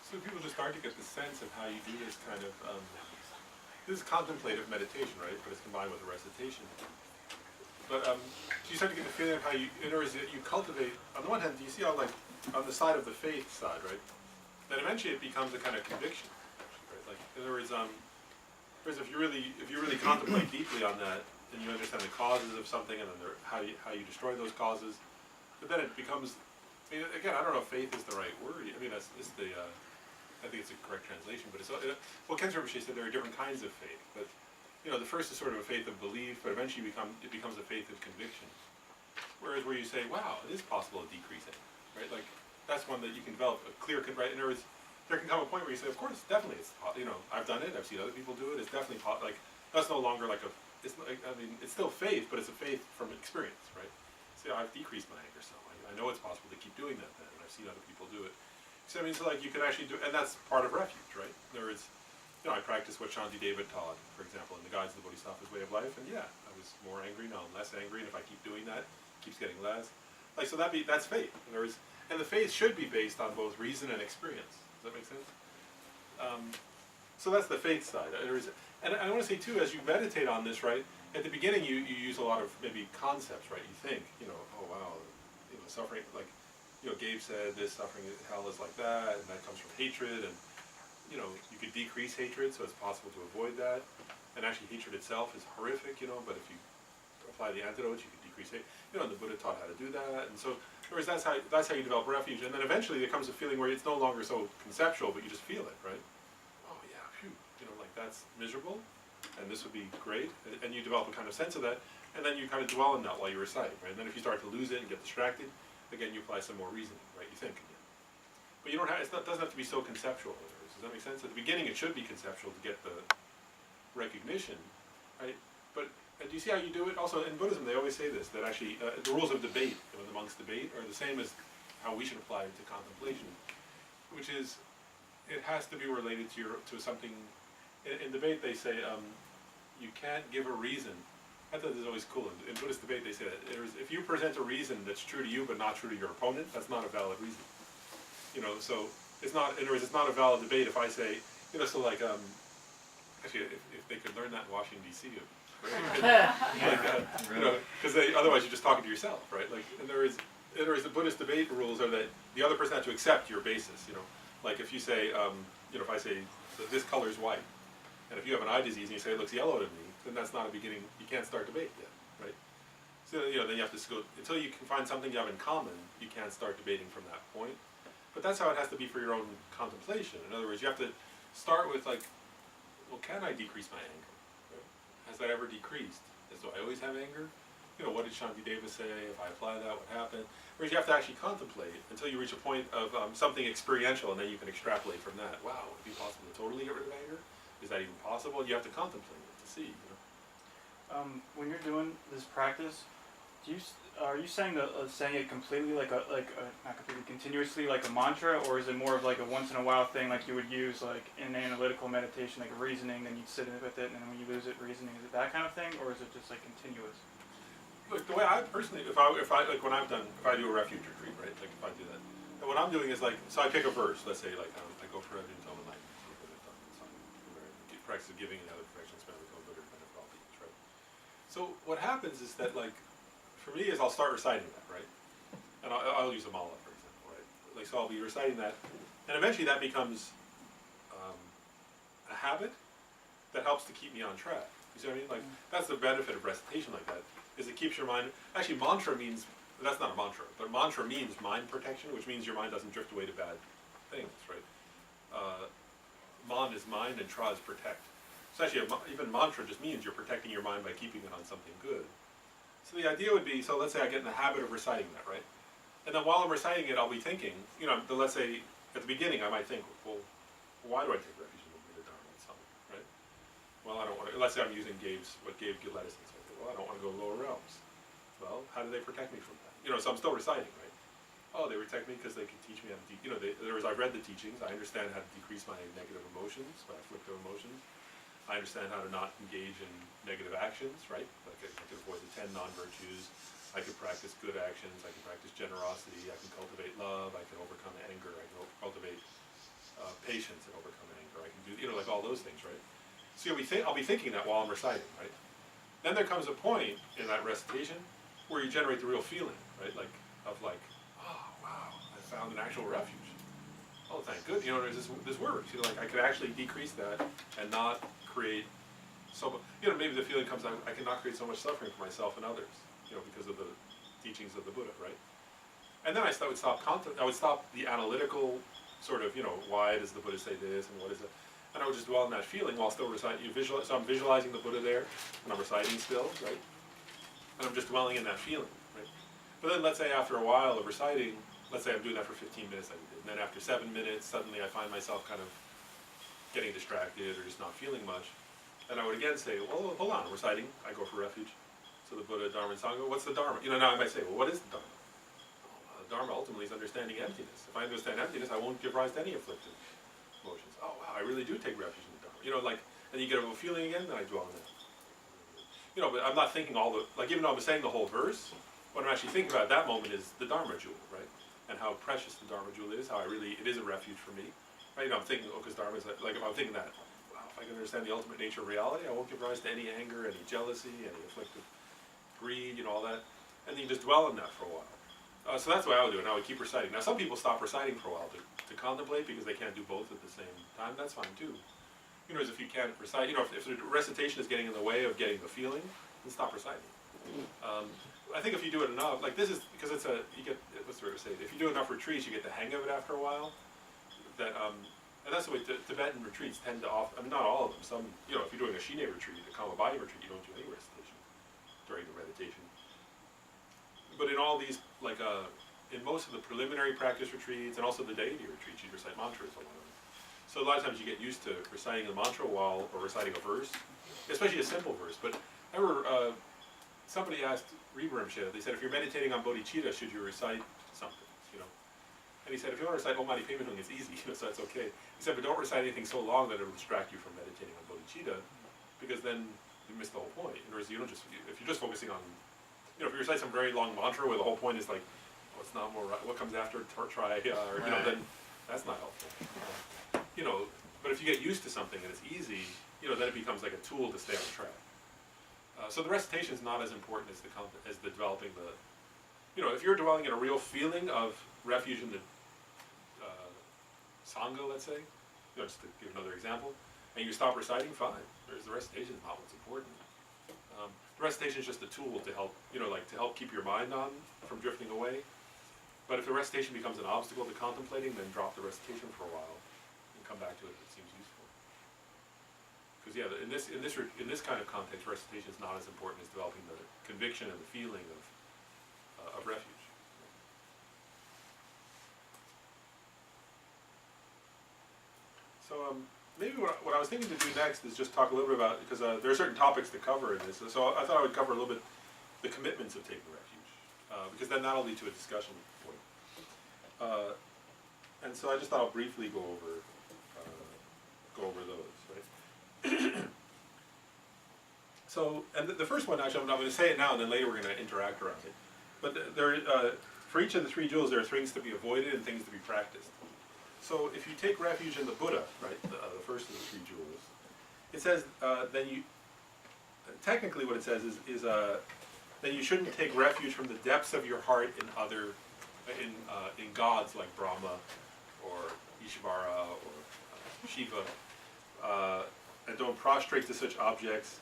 So people just start to get the sense of how you do this kind of, this is contemplative meditation, right? But it's combined with a recitation. But so you start to get the feeling of how you, in other words, you cultivate, on the one hand, do you see how like, on the side of the faith side, right? Then eventually it becomes a kind of conviction, right? Like, in other words, whereas if you really contemplate deeply on that, and you understand the causes of something, and then how you destroy those causes, but then it becomes, I mean, again, I don't know if faith is the right word. I mean, that's the, I think it's a correct translation, but it's, well, Ken Rinpoche said there are different kinds of faith, but, you know, the first is sort of a faith of belief, but eventually it becomes a faith of conviction. Whereas where you say, wow, it is possible to decrease it, right? Like, that's one that you can develop a clear, right? In other words, there can come a point where you say, of course, definitely, it's, you know, I've done it, I've seen other people do it, it's definitely, like, that's no longer like a, it's, like, I mean, it's still faith, but it's a faith from experience, right? So I've decreased my anger some. I know it's possible to keep doing that then, and I've seen other people do it. So I mean, so like you can actually do, and that's part of refuge, right? In other words, you know, I practiced what Shanti David taught, for example, in the Guides to the Bodhisattva's Way of Life, and yeah, I was more angry, now I'm less angry, and if I keep doing that, it keeps getting less. Like, so that's faith. In other words, and the faith should be based on both reason and experience. Does that make sense? So that's the faith side. And I want to say too, as you meditate on this, right, at the beginning you use a lot of maybe concepts, right? You think, you know, oh wow, you know, suffering, like, you know, Gabe said this suffering in hell is like that, and that comes from hatred, and, you know, you could decrease hatred, so it's possible to avoid that. And actually hatred itself is horrific, you know, but if you apply the antidotes, you can decrease hate. You know, and the Buddha taught how to do that, and so, whereas that's how you develop refuge, and then eventually there comes a feeling where it's no longer so conceptual, but you just feel it, right? Oh yeah, phew, you know, like that's miserable, and this would be great, and you develop a kind of sense of that, and then you kind of dwell on that while you recite, right? And then if you start to lose it and get distracted, again you apply some more reasoning, right? You think again. But you don't have, doesn't have to be so conceptual. Does that make sense? At the beginning it should be conceptual to get the recognition, right? But do you see how you do it? Also in Buddhism they always say this, that actually the rules of debate, when the monks debate, are the same as how we should apply it to contemplation, which is it has to be related to something. In debate they say you can't give a reason. I thought this is always cool. In Buddhist debate they say that if you present a reason that's true to you but not true to your opponent, that's not a valid reason. You know, so it's not, in other words, it's not a valid debate if I say, you know, so like, actually if they could learn that in Washington DC, you know, because otherwise you're just talking to yourself, right? Like, in other words, the Buddhist debate rules are that the other person has to accept your basis, you know. Like if you say, you know, if I say that this color is white, and if you have an eye disease and you say it looks yellow to me, then that's not a beginning, you can't start debate yet, right? So, you know, then you have to go, until you can find something you have in common, you can't start debating from that point. But that's how it has to be for your own contemplation. In other words, you have to start with like, well, can I decrease my anger? Right? Has that ever decreased? Do I always have anger? You know, what did Shanti Deva say? If I apply that, what happened? Whereas you have to actually contemplate until you reach a point of something experiential, and then you can extrapolate from that. Wow, would it be possible to totally get rid of anger? Is that even possible? You have to contemplate it to see. You know? When you're doing this practice, are you saying saying it completely not completely continuously like a mantra, or is it more of like a once in a while thing, like you would use like in analytical meditation, like reasoning, then you'd sit with it, and then when you lose it, reasoning? Is it that kind of thing, or is it just like continuous? Look, the way I personally, if I like when if I do a refuge retreat, right? Like if I do that, and what I'm doing is like, so I pick a verse. Let's say like I go for refuge until the night. Practice of giving and other perfections, spend with Buddha and all these, right? So what happens is that like, for me is I'll start reciting that, right? And I'll use a mala, for example, right? Like, so I'll be reciting that, and eventually that becomes a habit that helps to keep me on track. You see what I mean? Like, that's the benefit of recitation like that, is it keeps your mind, actually mantra means, that's not a mantra, but mantra means mind protection, which means your mind doesn't drift away to bad things, right? Man is mind and tra is protect. So actually even mantra just means you're protecting your mind by keeping it on something good. So the idea would be, so let's say I get in the habit of reciting that, right? And then while I'm reciting it, I'll be thinking, you know, let's say at the beginning I might think, well, why do I take refuge in the Buddha, Dharma, and Sangha, right? Well, I don't want to, let's say I'm using what Gabe led us in. So I say, well, I don't want to go lower realms. Well, how do they protect me from that? You know, so I'm still reciting, right? Oh, they protect me because they can teach me how to, you know, I've read the teachings, I understand how to decrease my negative emotions, my afflictive emotions. I understand how to not engage in negative actions, right? Like I can avoid the 10 non-virtues, I can practice good actions, I can practice generosity, I can cultivate love, I can overcome anger, I can cultivate patience and overcome anger. I can do, you know, like all those things, right? So I'll be thinking that while I'm reciting, right? Then there comes a point in that recitation where you generate the real feeling, right? Like, oh wow, I found an actual refuge. Oh, thank good. You know, there's this word. You know, like I could actually decrease that and not create you know, maybe the feeling comes, I cannot create so much suffering for myself and others, you know, because of the teachings of the Buddha, right? And then I would stop the analytical sort of, you know, why does the Buddha say this and what is it? And I would just dwell on that feeling while still reciting. So I'm visualizing the Buddha there, and I'm reciting still, right? And I'm just dwelling in that feeling, right? But then let's say after a while of reciting, let's say I'm doing that for 15 minutes, like we did, and then after 7 minutes, suddenly I find myself kind of getting distracted or just not feeling much. And I would again say, well, hold on, I'm reciting, I go for refuge. So the Buddha, Dharma, and Sangha, what's the Dharma? You know, now I might say, well, what is the Dharma? The Dharma ultimately is understanding emptiness. If I understand emptiness, I won't give rise to any afflictive emotions. Oh, wow, I really do take refuge in the Dharma. You know, like, and you get a feeling again, then I dwell on that. You know, but I'm not thinking like, even though I'm saying the whole verse, what I'm actually thinking about at that moment is the Dharma jewel, right? And how precious the Dharma jewel is, how it is a refuge for me. Right? You know, I'm thinking, because Dharma is like, if I'm thinking that, I can understand the ultimate nature of reality, I won't give rise to any anger, any jealousy, any afflictive greed, you know, all that. And then you just dwell on that for a while. So that's the way I would do it, and I would keep reciting. Now some people stop reciting for a while to contemplate because they can't do both at the same time. That's fine too. You know, as if you can't recite, you know, if the recitation is getting in the way of getting the feeling, then stop reciting. I think if you do it enough, like this is, because what's the way to say it? If you do enough retreats, you get the hang of it after a while. And that's the way Tibetan retreats tend to offer, I mean, not all of them. Some, you know, if you're doing a Shine retreat, a Kamabaya retreat, you don't do any recitation during the meditation. But in all these, like, in most of the preliminary practice retreats, and also the deity retreats, you recite mantras a lot of them. So a lot of times you get used to reciting a mantra or reciting a verse, especially a simple verse. But I remember somebody asked Rinpoche, they said, if you're meditating on bodhicitta, should you recite something, you know? And he said, if you want to recite Om Mani Padme Hung, it's easy, you know, so that's okay. He said, but don't recite anything so long that it'll distract you from meditating on bodhicitta, because then you miss the whole point. In other words, you don't just, if you're just focusing on, you know, if you recite some very long mantra where the whole point is like, oh, it's not more right, what comes after, try, or, you know, then that's not helpful. You know, but if you get used to something and it's easy, you know, then it becomes like a tool to stay on track. So the recitation is not as important as the developing the, you know, if you're dwelling in a real feeling of refuge in the Sangha, let's say, you know, just to give another example, and you stop reciting, fine. The recitation is not what's important. The recitation is just a tool to help, you know, like to help keep your mind on from drifting away. But if the recitation becomes an obstacle to contemplating, then drop the recitation for a while and come back to it if it seems useful. Because yeah, in this kind of context, recitation is not as important as developing the conviction and the feeling of refuge. So maybe what I was thinking to do next is just talk a little bit about, because there are certain topics to cover in this, so I thought I would cover a little bit the commitments of taking refuge, because then that'll lead to a discussion point. And so I just thought I'll briefly go over those, right? So, and the first one, actually, I'm going to say it now, and then later we're going to interact around it. But for each of the three jewels, there are things to be avoided and things to be practiced. So if you take refuge in the Buddha, right, the first of the three jewels, it says then you, technically what it says is then you shouldn't take refuge from the depths of your heart in gods like Brahma or Ishvara or Shiva, and don't prostrate to such objects,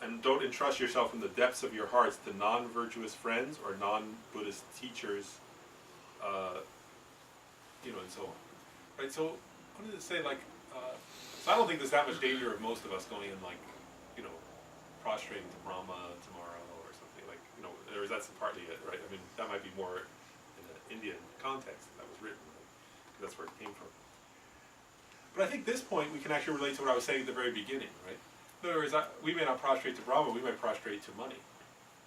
and don't entrust yourself from the depths of your hearts to non-virtuous friends or non-Buddhist teachers, you know, and so on. Right, so what did it say, like, so I don't think there's that much danger of most of us going in, like, you know, prostrating to Brahma tomorrow or something, like, you know, that's partly it, right? I mean, that might be more in the Indian context that was written, because that's where it came from. But I think this point we can actually relate to what I was saying at the very beginning, right? In other words, we may not prostrate to Brahma, we might prostrate to money.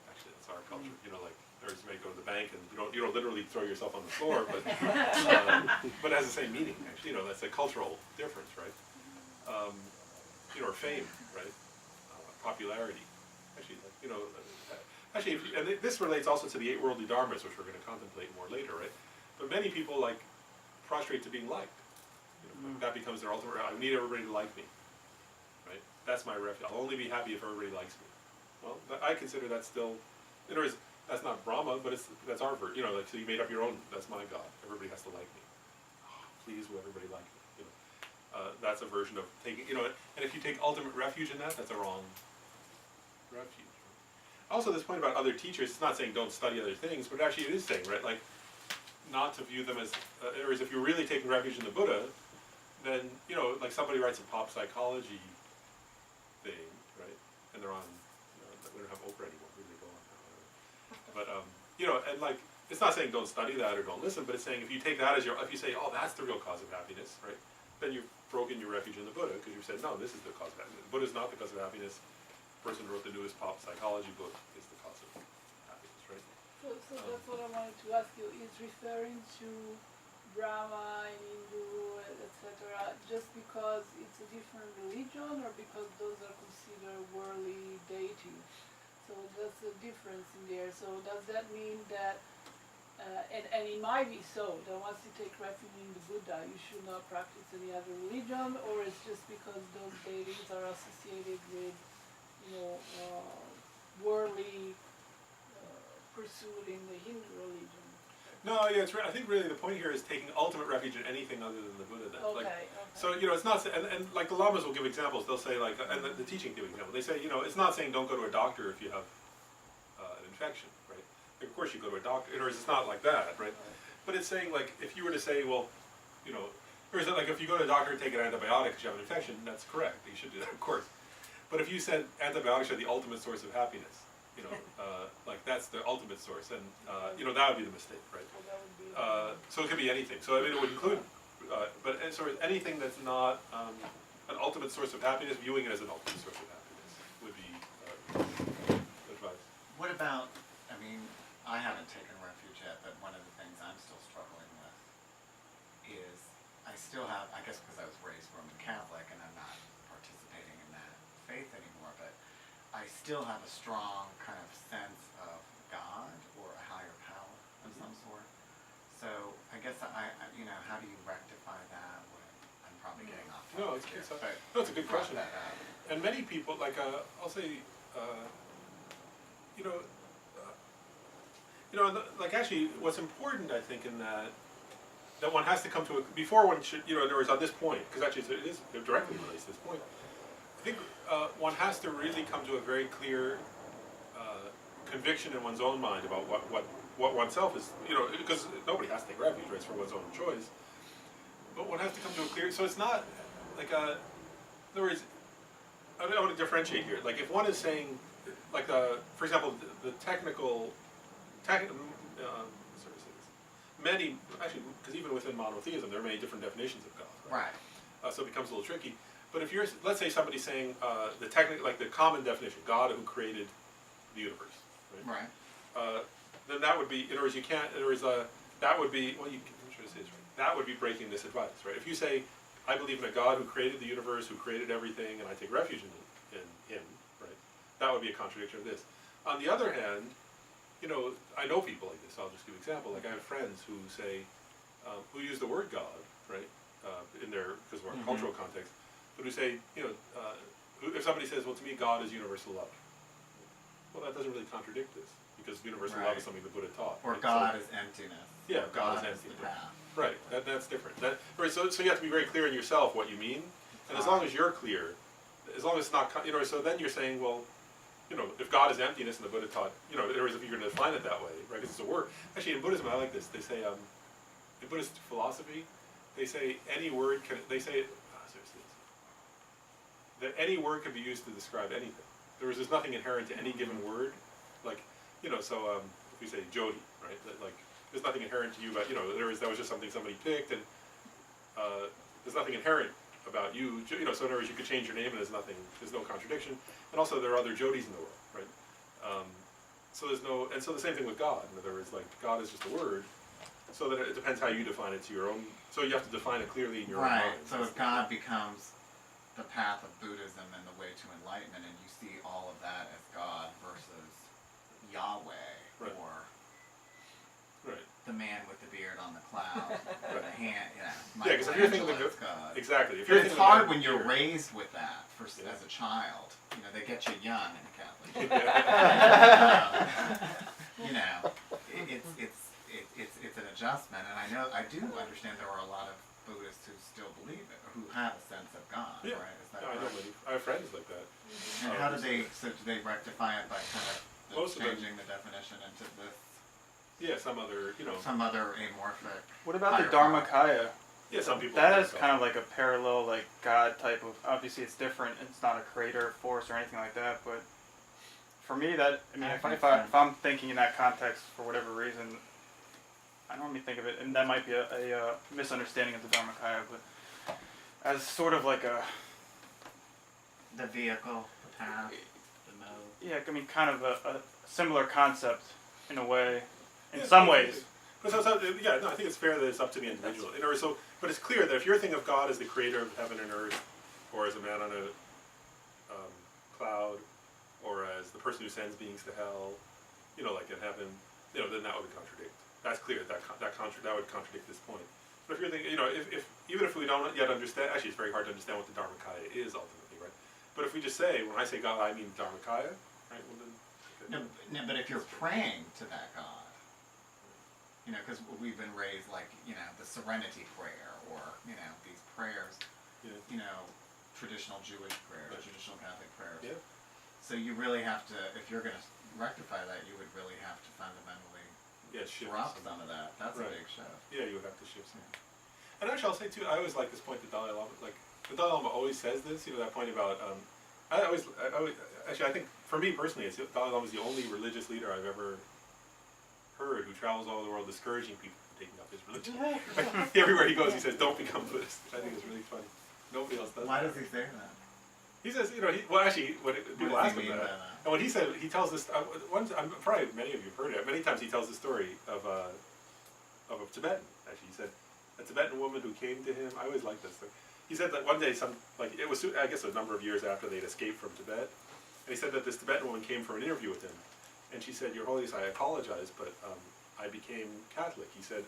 Actually, that's our culture, you know, like, or you may go to the bank and you don't literally throw yourself on the floor, but it has the same meaning. Actually, you know, that's a cultural difference, right? You know, or fame, right? Popularity. Actually, like, you know, and this relates also to the 8 worldly dharmas, which we're going to contemplate more later, right? But many people like prostrate to being liked. Like that becomes their ultimate. I need everybody to like me, right? That's my refuge. I'll only be happy if everybody likes me. Well, I consider that still, in other words, that's not Brahma, but that's our version. Like so you made up your own. That's my God. Everybody has to like me. Oh, please, will everybody like me? That's a version of taking. And if you take ultimate refuge in that, that's a wrong refuge. Also, this point about other teachers, it's not saying don't study other things, but actually it is saying, right, like, not to view them as, or as if you're really taking refuge in the Buddha, then, like somebody writes a pop psychology thing, right, and they're on, we don't have Oprah anymore, who do they go on now, whatever. But, and like, it's not saying don't study that or don't listen, but it's saying if you take that as if you say, oh, that's the real cause of happiness, right, then you've broken your refuge in the Buddha, because you said, no, this is the cause of happiness. The Buddha's not the cause of happiness. The person who wrote the newest pop psychology book is the cause of happiness, right? So that's what I wanted to ask you, is referring to Brahma and Hindu, etc., just because it's a different religion, or because those are considered worldly deities? So that's a difference in there. So does that mean that, and it might be so, that once you take refuge in the Buddha, you should not practice any other religion, or it's just because those deities are associated with, worldly pursuit in the Hindu religion? No, yeah, it's right. I think really the point here is taking ultimate refuge in anything other than the Buddha. Then. Okay. So it's not, and like the lamas will give examples. They'll say like, and the teaching give examples. They say it's not saying don't go to a doctor if you have an infection, right? Like, of course you go to a doctor. In other words, it's not like that, right? But it's saying like if you were to say, well, or is it like if you go to a doctor and take an antibiotic because you have an infection, that's correct. You should do that, of course. But if you said antibiotics are the ultimate source of happiness, like that's the ultimate source, and that would be the mistake, right? So that would be So it could be anything. So I mean, it would include, but sort of anything that's not an ultimate source of happiness, viewing it as an ultimate source of happiness would be advice. What about, I haven't taken refuge yet, but one of the things I'm still struggling with is I still have, I guess because I was raised Roman Catholic and I'm not participating in that faith anymore, but I still have a strong kind of sense of God or a higher power of some sort. So I guess how do you rectify that when I'm probably getting off topic here, but no, it's a good question. that up. And many people, like I'll say, like actually, what's important, I think, in that one has to come to before one should, in other words, on this point, because actually it directly relates to this point. I think one has to really come to a very clear conviction in one's own mind about what oneself is, because nobody has to take refuge, right? It's for one's own choice. But one has to come to a clear, so it's not like in other words, I want to differentiate here. Like if one is saying, like for example, the many, actually, because even within monotheism, there are many different definitions of God. Right. So it becomes a little tricky. But if let's say somebody's saying the common definition, God who created the universe, right? Then that would be, in other words, you can't, in other words, that would be, well, I'm sure to say this right. That would be breaking this advice, right? If you say, I believe in a God who created the universe, who created everything, and I take refuge in Him, right? That would be a contradiction of this. On the other hand, I know people like this. I'll just give an example. Like I have friends who say, who use the word God, right, in their because of our cultural context, but who say, if somebody says, well, to me, God is universal love. Well, that doesn't really contradict this because universal love is something the Buddha taught. Or right? God is emptiness. Yeah, God is emptiness. Right. That's different. Right. So you have to be very clear in yourself what you mean, and as long as you're clear, as long as it's not, so then you're saying, well, if God is emptiness and the Buddha taught, in other words, if you're going to define it that way, right, because it's a word. Actually, in Buddhism, I like this. They say, in Buddhist philosophy, they say any word can, that any word can be used to describe anything. There's nothing inherent to any given word. Like, so if we say Jodi, right, like, there's nothing inherent to you about, that was just something somebody picked, and there's nothing inherent about you, so in other words, you could change your name and there's no contradiction. And also there are other Jodis in the world, right? So the same thing with God. In other words, like God is just a word, so that it depends how you define it to your own, so you have to define it clearly in your own mind. Right, so if God becomes the path of Buddhism and the way to enlightenment, and you see all of that as God versus Yahweh, or the man with the beard on the cloud, or the hand, because if you're thinking Michelangelo, Exactly. If But you're it's thinking hard about when you're here- raised with that Yeah. as a child. You know, they get you young in the Catholic Church. You know, it's an adjustment, and I do understand there are a lot of Buddhists who still believe it, or who have a sense of God, Yeah. right? Is that I know correct? many. I have friends like that. And how do they rectify it by kind of Most of them- changing the definition into this, Yeah, some other, some other amorphic? What about the higher power? Dharmakaya? Yeah, some people. That think is so. kind of like a parallel, like God type of. Obviously, it's different. It's not a creator force or anything like that. But for me, if I'm thinking in that context for whatever reason, I don't even think of it, and that might be a misunderstanding of the Dharmakaya, but as sort of like a The vehicle, the path, the mode. kind of a similar concept in a way, in Yeah, some definitely. ways. But I think it's fair that it's up to the individual. But it's clear that if you're thinking of God as the creator of heaven and earth, or as a man on a cloud, or as the person who sends beings to hell, like in heaven, then that would contradict. That's clear. That would contradict this point. But if you're thinking, if even if we don't yet understand, actually, it's very hard to understand what the Dharmakaya is ultimately, right? But if we just say, when I say God, I mean Dharmakaya, right? Well, then, No, but if you're praying to that God, because we've been raised like, the Serenity Prayer, or, these prayers, yeah. Traditional Jewish prayers, Right. traditional Catholic prayers. Yeah. So you really have to, if you're going to rectify that, you would really have to fundamentally Yeah, shift drop some. some of that. That's Right. a big shift. Yeah, you would have to shift something. And actually, I'll say too, I always like this point that Dalai Lama, the Dalai Lama always says this, that point about, I think, for me personally, Dalai Lama is the only religious leader I've ever heard who travels all over the world discouraging people from taking up his religion. Everywhere he goes, he says, don't become Buddhist, which I think is really funny. Nobody else does Why that. does he say that? He says, people What ask does he him mean by that. that? And when he said, he tells this, probably many of you have heard it, many times he tells the story of a Tibetan, actually. He said, a Tibetan woman who came to him, I always like this thing. He said that one day, it was, I guess, a number of years after they'd escaped from Tibet, and he said that this Tibetan woman came for an interview with him, and she said, Your Holiness, I apologize, but I became Catholic. He said,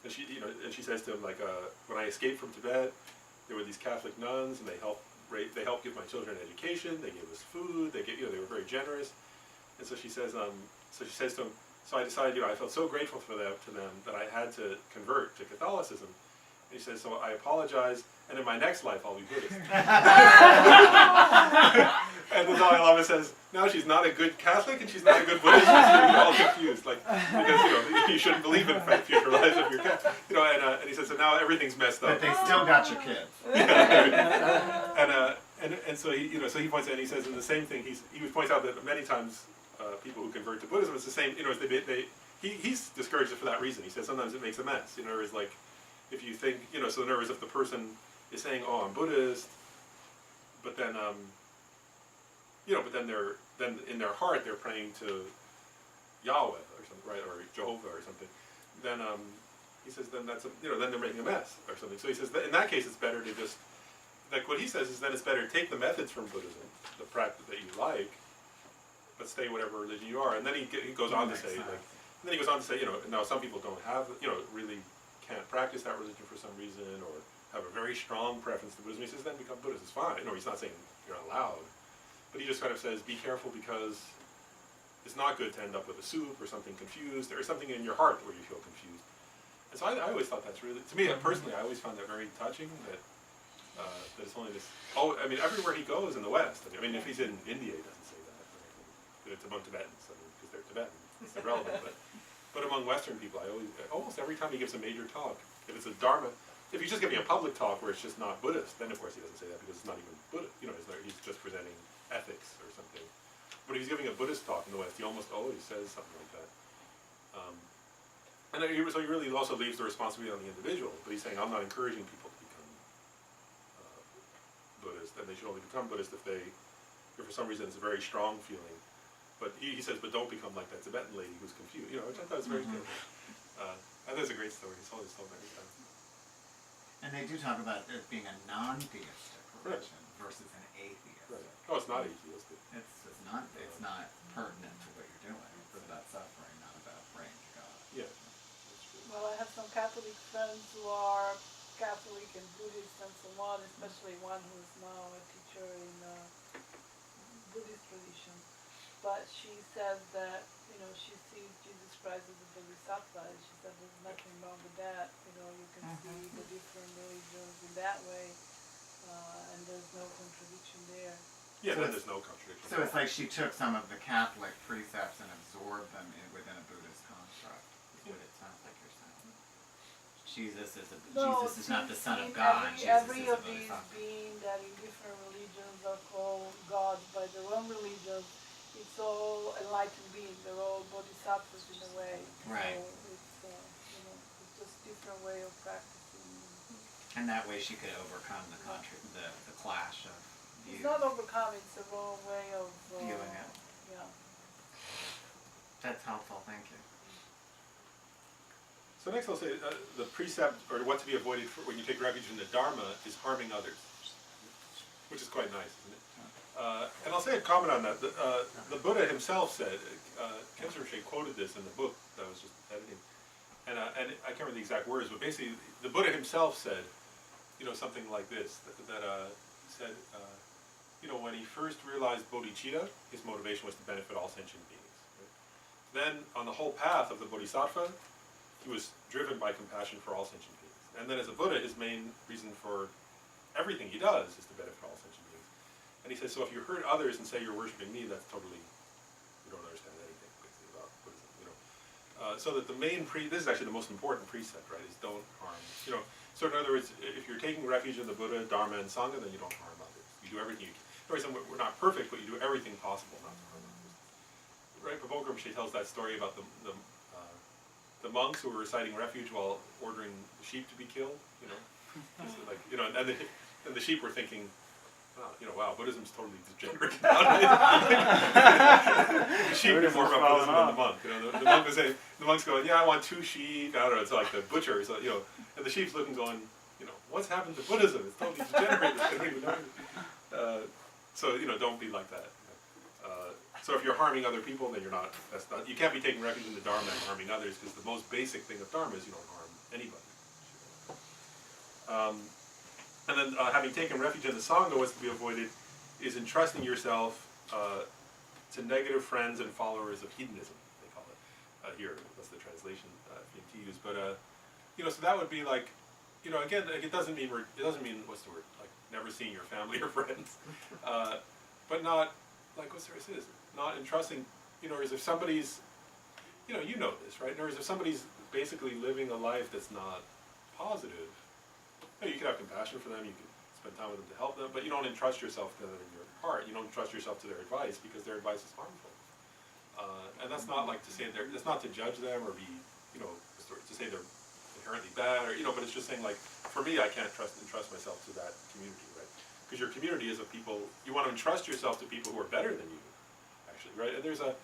and she says to him, when I escaped from Tibet, there were these Catholic nuns, and they helped give my children an education. They gave us food. They were very generous. And so she says to him, so I decided, I felt so grateful to them that I had to convert to Catholicism. And he says, so I apologize, and in my next life I'll be Buddhist. And the Dalai Lama says, now she's not a good Catholic and she's not a good Buddhist. You're all confused, because you shouldn't believe in future lives if you're Catholic. And he says, so now everything's messed up. But they still got your kids. And so he points out, and he says, in the same thing, he points out that many times people who convert to Buddhism, it's the same. He's discouraged for that reason. He says sometimes it makes a mess. It's like if you think, so in other words, if the person is saying, oh, I'm Buddhist, but then then in their heart they're praying to Yahweh or something, right, or Jehovah or something. Then he says, then then they're making a mess or something. So he says that in that case it's better to just, like what he says is, then it's better to take the methods from Buddhism, the practice that you like, but stay whatever religion you are. And then he goes on to say, now some people don't have, really can't practice that religion for some reason, or have a very strong preference to Buddhism. He says, then become Buddhist. It's fine. He's not saying you're not allowed, but he just kind of says, be careful, because it's not good to end up with a soup or something confused, or something in your heart where you feel confused. And so I always thought that's really, to me personally, I always found that very touching, that it's only this, everywhere he goes in the West, if he's in India, he doesn't say that. Right? It's among Tibetans, because they're Tibetan, it's irrelevant, but among Western people, almost every time he gives a major talk, if it's a Dharma, if he's just giving a public talk where it's just not Buddhist, then of course he doesn't say that, because it's not even Buddhist, he's just presenting ethics or something. But if he's giving a Buddhist talk in the West, he almost always says something like that. So he really also leaves the responsibility on the individual, but he's saying, I'm not encouraging people to become Buddhist, and they should only become Buddhist if for some reason it's a very strong feeling. But he says, but don't become like that Tibetan lady who's confused, which I thought was very good. I think it's a great story. He's always told many times. And they do talk about it being a non-theistic religion versus an atheist. Right. Oh, it's not atheistic. It's not pertinent to what you're doing. It's about suffering, not about praying to God. Yeah, that's true. Well, I have some Catholic friends who are Catholic and Buddhist and so on, especially one who is now a teacher in Buddhist tradition. But she says that, you know, she sees Jesus Christ as a bodhisattva, and she said there's nothing wrong with that. You know, you can see the different religions in that way, and there's no contradiction there. Yeah, So then it's- there's no contradiction. So it's like she took some of the Catholic precepts and absorbed them within a Buddhist construct, is what it sounds like you're saying. Jesus is not the Son of God, Jesus Every is a of these bodhisattva. beings that in different religions are called gods by their own religion, it's all enlightened beings. They're all bodhisattvas in a way. Right. So it's you know, it's just different way of practicing. And that way she could overcome the clash of views. It's not overcome. It's the wrong way of Viewing it. Yeah. That's helpful, thank you. So next I'll say the precept, or what to be avoided when you take refuge in the Dharma, is harming others, which is quite nice, isn't it? And I'll say a comment on that. The Buddha himself said, Kemser Rinpoche quoted this in the book that I was just editing, and I can't remember the exact words, but basically the Buddha himself said, you know, something like this, that said, you know, when he first realized bodhicitta, his motivation was to benefit all sentient beings. Right? Then on the whole path of the bodhisattva, he was driven by compassion for all sentient beings. And then as a Buddha, his main reason for everything he does is to benefit all sentient beings. And he says, so if you hurt others and say you're worshiping me, that's totally, you don't understand anything basically about Buddhism, you know. So that the main this is actually the most important precept, right, is don't harm, you know. So in other words, if you're taking refuge in the Buddha, Dharma, and Sangha, then you don't harm others. You do everything you can. In other words, we're not perfect, but you do everything possible not to harm others. Right, Pabon Rinpoche tells that story about the monks who were reciting refuge while ordering the sheep to be killed, you know. Just like, you know, and the sheep were thinking, oh, you know, wow, Buddhism's totally degenerate now. The sheep knew more about Buddhism than the monk. You know, the monk was saying, the monk's going, yeah, I want 2 sheep. I don't know, it's like the butcher, so, you know, and the sheep's looking, going, you know, what's happened to Buddhism? It's totally degenerated. I don't even know. So, you know, don't be like that. So if you're harming other people, then you can't be taking refuge in the Dharma and harming others, because the most basic thing of Dharma is you don't harm anybody. And then having taken refuge in the Sangha, what's to be avoided is entrusting yourself to negative friends and followers of hedonism, they call it. Here, that's the translation FPMT used. But, you know, so that would be like, you know, again, it doesn't mean, what's the word, like never seeing your family or friends. But not, like, what's the word, not entrusting, you know, as if somebody's, you know this, right? Or as if somebody's basically living a life that's not positive. You can have compassion for them, you can spend time with them to help them, but you don't entrust yourself to them in your heart. You don't entrust yourself to their advice, because their advice is harmful. And that's not like to say it's not to judge them or be, you know, to say they're inherently bad, or, you know, but it's just saying, like, for me, I can't entrust myself to that community, right? Because your community is of people, you want to entrust yourself to people who are better than you. Right, and there's a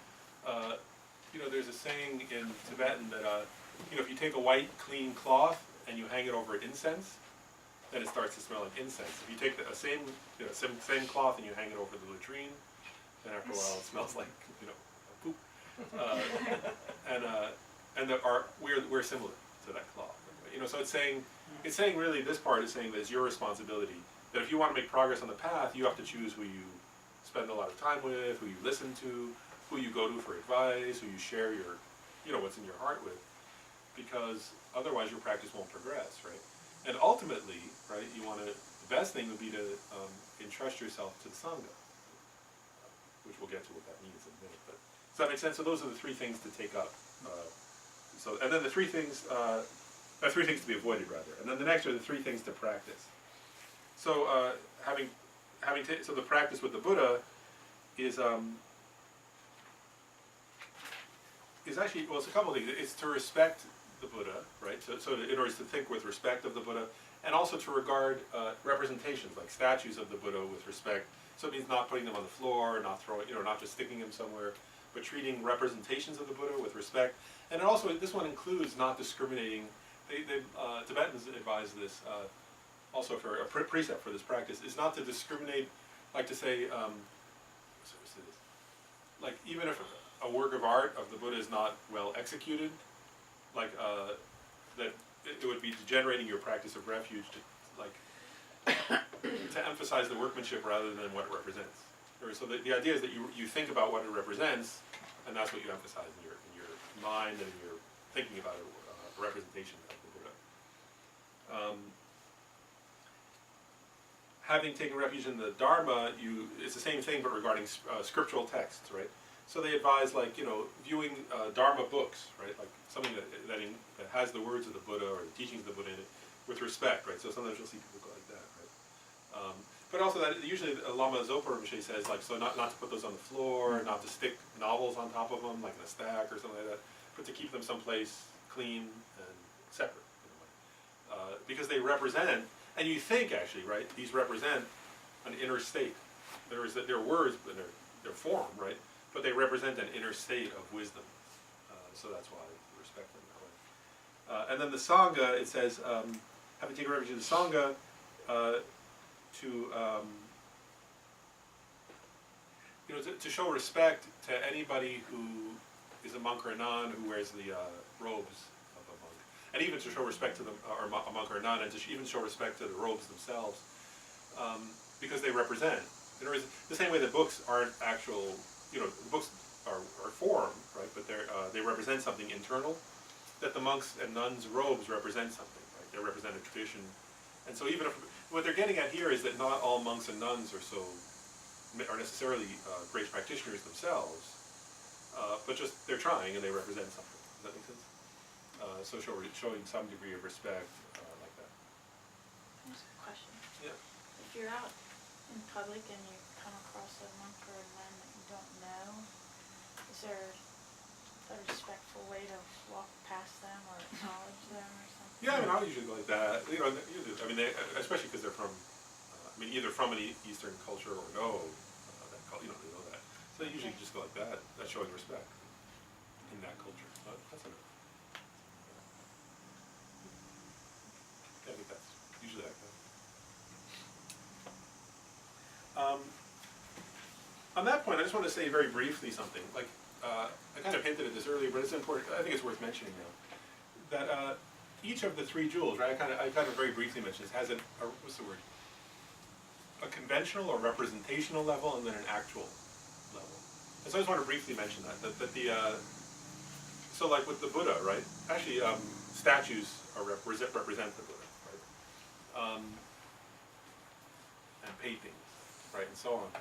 saying in Tibetan that you know, if you take a white clean cloth and you hang it over incense, then it starts to smell like incense. If you take the same cloth and you hang it over the latrine, then after a while it smells like, you know, poop. We're similar to that cloth. You know, so it's saying really, this part is saying that it's your responsibility, that if you want to make progress on the path, you have to choose who you spend a lot of time with, who you listen to, who you go to for advice, who you share your, you know, what's in your heart with, because otherwise your practice won't progress, right? And ultimately, right, the best thing would be to entrust yourself to the Sangha, which we'll get to what that means in a minute. But does that make sense? So those are the 3 things to take up. And then the 3 things, 3 things to be avoided, rather. And then the next are the 3 things to practice. So so the practice with the Buddha is actually, well, it's a couple of things. It's to respect the Buddha, right? So in order to think with respect of the Buddha, and also to regard representations like statues of the Buddha with respect. So it means not putting them on the floor, not throwing, you know, not just sticking them somewhere, but treating representations of the Buddha with respect. And also, this one includes not discriminating. Tibetans advise this. Also, for a precept for this practice is not to discriminate, like to say, like even if a work of art of the Buddha is not well executed, like that it would be degenerating your practice of refuge to like to emphasize the workmanship rather than what it represents. So the idea is that you think about what it represents, and that's what you emphasize in your mind and in your thinking about a representation of the Buddha. Having taken refuge in the Dharma, it's the same thing but regarding scriptural texts, right? So they advise, like, viewing Dharma books, right? Like something that has the words of the Buddha or the teachings of the Buddha in it with respect, right? So sometimes you'll see people go like that, right? But also that usually Lama Zopa Rinpoche says, like, so not to put those on the floor, not to stick novels on top of them, like in a stack or something like that, but to keep them someplace clean and separate, because they represent, and you think actually, right? These represent an inner state. They're words, but they're form, right? But they represent an inner state of wisdom. So that's why we respect them that way. And then the Sangha, it says, having taken refuge in the Sangha, to show respect to anybody who is a monk or a nun who wears the robes of a monk, and even to show respect to them, or a monk or a nun, and to even show respect to the robes themselves, because they represent. In other words, the same way that books aren't actual, books are form, right? But they represent something internal. That the monks and nuns' robes represent something, right? They represent a tradition, and so even if what they're getting at here is that not all monks and nuns are necessarily great practitioners themselves, but just they're trying and they represent something. Does that make sense? So showing some degree of respect like that. Here's a question. Yeah. If you're out in public and you come across a monk or a nun that you don't know, is there a respectful way to walk past them or acknowledge them or something? Yeah, I mean, I usually go like that. Usually, I mean, especially because they're from, either from an Eastern culture or know that culture. They know that. So they usually just go like that. That's showing respect in that culture. But that's enough. Yeah, I think that's usually like that. On that point, I just want to say very briefly something. Like, I kind of hinted at this earlier, but it's important. I think it's worth mentioning now that each of the three jewels, right? I kind of very briefly mentioned this, has what's the word? A conventional or representational level, and then an actual level. And so I just want to briefly mention that so like with the Buddha, right? Actually, statues represent the Buddha, right? And paintings, right, and so on.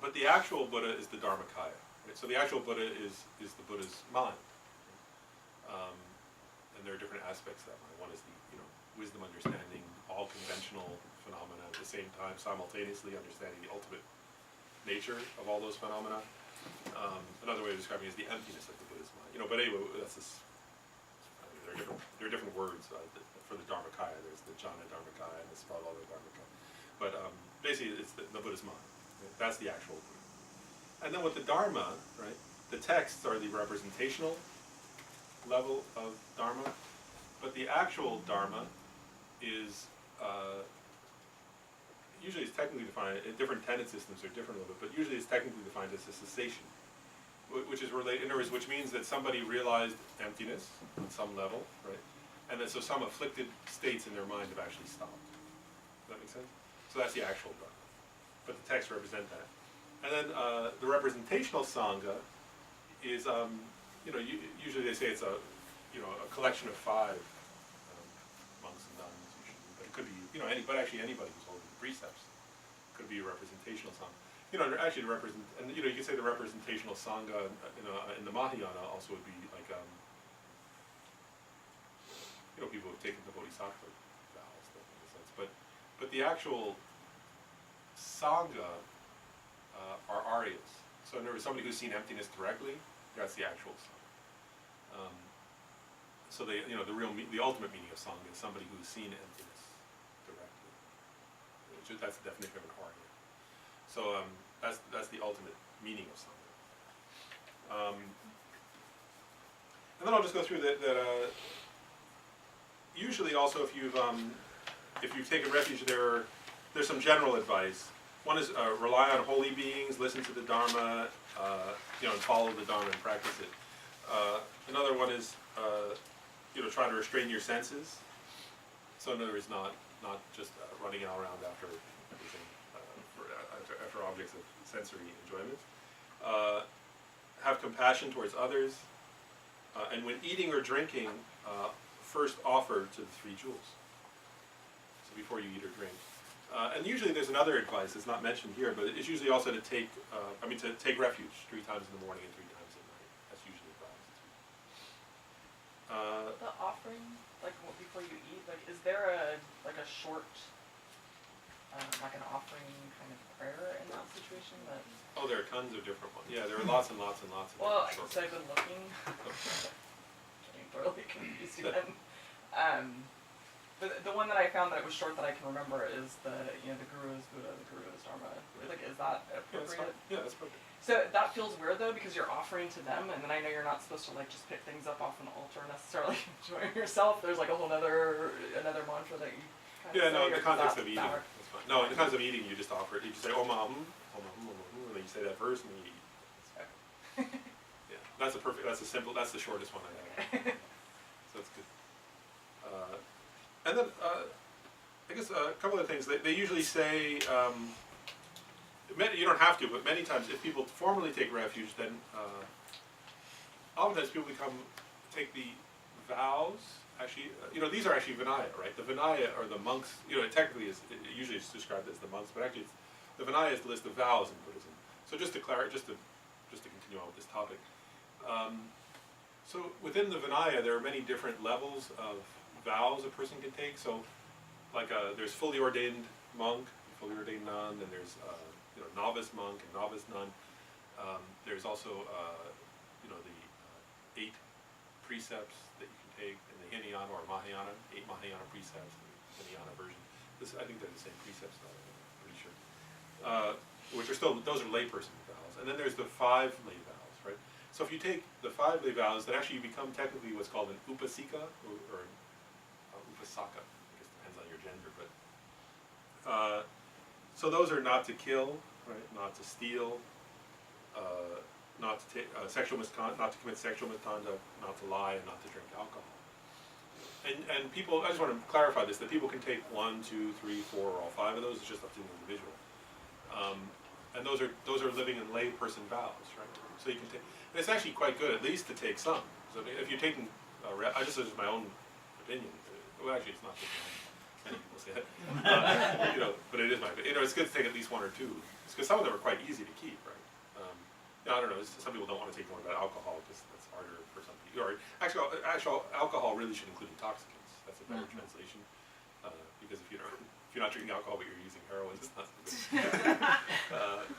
But the actual Buddha is the Dharmakaya. Right? So the actual Buddha is the Buddha's mind. And there are different aspects of that mind. One is the wisdom, understanding all conventional phenomena at the same time, simultaneously understanding the ultimate nature of all those phenomena. Another way of describing it is the emptiness of the Buddha's mind. But anyway, that's this. There are different words for the Dharmakaya. There's the Jhana Dharmakaya and the Svarlala Dharmakaya. But basically, it's the Buddha's mind. Right? That's the actual Buddha. And then with the Dharma, right, the texts are the representational level of Dharma, but the actual Dharma is usually it's technically defined. Different tenet systems are different a little bit, but usually it's technically defined as a cessation, which is related. In other words, which means that somebody realized emptiness on some level, right, and then so some afflicted states in their mind have actually stopped. Does that make sense? So that's the actual Dharma, but the texts represent that. And then the representational Sangha is, usually they say it's a collection of 5 monks and nuns, usually, but it could be, but actually anybody who's holding the precepts could be a representational Sangha. Actually you could say the representational Sangha in the Mahayana also would be like, people who have taken the Bodhisattva vows, in a sense, but the actual Sangha are Aryas. So in other words, somebody who's seen emptiness directly, that's the actual Sangha. So the ultimate meaning of Sangha is somebody who's seen emptiness directly. That's the definition of an Arya. So that's the ultimate meaning of Sangha. And then I'll just go through that. Usually, also, if you've taken refuge, there's some general advice. One is rely on holy beings, listen to the Dharma, and follow the Dharma and practice it. Another one is trying to restrain your senses. So in other words, not just running all around after everything, after objects of sensory enjoyment. Have compassion towards others, and when eating or drinking, first offer to the 3 jewels. So before you eat or drink. And usually there's another advice that's not mentioned here, but it's usually also to take refuge 3 times in the morning and 3 times at night. That's usually advised. The offering, like before you eat, like is there a short, like an offering kind of prayer in that situation that? Oh, there are tons of different ones. Yeah, there are lots and lots and lots of Well, different so I've been looking, getting thoroughly confused again. The one that I found that it was short that I can remember is the Guru is Buddha, the Guru is Dharma. Like, is that appropriate? Yeah, that's perfect. So that feels weird though, because you're offering to them, and then I know you're not supposed to like just pick things up off an altar necessarily enjoying yourself. There's like a whole another mantra that you kind of Yeah, say, no, in or the context does of that eating, work? that's fine. No, in the context of eating, you just offer it. You just say Om Ahum, Om Ahum, Om Ahum, and then you say that first, and then you eat. Yeah, that's the shortest one I have. So that's good. And then I guess a couple of things. They usually say. You don't have to, but many times if people formally take refuge, then oftentimes people take the vows. Actually, these are actually Vinaya, right? The Vinaya are the monks. Technically, usually it's described as the monks, but actually, the Vinaya is the list of vows in Buddhism. So just to continue on with this topic. So within the Vinaya, there are many different levels of vows a person can take. So, like there's fully ordained monk, fully ordained nun, and there's novice monk and novice nun. There's also the 8 precepts that you can take in the Hinayana or Mahayana, 8 Mahayana precepts, the Hinayana version. I think they're the same precepts, I'm pretty sure. Which are still, those are layperson vows. And then there's the 5 lay vows, right? So if you take the 5 lay vows, then actually you become technically what's called an upasika or upasaka. I guess it depends on your gender, but so those are not to kill, right? Not to steal, not to take sexual misconduct, not to commit sexual misconduct, not to lie, and not to drink alcohol. And people, I just want to clarify this: that people can take 1, 2, 3, 4, or all 5 of those. It's just up to the individual. And those are living in lay person vows, right? So you can take. And it's actually quite good, at least, to take some. So if you're taking, this is my own opinion. Well, actually, it's not just mine. Many people say that. But it is my opinion. It's good to take at least 1 or 2. It's because some of them are quite easy to keep, right? I don't know. Some people don't want to take one about alcohol because that's harder for some people. Or actual alcohol really should include intoxicants. That's a better translation. Because if you're not drinking alcohol but you're using heroin, it's not so good.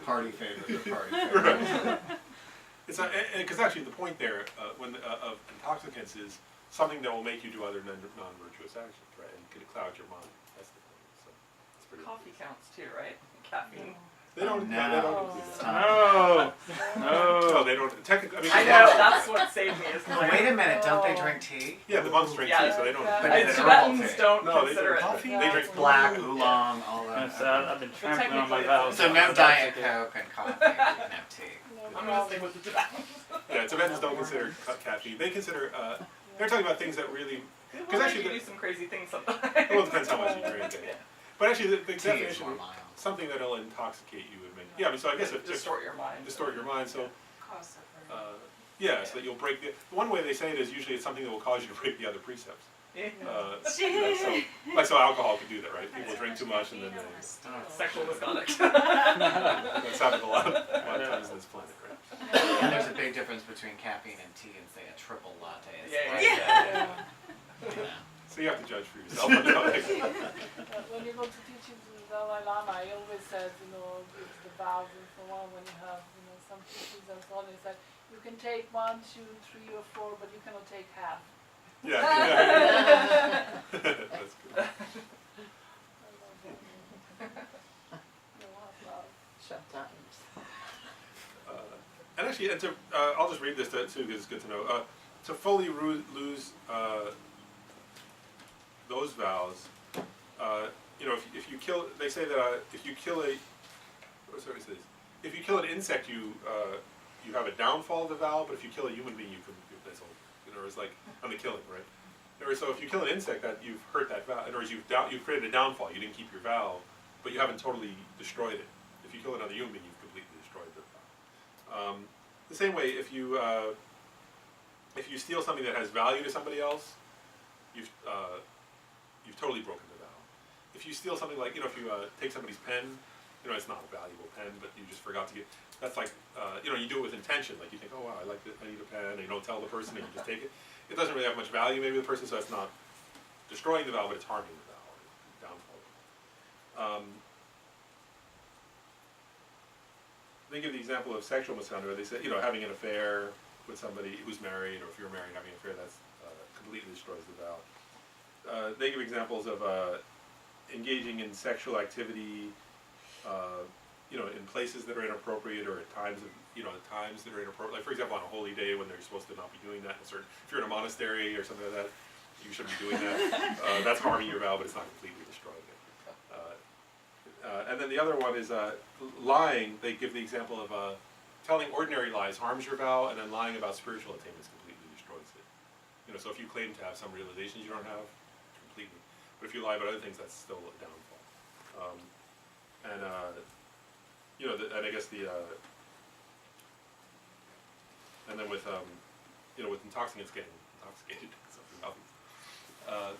Party favorite or party favorite. It's not, because actually the point there of intoxicants is something that will make you do other non-virtuous actions, right? And could cloud your mind. That's the point. So it's pretty. Coffee counts too, right? Caffeine. They don't. No. They don't include that. No. No, they don't. Technically, I know, that's what saved me. Is Oh, wait a minute, don't they drink tea? Yeah, the monks drink tea, so they don't. But it's Tibetans herbal tea. don't No, they consider drink it. coffee. Yeah. They drink Black, oolong, all that. I've been trampling on my technically vows. So no Diet Coke and coffee, no tea. I'm gonna stick with the Tibetans. Yeah, Tibetans don't consider caffeine. They consider. They're talking about things that really. Because actually you do some crazy things sometimes. Well, it depends how much you drink. Yeah. But actually, the Tea is definition, more mild. something that'll intoxicate you would make. Yeah, I mean, so I guess it Distort your mind. distort your mind. So. Cause suffering. Yeah, so that you'll break the. One way they say it is usually it's something that will cause you to break the other precepts. Yeah. So alcohol can do that, right? People drink too much and then they. Sexual misconduct. That's happened a lot of times on this planet, right? And there's a big difference between caffeine and tea and say a triple latte. Is Yeah. So you have to judge for yourself. On that. When you go to teaching to the Dalai Lama, he always says, gives the vows and so on when you have, some teachings and so on. He said, you can take 1, 2, 3, or 4, but you cannot take half. Yeah. That's good. Sometimes. And actually, I'll just read this too because it's good to know. To fully lose those vows, if you kill, they say that if you kill if you kill an insect, you have a downfall of the vow. But if you kill a human being, you can. It's like on the killing, right? Or so if you kill an insect, that you've hurt that valve. In other words, you've created a downfall. You didn't keep your valve, but you haven't totally destroyed it. If you kill another human being, you've completely destroyed the valve. The same way, if you steal something that has value to somebody else, you've totally broken the valve. If you steal something like, if you take somebody's pen, it's not a valuable pen, but you just forgot to get. That's like, you do it with intention. Like you think, oh wow, I need a pen, and you don't tell the person, and you just take it. It doesn't really have much value, maybe, to the person, so it's not destroying the valve, but it's harming the valve, downfall. They give the example of sexual misconduct, where they say, having an affair with somebody who's married, or if you're married, having an affair, that's completely destroys the valve. They give examples of engaging in sexual activity, in places that are inappropriate, or at times that are inappropriate. Like, for example, on a holy day when they're supposed to not be doing that. If you're in a monastery or something like that, you shouldn't be doing that. That's harming your valve, but it's not completely destroying it. And then the other one is lying. They give the example of telling ordinary lies harms your vow, and then lying about spiritual attainments completely destroys it. So if you claim to have some realizations you don't have, completely. But if you lie about other things, that's still a downfall. And I guess and then with with intoxicants, getting intoxicated, something obvious.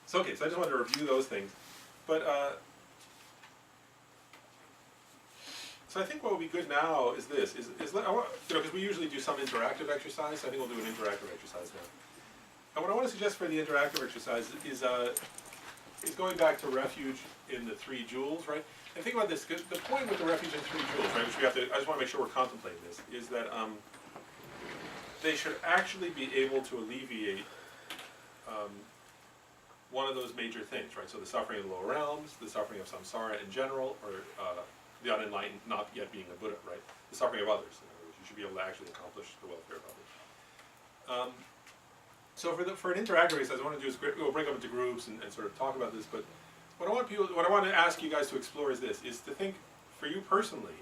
So I just wanted to review those things, but so I think what would be good now is this: because we usually do some interactive exercise. So I think we'll do an interactive exercise now. And what I want to suggest for the interactive exercise is going back to refuge in the 3 jewels, right? And think about this. The point with the refuge in 3 jewels, right, which we have to, I just want to make sure we're contemplating this, is that they should actually be able to alleviate one of those major things, right? So the suffering of the lower realms, the suffering of samsara in general, or the unenlightened not yet being a Buddha, right? The suffering of others. In other words, you should be able to actually accomplish the welfare of others. So for an interactive exercise, I want to do is we'll break up into groups and sort of talk about this. But what I want to ask you guys to explore is this: is to think for you personally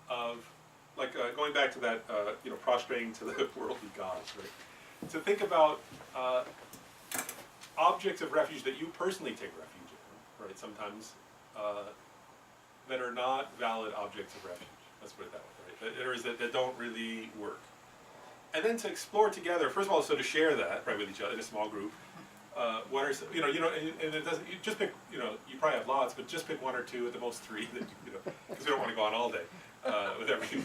of like going back to that prostrating to the worldly gods, right? To think about objects of refuge that you personally take refuge in, right? Sometimes that are not valid objects of refuge. Let's put it that way, right? Or is that don't really work. And then to explore together, first of all, so to share that, right, with each other in a small group. What are, and it doesn't, you just pick, you probably have lots, but just pick 1 or 2, at the most 3, that, because we don't want to go on all day with everything,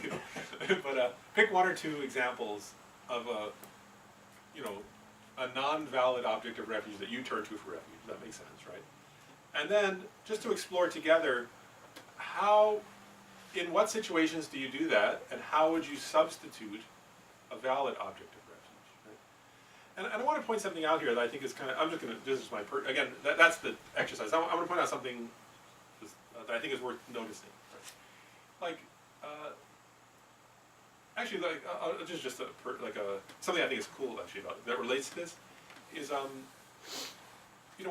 But pick 1 or 2 examples of a non-valid object of refuge that you turn to for refuge. That makes sense, right? And then just to explore together in what situations do you do that, and how would you substitute a valid object of refuge, right? And I want to point something out here that I think is kind of, I'm just going to, this is my, again, that's the exercise. I want to point out something that I think is worth noticing, right? Like, actually, like, something I think is cool, actually, about, that relates to this, is, when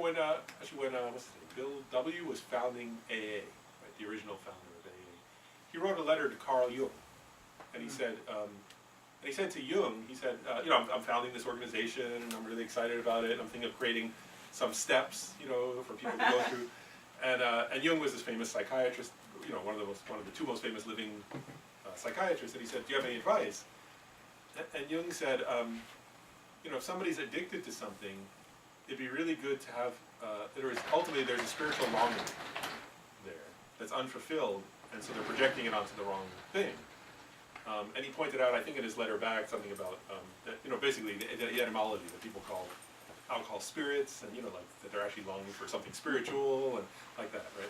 what's his name, Bill W. was founding AA, right, the original founder of AA, he wrote a letter to Carl Jung, and he said, and he said to Jung, he said, I'm founding this organization, and I'm really excited about it. I'm thinking of creating some steps, for people to go through. And Jung was this famous psychiatrist, one of the 2 most famous living psychiatrists. And he said, do you have any advice? And Jung said, if somebody's addicted to something, it'd be really good to have, ultimately there's a spiritual longing there that's unfulfilled, and so they're projecting it onto the wrong thing. And he pointed out, I think in his letter back, something about, basically the etymology that people call alcohol spirits, and like that they're actually longing for something spiritual and like that, right?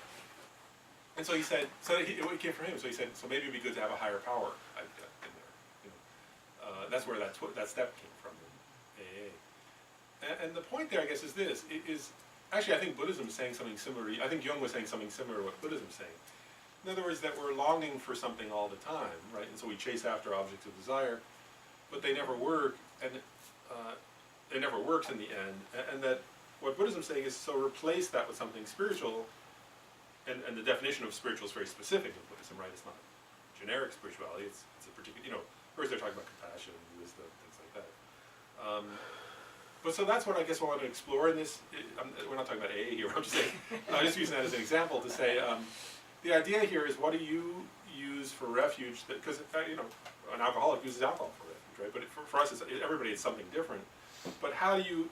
And so he said, it came from him. So he said, so maybe it'd be good to have a higher power in there. That's where that step came from in AA. And the point there, I guess, is this: actually, I think Buddhism is saying something similar. I think Jung was saying something similar to what Buddhism is saying. In other words, that we're longing for something all the time, right? And so we chase after objects of desire, but they never work, and it never works in the end. And that what Buddhism is saying is, so replace that with something spiritual, and the definition of spiritual is very specific in Buddhism, right? It's not generic spirituality, it's a particular, first they're talking about compassion, wisdom, things like that. But so that's what I guess I want to explore in this. We're not talking about AA here. I'm just saying. I'm just using that as an example to say the idea here is what do you use for refuge? Because you know, an alcoholic uses alcohol for refuge, right? But for us, everybody it's something different. But how do you?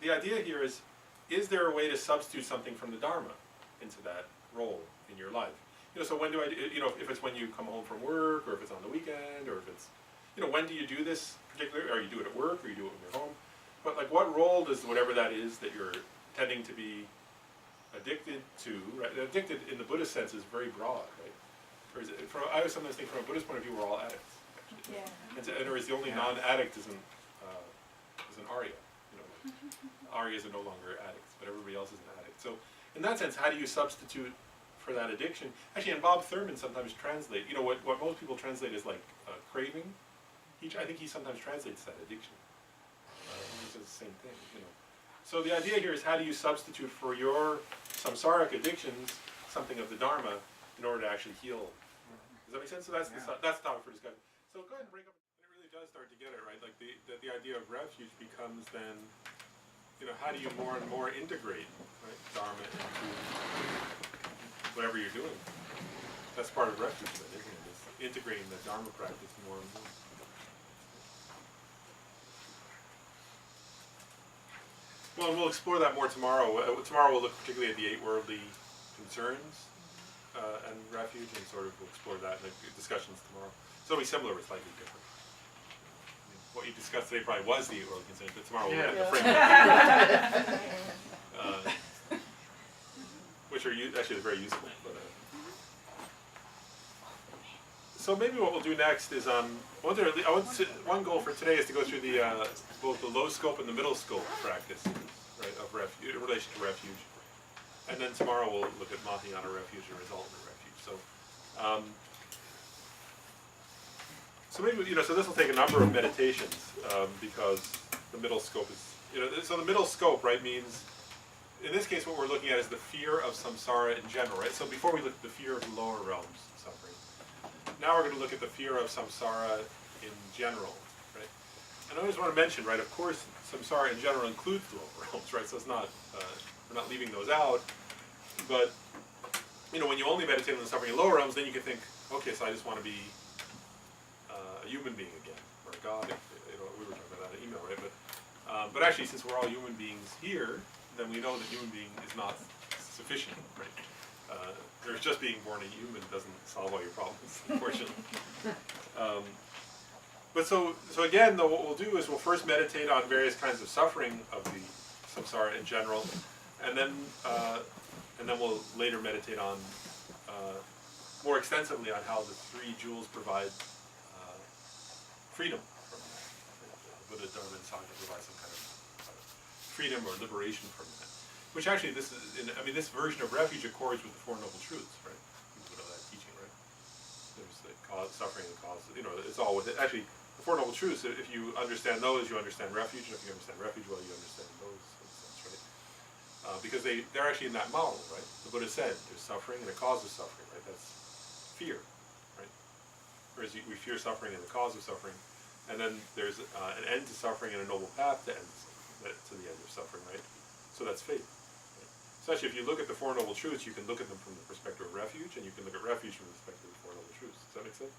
The idea here is there a way to substitute something from the Dharma into that role in your life? You know, so when do I? You know, if it's when you come home from work, or if it's on the weekend, or if it's, you know, when do you do this particularly? Or you do it at work, or you do it when you're home? But like, what role does whatever that is that you're tending to be addicted to, right? Addicted in the Buddhist sense is very broad, right? Or is it, I always sometimes think from a Buddhist point of view, we're all addicts. Actually. Yeah. And or is the only non-addict is an Arya. You know, Aryas are no longer addicts, but everybody else is an addict. So in that sense, how do you substitute for that addiction? Actually, and Bob Thurman sometimes translate. You know what most people translate as like craving. I think he sometimes translates that addiction. He says the same thing, you know. So the idea here is how do you substitute for your samsaric addictions something of the Dharma in order to actually heal? Does that make sense? So that's the topic for discussion. So go ahead and bring up. It really does start to get it right. Like the idea of refuge becomes then, you know, how do you more and more integrate, right, Dharma into whatever you're doing? That's part of refuge, then, isn't it? It's integrating the Dharma practice more and more. Well, and we'll explore that more tomorrow. Tomorrow we'll look particularly at the 8 worldly concerns and refuge, and sort of we'll explore that in the discussions tomorrow. So it'll be similar but slightly different. I mean, what you discussed today probably was the 8 worldly concerns, but tomorrow we'll look at the framework. Which are actually very useful. But, so maybe what we'll do next is one goal for today is to go through the both the low scope and the middle scope practice, right, of refuge in relation to refuge, and then tomorrow we'll look at Mahayana refuge and resultant refuge. So maybe so this will take a number of meditations because the middle scope is so the middle scope, right, means in this case what we're looking at is the fear of samsara in general, right? So before we look at the fear of the lower realms suffering, now we're going to look at the fear of samsara in general, right? And I just want to mention, right, of course, samsara in general includes the lower realms, right? So it's not, we're not leaving those out. But, when you only meditate on the suffering in lower realms, then you can think, okay, so I just want to be a human being again, or a god. We were talking about that in email, right? But actually, since we're all human beings here, then we know that human being is not sufficient, right? There's just being born a human doesn't solve all your problems, unfortunately. But so again, though, what we'll do is we'll first meditate on various kinds of suffering of the samsara in general, and then we'll later meditate on more extensively on how the 3 jewels provide freedom from that. Buddha, Dharma, and Sangha provide some kind of freedom or liberation from that. Which actually, this version of refuge accords with the Four Noble Truths, right? People know that teaching, right? There's the cause, suffering, and cause. It's all with it. Actually, the Four Noble Truths. If you understand those, you understand refuge, and if you understand refuge well, you understand those in a sense, right? Because they're actually in that model, right? The Buddha said there's suffering and a cause of suffering, right? That's fear, right? Whereas we fear suffering and the cause of suffering, and then there's an end to suffering and a noble path to the end of suffering, right? So that's faith. So actually, if you look at the Four Noble Truths, you can look at them from the perspective of refuge, and you can look at refuge from the perspective of the Four Noble Truths. Does that make sense?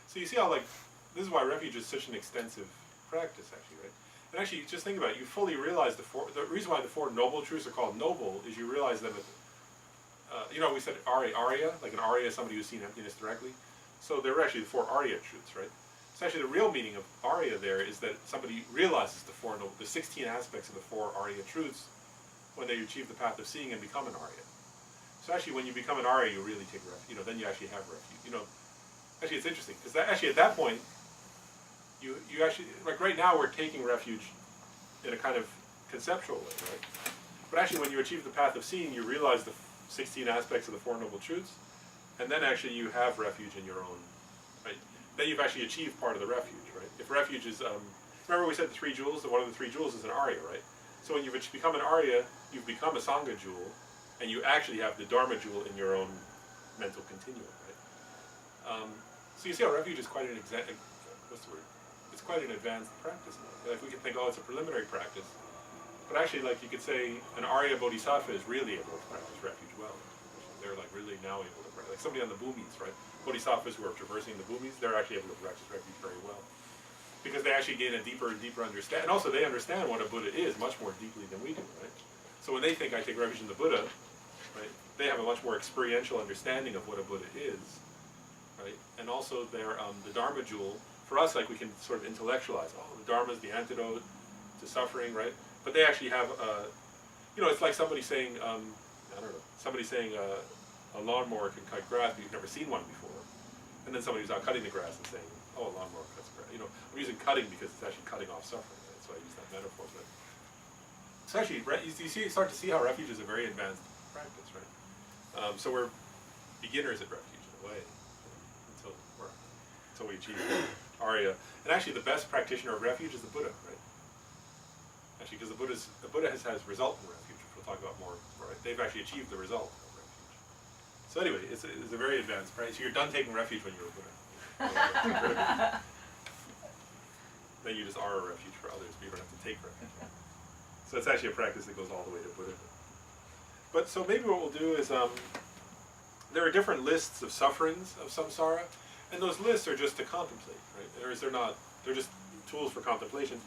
So you see how, this is why refuge is such an extensive practice, actually, right? And actually, just think about it. You fully realize the reason why the Four Noble Truths are called noble is you realize them at, we said Arya, like an Arya is somebody who's seen emptiness directly. So they're actually the 4 Arya truths, right? So actually, the real meaning of Arya there is that somebody realizes the 16 aspects of the 4 Arya truths when they achieve the path of seeing and become an Arya. So actually, when you become an Arya, you really take refuge. Then you actually have refuge. Actually, it's interesting because actually at that point, you actually, like right now, we're taking refuge in a kind of conceptual way, right? But actually, when you achieve the path of seeing, you realize the 16 aspects of the Four Noble Truths, and then actually you have refuge in your own, right? Then you've actually achieved part of the refuge, right? If refuge is, remember we said the 3 jewels. That one of the 3 jewels is an Arya, right? So when you've become an Arya, you've become a Sangha jewel, and you actually have the Dharma jewel in your own mental continuum, right? So you see how refuge is quite an what's the word? It's quite an advanced practice. Like we could think, oh, it's a preliminary practice. But actually, like you could say, an Arya Bodhisattva is really able to practice refuge well. They're like really now able to practice. Like somebody on the bhumis, right? Bodhisattvas who are traversing the bhumis, they're actually able to practice refuge very well. Because they actually gain a deeper and deeper understanding. And also they understand what a Buddha is much more deeply than we do, right? So when they think I take refuge in the Buddha, right, they have a much more experiential understanding of what a Buddha is, right? And also their the Dharma jewel, for us, like we can sort of intellectualize, oh, the Dharma is the antidote to suffering, right? But they actually have, you know, it's like somebody saying, I don't know, somebody saying a lawnmower can cut grass, but you've never seen one before. And then somebody who's out cutting the grass and saying, oh, a lawnmower cuts grass. You know, I'm using cutting because it's actually cutting off suffering, right? So I use that metaphor. But it's actually, you start to see how refuge is a very advanced practice, right? So we're beginners at refuge in a way, until we achieve Arya. And actually the best practitioner of refuge is the Buddha, right? Actually, because the Buddha has result in refuge, which we'll talk about more, right? They've actually achieved the result of refuge. So anyway, it's a very advanced practice. You're done taking refuge when you're a Buddha. Then you just are a refuge for others, but you don't have to take refuge. So it's actually a practice that goes all the way to Buddhahood. But so maybe what we'll do is, there are different lists of sufferings of samsara, and those lists are just to contemplate, right? They're just tools for contemplation.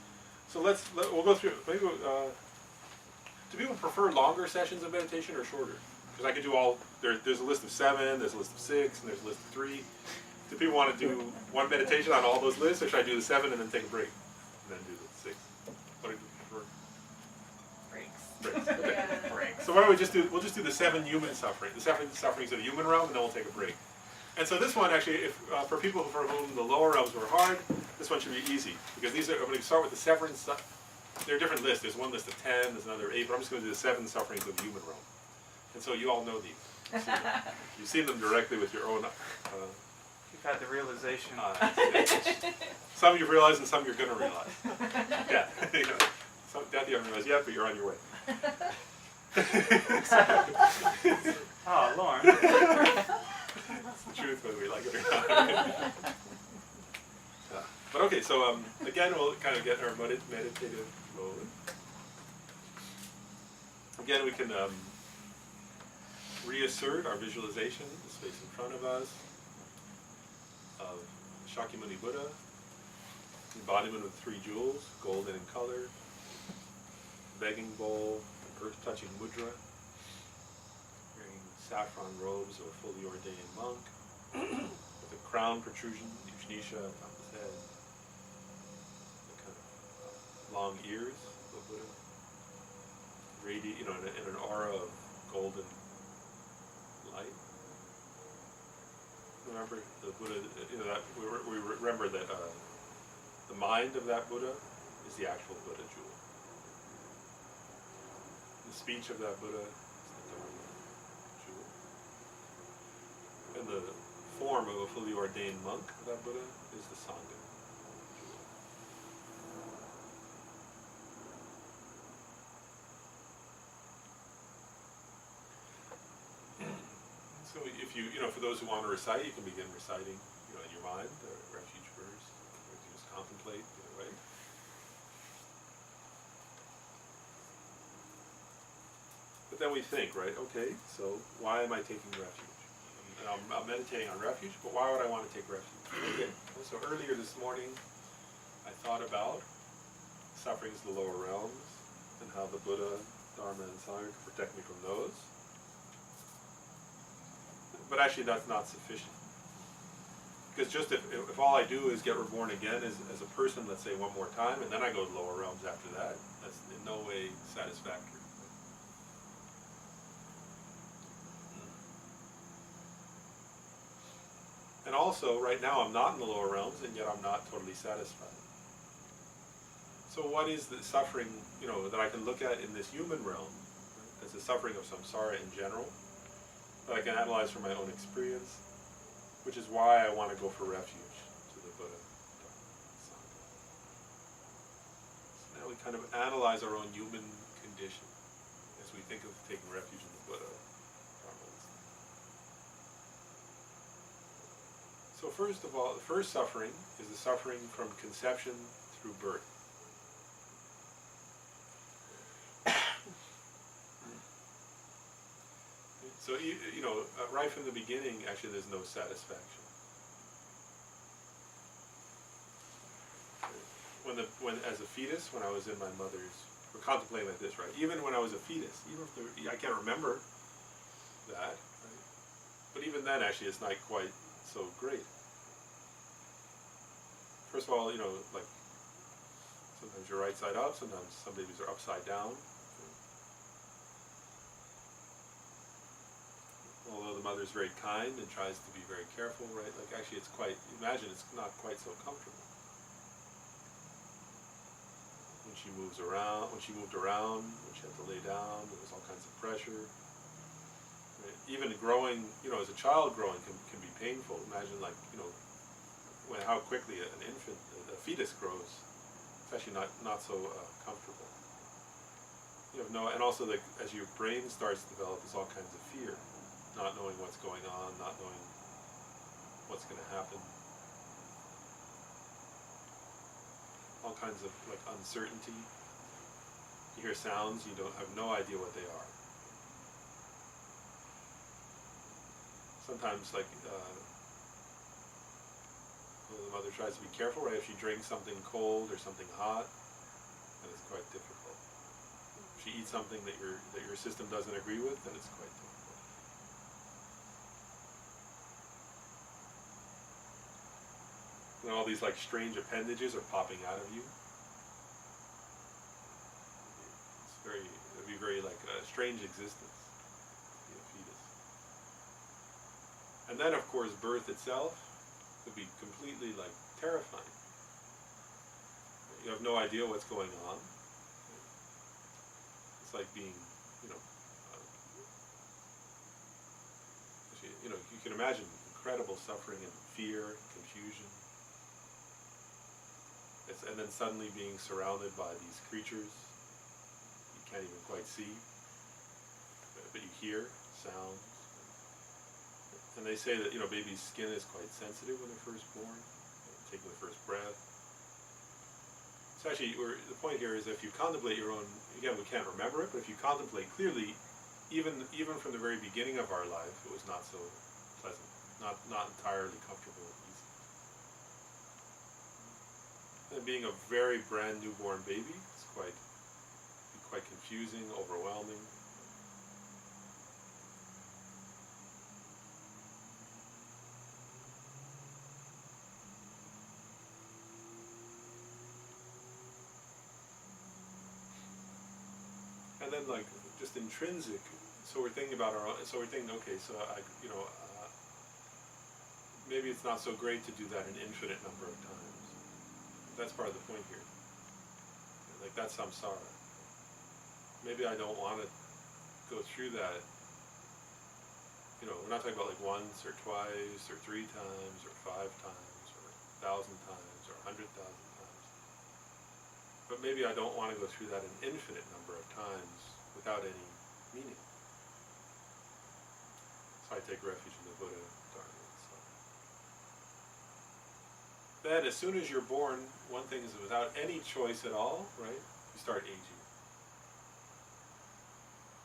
So we'll go through, maybe, do people prefer longer sessions of meditation or shorter? Because I could do there's a list of 7, there's a list of 6, and there's a list of 3. Do people want to do one meditation on all those lists, or should I do the 7 and then take a break? And then do the 6? What do you prefer? Breaks. Okay. Yeah. Breaks. So why don't we'll just do the 7 human suffering, the 7 sufferings of the human realm, and then we'll take a break. And so this one actually, for people for whom the lower realms were hard, this one should be easy. Because I'm going to start with the 7 there are different lists. There's one list of 10, there's another 8, but I'm just going to do the 7 sufferings of the human realm. And so you all know these. You've seen them directly with your own You've had the realization. some you've realized and some you're going to realize. Yeah. Some that you haven't realized yet, but you're on your way. Oh, Lauren. That's the truth, whether we like it or not. But okay, so again, we'll kind of get our meditative mode. Again, we can reassert our visualization, the space in front of us, of Shakyamuni Buddha, embodiment of 3 jewels, golden in color, begging bowl, earth-touching mudra, wearing saffron robes of a fully ordained monk, with a crown protrusion, Ushnisha on his head, the kind of long ears of Buddha, in an aura of golden light. Remember the Buddha, that we remember that the mind of that Buddha is the actual Buddha jewel. The speech of that Buddha is the Dharma jewel. And the form of a fully ordained monk of that Buddha is the Sangha jewel. So if for those who want to recite, you can begin reciting, in your mind, the refuge verse, or you can just contemplate, either way. But then we think, right, okay, so why am I taking refuge? And I'm meditating on refuge, but why would I want to take refuge? Okay, so earlier this morning, I thought about sufferings of the lower realms, and how the Buddha, Dharma, and Sangha can protect me from those. But actually that's not sufficient. Because just if all I do is get reborn again as a person, let's say one more time, and then I go to lower realms after that, that's in no way satisfactory. And also, right now I'm not in the lower realms, and yet I'm not totally satisfied. So what is the suffering, that I can look at in this human realm, as the suffering of samsara in general, that I can analyze from my own experience, which is why I want to go for refuge to the Buddha, Sangha. So now we kind of analyze our own human condition as we think of taking refuge in the Buddha, Dharma, and Sangha. So first of all, the first suffering is the suffering from conception through birth. So right from the beginning, actually, there's no satisfaction. When as a fetus, when I was in my mother's, we're contemplating like this, right? Even when I was a fetus, even if I can't remember that, right? But even then, actually, it's not quite so great. First of all, like sometimes you're right side up, sometimes some babies are upside down. Although the mother's very kind and tries to be very careful, right? Like actually it's not quite so comfortable. When she moved around, when she had to lay down, there was all kinds of pressure. Right? Even growing, as a child growing can be painful. Imagine how quickly an infant, a fetus grows. It's actually not so comfortable. And also as your brain starts to develop, there's all kinds of fear. Not knowing what's going on, not knowing what's going to happen. All kinds of uncertainty. You hear sounds, you don't have no idea what they are. Sometimes the mother tries to be careful, right? If she drinks something cold or something hot, then it's quite difficult. If she eats something that your system doesn't agree with, then it's quite difficult. And all these strange appendages are popping out of you. It'd be very a strange existence to be a fetus. And then of course birth itself could be completely terrifying. You have no idea what's going on. It's like being, you can imagine incredible suffering and fear, confusion. And then suddenly being surrounded by these creatures you can't even quite see, but you hear sounds. And they say that baby's skin is quite sensitive when they're first born, taking the first breath. So actually, the point here is if you contemplate your own, again, we can't remember it, but if you contemplate clearly, even from the very beginning of our life, it was not so pleasant, not entirely comfortable. And being a very brand newborn baby, it's quite confusing, overwhelming. And then just intrinsic. So we're thinking about okay, so maybe it's not so great to do that an infinite number of times. That's part of the point here. That's samsara. Maybe I don't want to go through that. We're not talking about once or twice or 3 times or 5 times or 1,000 times or 100,000 times. But maybe I don't want to go through that an infinite number of times without any meaning. So I take refuge in the Buddha, Dharma, and so on. Then as soon as you're born, one thing is without any choice at all, right, you start aging.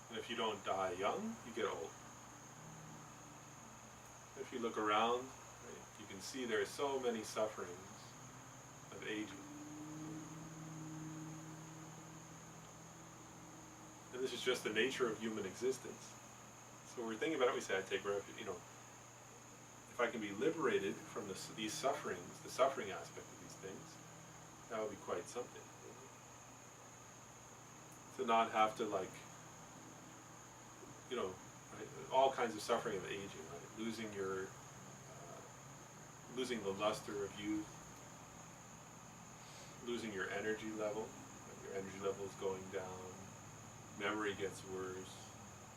And if you don't die young, you get old. If you look around, right, you can see there are so many sufferings of aging. And this is just the nature of human existence. So when we're thinking about it, we say, I take refuge, if I can be liberated from these sufferings, the suffering aspect of these things, that would be quite something. To not have to right, all kinds of suffering of aging, right? Losing the luster of youth, losing your energy level. Your energy level is going down. Memory gets worse.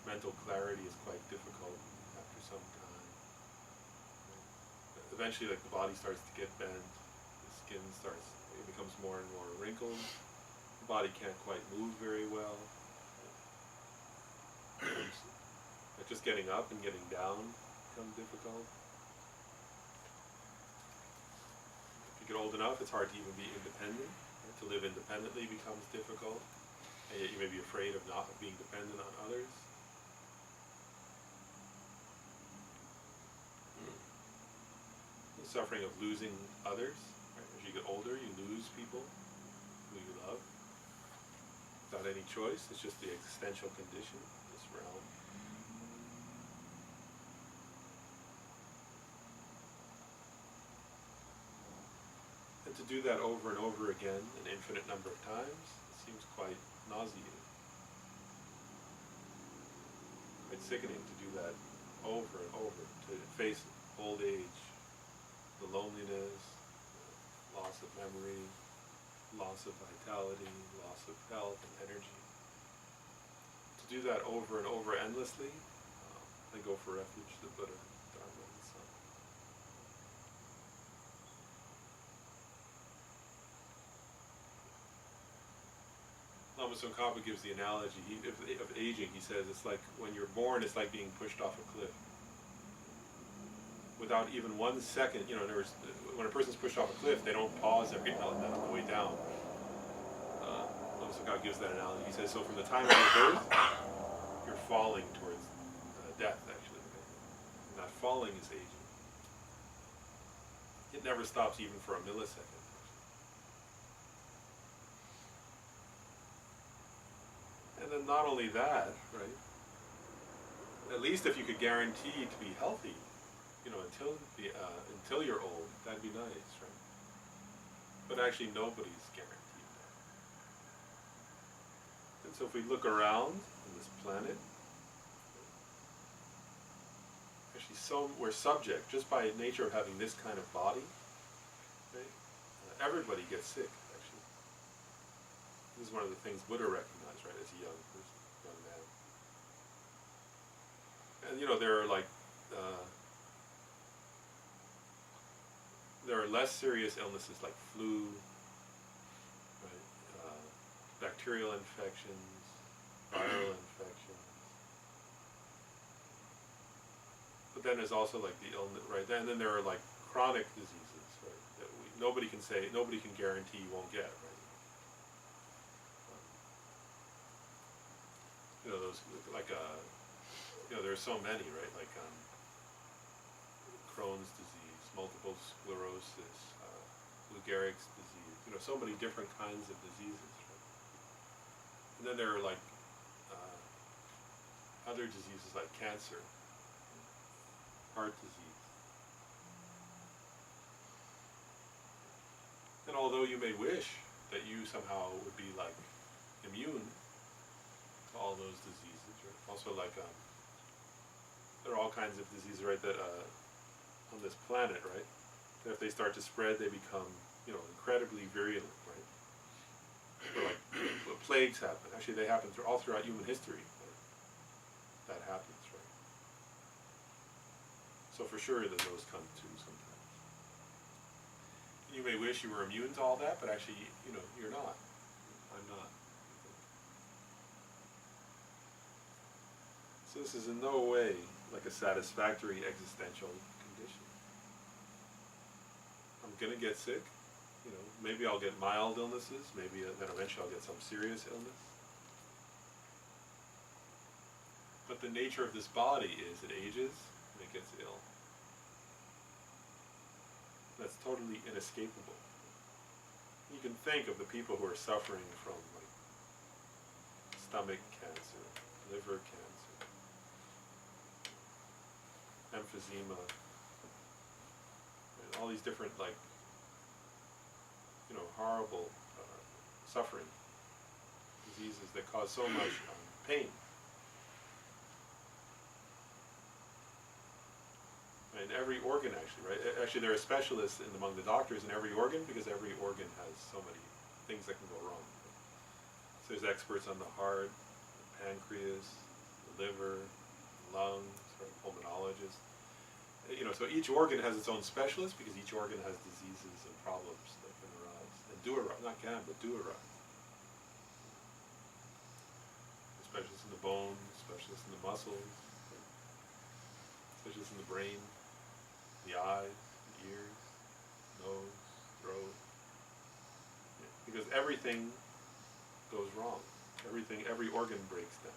Mental clarity is quite difficult after some time. Eventually, the body starts to get bent. The skin it becomes more and more wrinkled. The body can't quite move very well. Just getting up and getting down becomes difficult. old enough, it's hard to even be independent. Right? To live independently becomes difficult, and yet you may be afraid of not being dependent on others. The suffering of losing others. Right? As you get older, you lose people who you love without any choice. It's just the existential condition of this realm. And to do that over and over again, an infinite number of times, it seems quite nauseating. Quite sickening to do that over and over, to face old age, the loneliness, loss of memory, loss of vitality, loss of health and energy. To do that over and over endlessly, I go for refuge, the Buddha, Dharma, and Sangha. Lama Tsongkhapa gives the analogy of aging. He says it's like when you're born, it's like being pushed off a cliff. Without even 1 second, in other words, when a person's pushed off a cliff, they don't pause every now and then on the way down. Lama Tsongkhapa gives that analogy. He says, so from the time of your birth, you're falling towards death, actually. And that falling is aging. It never stops even for a millisecond. And then not only that, right? At least if you could guarantee to be healthy, until you're old, that'd be nice, right? But actually, nobody's guaranteed that. And so, if we look around on this planet, actually, we're subject just by nature of having this kind of body. Right? Everybody gets sick. Actually, this is one of the things Buddha recognized, right, as a young person, young man. And there are there are less serious illnesses like flu, right? Bacterial infections, viral infections. But then there's also like the illness, right? And then there are like chronic diseases, right? That nobody can guarantee you won't get, right? Those like there's so many, right? Like Crohn's disease, multiple sclerosis, Lou Gehrig's disease, so many different kinds of diseases, right? And then there are like other diseases like cancer, heart disease. And although you may wish that you somehow would be like immune to all those diseases, right? Also like there are all kinds of diseases, right, that on this planet, right? And if they start to spread, they become, incredibly virulent, right? Or like plagues happen. Actually, they happen all throughout human history. Right? That happens, right? So for sure, that those come too sometimes. You may wish you were immune to all that, but actually, you're not. I'm not. So this is in no way like a satisfactory existential condition. I'm gonna get sick, maybe I'll get mild illnesses, maybe then eventually I'll get some serious illness. But the nature of this body is it ages and it gets ill. That's totally inescapable. You can think of the people who are suffering from like stomach cancer, liver cancer, emphysema, and all these different horrible suffering, diseases that cause so much pain. And every organ actually, right? Actually there are specialists among the doctors in every organ because every organ has so many things that can go wrong. So there's experts on the heart, the pancreas, the liver, lungs, right? Pulmonologists. So each organ has its own specialist because each organ has diseases and problems that can arise. And do arise, not can, but do arise. Specialists in the bones, specialists in the muscles, specialists in the brain, the eyes, the ears, nose, growth. Because everything goes wrong. Every organ breaks down.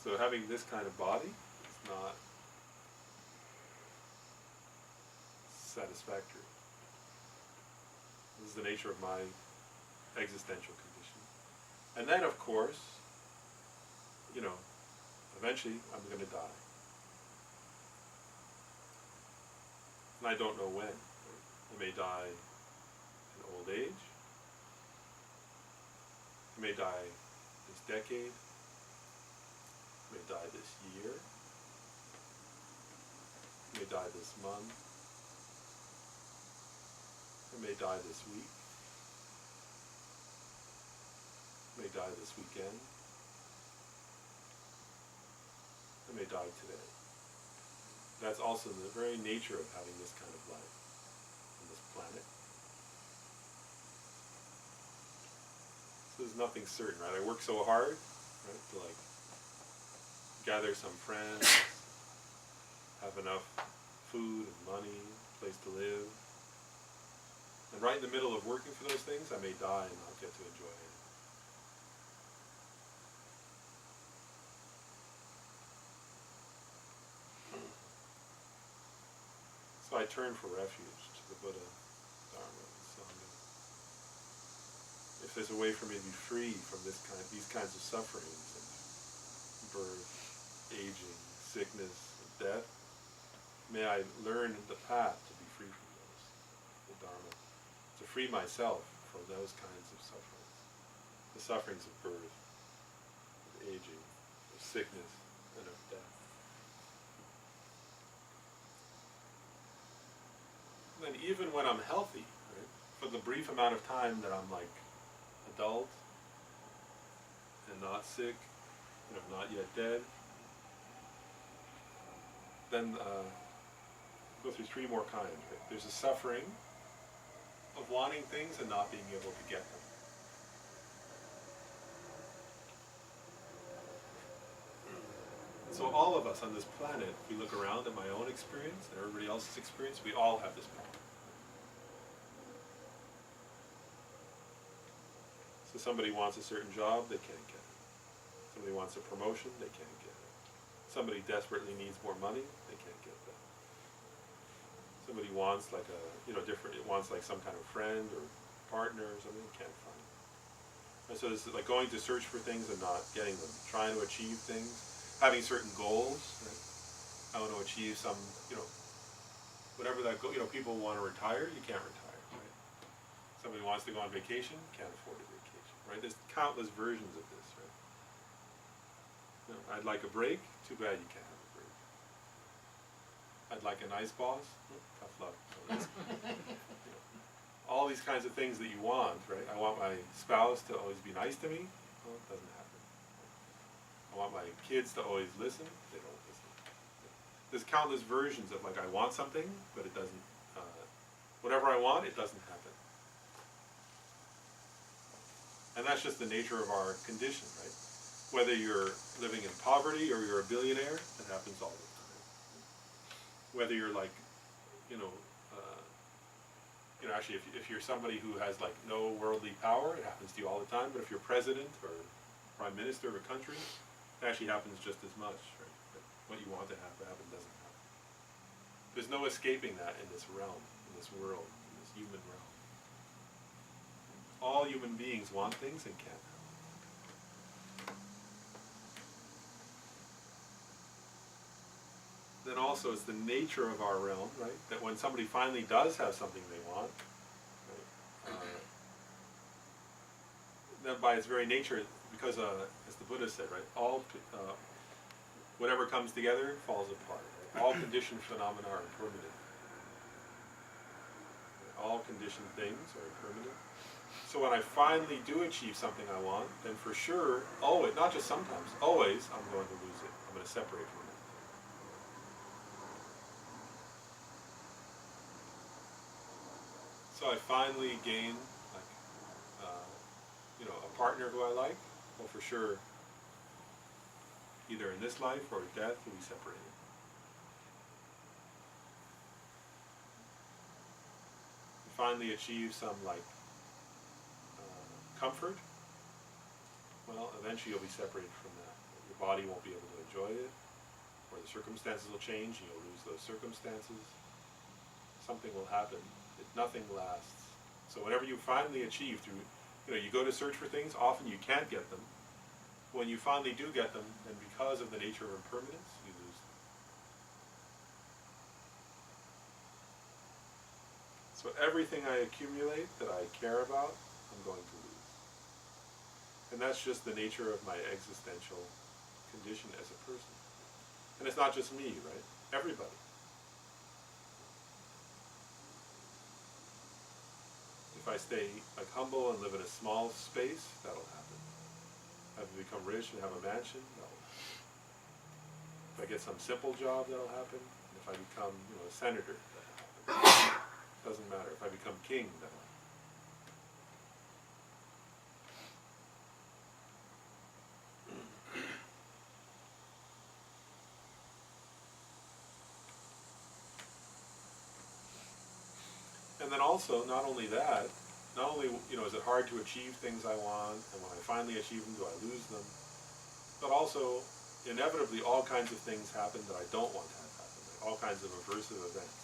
So having this kind of body is not satisfactory. This is the nature of my existential condition. And then, of course, eventually I'm going to die. And I don't know when. I may die in old age. I may die this decade. I may die this year. I may die this month. I may die this week. I may die this weekend. I may die today. That's also the very nature of having this kind of life on this planet. So there's nothing certain, right? I work so hard, right, to gather some friends, have enough food and money, place to live. And right in the middle of working for those things, I may die and not get to enjoy it. So I turn for refuge to the Buddha, Dharma, and Sangha. If there's a way for me to be free from these kinds of sufferings, of birth, aging, sickness, and death, may I learn the path to be free from those, the Dharma, to free myself from those kinds of sufferings, the sufferings of birth, of aging, of sickness, and of death. And even when I'm healthy, right, for the brief amount of time that I'm adult and not sick, not yet dead, then go through three more kinds. Right? There's a suffering of wanting things and not being able to get them. So all of us on this planet, if we look around at my own experience and everybody else's experience, we all have this problem. So somebody wants a certain job, they can't get it. Somebody wants a promotion, they can't get it. Somebody desperately needs more money, they can't get that. Somebody wants some kind of friend or partner or something, they can't find it. And so this is like going to search for things and not getting them, trying to achieve things, having certain goals, right? I want to achieve some, whatever that goal, people want to retire, you can't retire, right? Somebody wants to go on vacation, can't afford a vacation, right? There's countless versions of this, right? I'd like a break, too bad you can't have a break. I'd like a nice boss, tough luck. All these kinds of things that you want, right? I want my spouse to always be nice to me, well, it doesn't happen. I want my kids to always listen, they don't listen. There's countless versions of I want something, but it doesn't, whatever I want, it doesn't happen. And that's just the nature of our condition, right? Whether you're living in poverty or you're a billionaire, it happens all the time. Whether you're actually if you're somebody who has no worldly power, it happens to you all the time, but if you're president or prime minister of a country, it actually happens just as much, right? But what you want to have to happen doesn't happen. There's no escaping that in this realm, in this world, in this human realm. All human beings want things and can't have them. Then also it's the nature of our realm, right? That when somebody finally does have something they want, right, then by its very nature, because as the Buddha said, right, all whatever comes together falls apart. Right? All conditioned phenomena are impermanent. All conditioned things are impermanent. So when I finally do achieve something I want, then for sure, always, not just sometimes, always, I'm going to lose it. I'm going to separate from it. So I finally gain, a partner who I like. Well, for sure, either in this life or death, we'll be separated. finally achieve some like comfort, well, eventually you'll be separated from that. Your body won't be able to enjoy it, or the circumstances will change and you'll lose those circumstances. Something will happen. Nothing lasts. So whenever you finally achieve through, you go to search for things, often you can't get them. When you finally do get them, and because of the nature of impermanence, you lose them. So everything I accumulate that I care about, I'm going to lose. And that's just the nature of my existential condition as a person. And it's not just me, right? Everybody. If I stay like humble and live in a small space, that'll happen. If I become rich and have a mansion, that'll happen. If I get some simple job, that'll happen. If I become, a senator, that'll happen. Doesn't matter. If I become king, that'll happen. And then also, not only is it hard to achieve things I want, and when I finally achieve them, do I lose them? But also, inevitably, all kinds of things happen that I don't want to have happen, like all kinds of aversive events.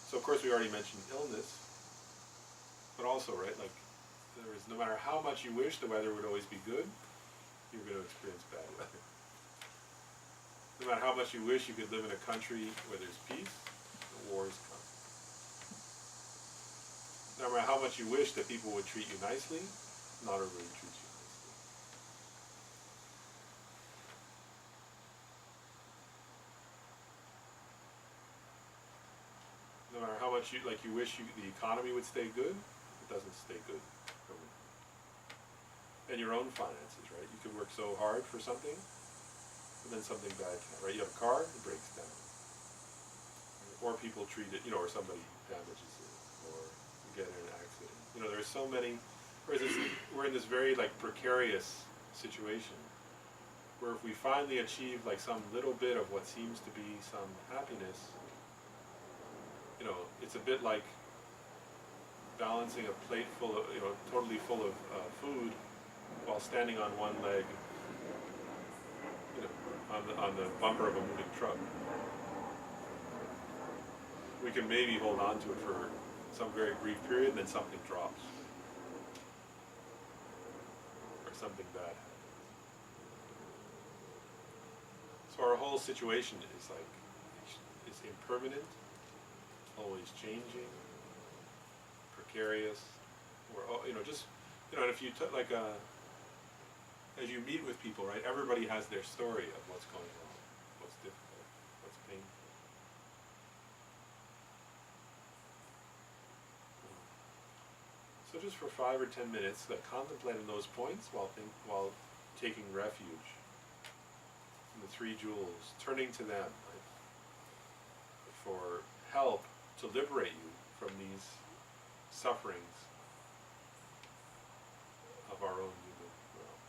So of course we already mentioned illness, but also, right, like, no matter how much you wish the weather would always be good, you're going to experience bad weather. No matter how much you wish you could live in a country where there's peace, the wars come. No matter how much you wish that people would treat you nicely, not everybody treats you nicely. No matter how much you wish the economy would stay good, it doesn't stay good. And your own finances, right? You could work so hard for something, and then something bad can happen, right? You have a car, it breaks down. Or people treat it, or somebody damages it, or you get in an accident. There's so many, we're in this very precarious situation where if we finally achieve some little bit of what seems to be some happiness, it's a bit like balancing a plate full of, totally full of food while standing on one leg, on the bumper of a moving truck. We can maybe hold on to it for some very brief period, and then something drops. Or something bad happens. So our whole situation is impermanent, always changing, precarious. And if you as you meet with people, right, everybody has their story of what's going on, what's difficult, what's painful. So just for 5 or 10 minutes, contemplate on those points while taking refuge in the three jewels, turning to them, right, for help to liberate you from these sufferings of our own human realm.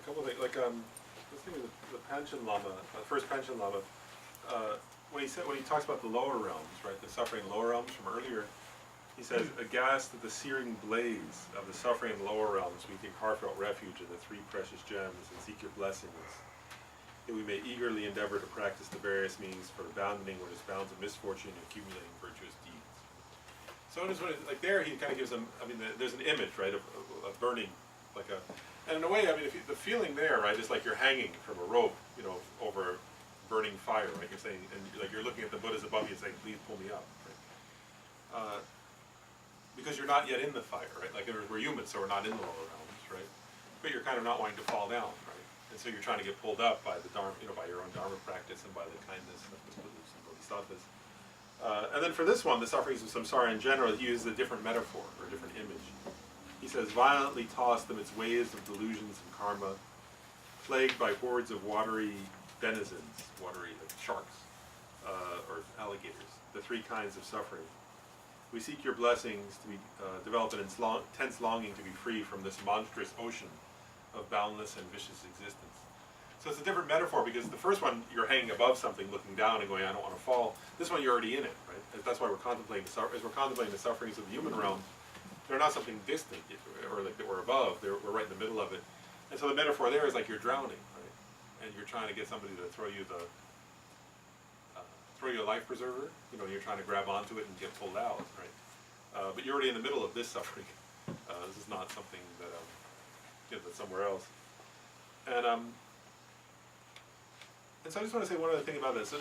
a couple of things, like, let's think of the Panchen Lama, first Panchen Lama, when he talks about the lower realms, right, the suffering lower realms from earlier, he says, aghast at the searing blaze of the suffering lower realms, we take heartfelt refuge in the three precious gems and seek your blessings, that we may eagerly endeavor to practice the various means for abandoning what is bounds of misfortune and accumulating virtuous deeds. So notice when like there, he kind of gives them, I mean, there's an image, right, of burning, like a, and in a way, I mean, if you, the feeling there, right, is like you're hanging from a rope, you know, over burning fire, right, you're saying, and like you're looking at the Buddhas above you and saying, please pull me up, right? Because you're not yet in the fire, right, like we're humans, so we're not in the lower realms, right, but you're kind of not wanting to fall down, right, and so you're trying to get pulled up by the Dharma, you know, by your own Dharma practice and by the kindness of the Buddhas and Bodhisattvas. And then for this one, the sufferings of samsara in general, he uses a different metaphor or a different image. He says, violently tossed amidst waves of delusions and karma, plagued by hordes of watery denizens, watery like sharks, or alligators, the three kinds of suffering. We seek your blessings to be develop an intense longing to be free from this monstrous ocean of boundless and vicious existence. So it's a different metaphor because the first one, you're hanging above something, looking down and going, I don't want to fall. This one, you're already in it, right? That's why we're contemplating as we're contemplating the sufferings of the human realm, they're not something distant or like that we're above, we're right in the middle of it. And so the metaphor there is like you're drowning, right? And you're trying to get somebody to throw you a life preserver, you know, you're trying to grab onto it and get pulled out, right? But you're already in the middle of this suffering. This is not something that, you know, that's somewhere else. And so I just want to say one other thing about this.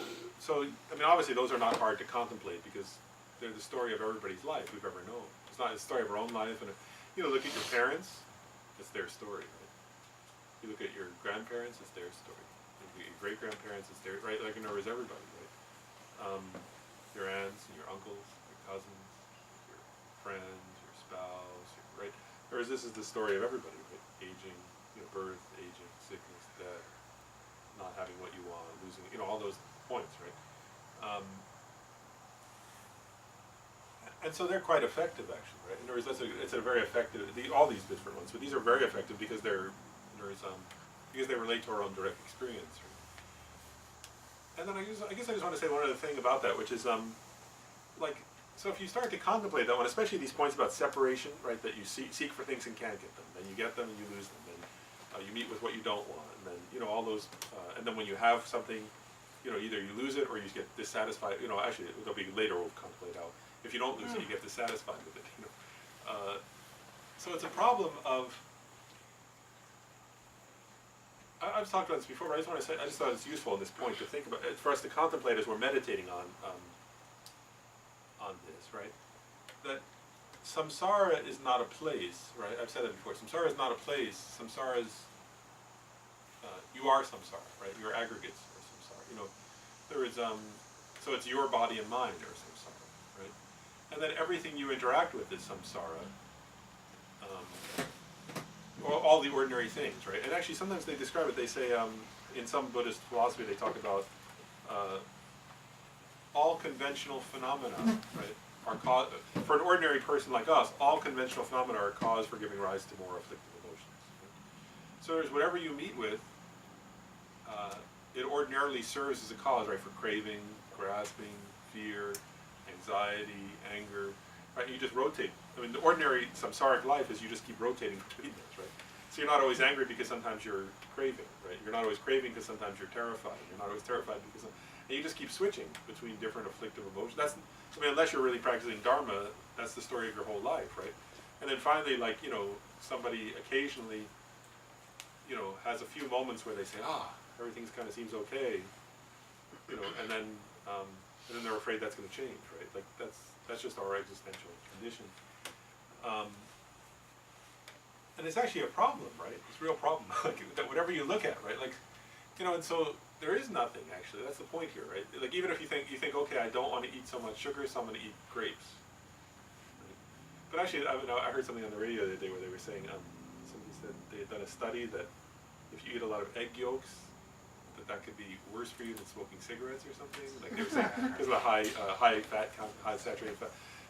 So, I mean, obviously those are not hard to contemplate because they're the story of everybody's life we've ever known. It's not the story of our own life. And, you know, look at your parents, it's their story, right? You look at your grandparents, it's their story. You look at your great-grandparents, it's their, right? Like, in other words, everybody, right? Your aunts and your uncles, your cousins, your friends, your spouse, right? Whereas this is the story of everybody, right? Aging, you know, birth, aging, sickness, death, not having what you want, losing, you know, all those points, right? And so they're quite effective, actually, right? In other words, it's a very effective, all these different ones, but these are very effective because because they relate to our own direct experience, right? And then I guess I just want to say one other thing about that, which is, like, so if you start to contemplate that one, especially these points about separation, right, that you seek for things and can't get them, then you get them and you lose them, then you meet with what you don't want, and then, you know, all those, and then when you have something, you know, either you lose it or you get dissatisfied, you know, actually, it'll be later we'll contemplate how, if you don't lose it, you get dissatisfied with it, you know. So it's a problem of, I've talked about this before, but I just want to say, I just thought it's useful in this point to think about, for us to contemplate as we're meditating on this, right? That samsara is not a place, right? I've said that before. Samsara is not a place. Samsara is, you are samsara, right? Your aggregates are samsara. You know, there is, so it's your body and mind are samsara, right? And then everything you interact with is samsara. All the ordinary things, right? And actually sometimes they describe it, they say, in some Buddhist philosophy they talk about all conventional phenomena, right, are cause, for an ordinary person like us, all conventional phenomena are a cause for giving rise to more afflictive emotions. Right? So there's whatever you meet with, it ordinarily serves as a cause, right, for craving, grasping, fear, anxiety, anger, right? You just rotate. I mean, the ordinary samsaric life is you just keep rotating between those, right? So you're not always angry because sometimes you're craving, right? You're not always craving because sometimes you're terrified. You're not always terrified because, and you just keep switching between different afflictive emotions. That's, I mean, unless you're really practicing Dharma, that's the story of your whole life, right? And then finally, like, you know, somebody occasionally, you know, has a few moments where they say, everything's kind of seems okay, you know, and then they're afraid that's going to change, right? Like, that's just our existential condition. And it's actually a problem, right? It's a real problem. Like, that whatever you look at, right? Like, you know, and so there is nothing, actually. That's the point here, right? Like, even if you think, okay, I don't want to eat so much sugar, so I'm going to eat grapes. Right? But actually, I heard something on the radio the other day where they were saying, somebody said they had done a study that if you eat a lot of egg yolks, that could be worse for you than smoking cigarettes or something. Like they were saying, because of the high fat, high saturated fat.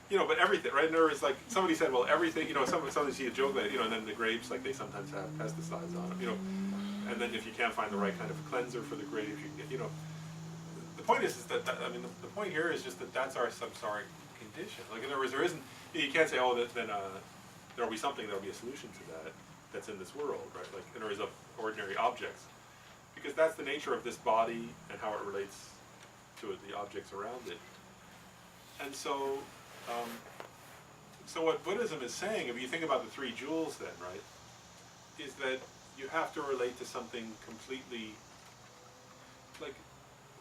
You know, but everything, right? In other words, like somebody said, well, everything, you know, somebody see a joke that, you know, and then the grapes, like they sometimes have pesticides on them, you know. and then if you can't find the right kind of cleanser for the grave, you can get, the point is that, the point here is just that that's our samsaric condition. Like, in other words, there isn't, you can't say, oh, then there'll be something, there'll be a solution to that that's in this world, right? Like, in other words, of ordinary objects. Because that's the nature of this body and how it relates to the objects around it. And so, so what Buddhism is saying, if you think about the three jewels then, right, is that you have to relate to something completely, like,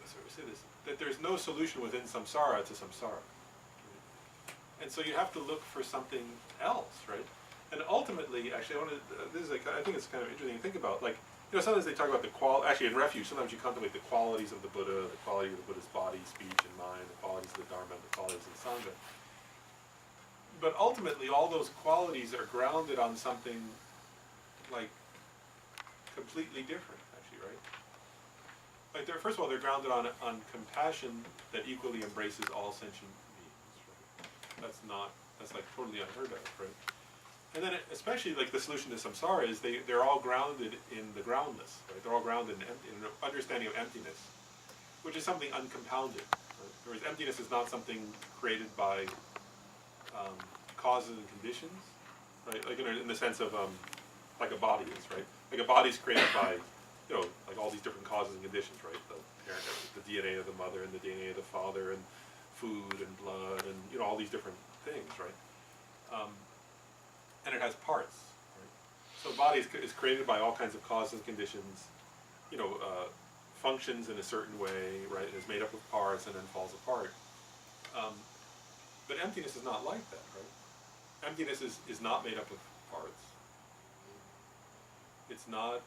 sorry to say this, that there's no solution within samsara to samsara. And so you have to look for something else, right? And ultimately, actually, I think it's kind of interesting to think about, like, sometimes they talk about the actually in Refuge, sometimes you contemplate the qualities of the Buddha, the quality of the Buddha's body, speech, and mind, the qualities of the Dharma, and the qualities of the Sangha. But ultimately, all those qualities are grounded on something, like, completely different, actually, right? Like, first of all, they're grounded on compassion that equally embraces all sentient beings, right? That's like totally unheard of, right? And then especially like the solution to samsara is they're all grounded in the groundless, right? They're all grounded in an understanding of emptiness, which is something uncompounded. Right? Whereas emptiness is not something created by causes and conditions, right? Like in the sense of like a body is, right? Like a body is created by, like all these different causes and conditions, right? The DNA of the mother and the DNA of the father and food and blood and all these different things, right? And it has parts, right? So a body is created by all kinds of causes and conditions, functions in a certain way, right? It is made up of parts and then falls apart. But emptiness is not like that, right? Emptiness is not made up of parts. It's not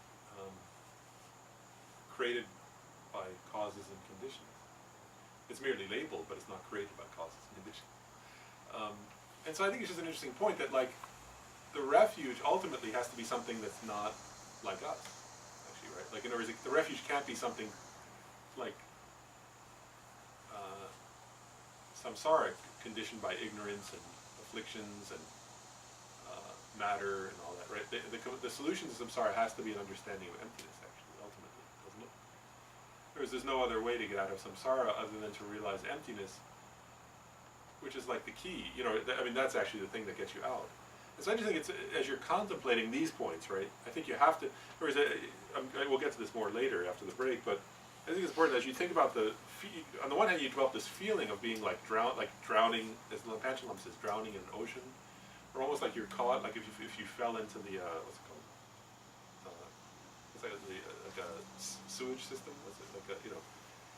created by causes and conditions. It's merely labeled, but it's not created by causes and conditions. And so I think it's just an interesting point that, like, the refuge ultimately has to be something that's not like us, actually, right? Like, in other words, the refuge can't be something like samsaric, conditioned by ignorance and afflictions and matter and all that, right? The solution to samsara has to be an understanding of emptiness, actually, ultimately, doesn't it? There's no other way to get out of samsara other than to realize emptiness, which is like the key. That's actually the thing that gets you out. And so I just think as you're contemplating these points, right, I think you have to, we'll get to this more later after the break, but I think it's important as you think about on the one hand you develop this feeling of being like drowning, as Panchalam says, drowning in an ocean, or almost like you're caught, like if you fell into the, what's it called? It's like a sewage system,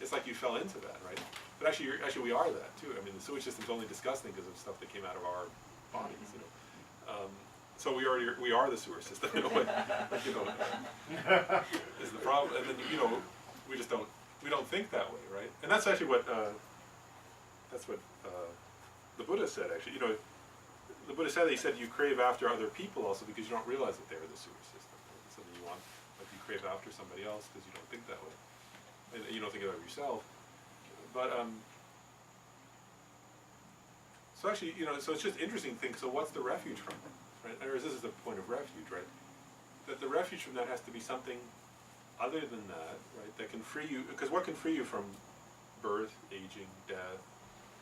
it's like you fell into that, right? But actually we are that too. The sewage system's only disgusting because of stuff that came out of our bodies, So we are the sewer system in a way, is the problem. And then we just don't think that way, right? And that's actually what the Buddha said. Actually, the Buddha said you crave after other people also because you don't realize that they're the sewer system. Right? So you you crave after somebody else because you don't think that way, and you don't think of yourself. But so actually, so it's just interesting to think. So what's the refuge from? Right? This is the point of refuge, right? That the refuge from that has to be something other than that, right? That can free you, because what can free you from birth, aging, death,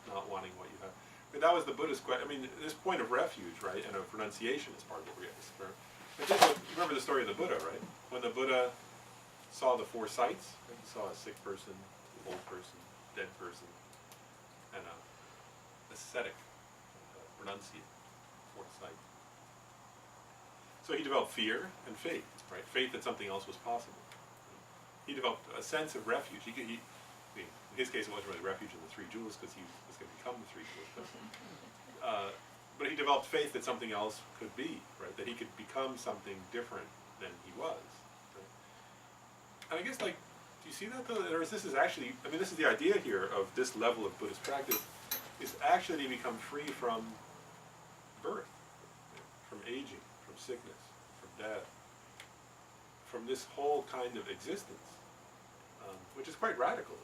not wanting what you have? That was the Buddhist question. This point of refuge, right, and of renunciation is part of what we're going to explore. Remember the story of the Buddha, right? When the Buddha saw the four sights, right? He saw a sick person, old person, dead person, and a ascetic, renunciate, fourth sight. So he developed fear and faith, right? Faith that something else was possible. He developed a sense of refuge. In his case, it wasn't really refuge in the three jewels because he was going to become the three jewels. But he developed faith that something else could be, right? That he could become something different than he was. Right? And I guess, like, do you see that though? This is actually, this is the idea here of this level of Buddhist practice, is actually to become free from birth, from aging, from sickness, from death, from this whole kind of existence, which is quite radical,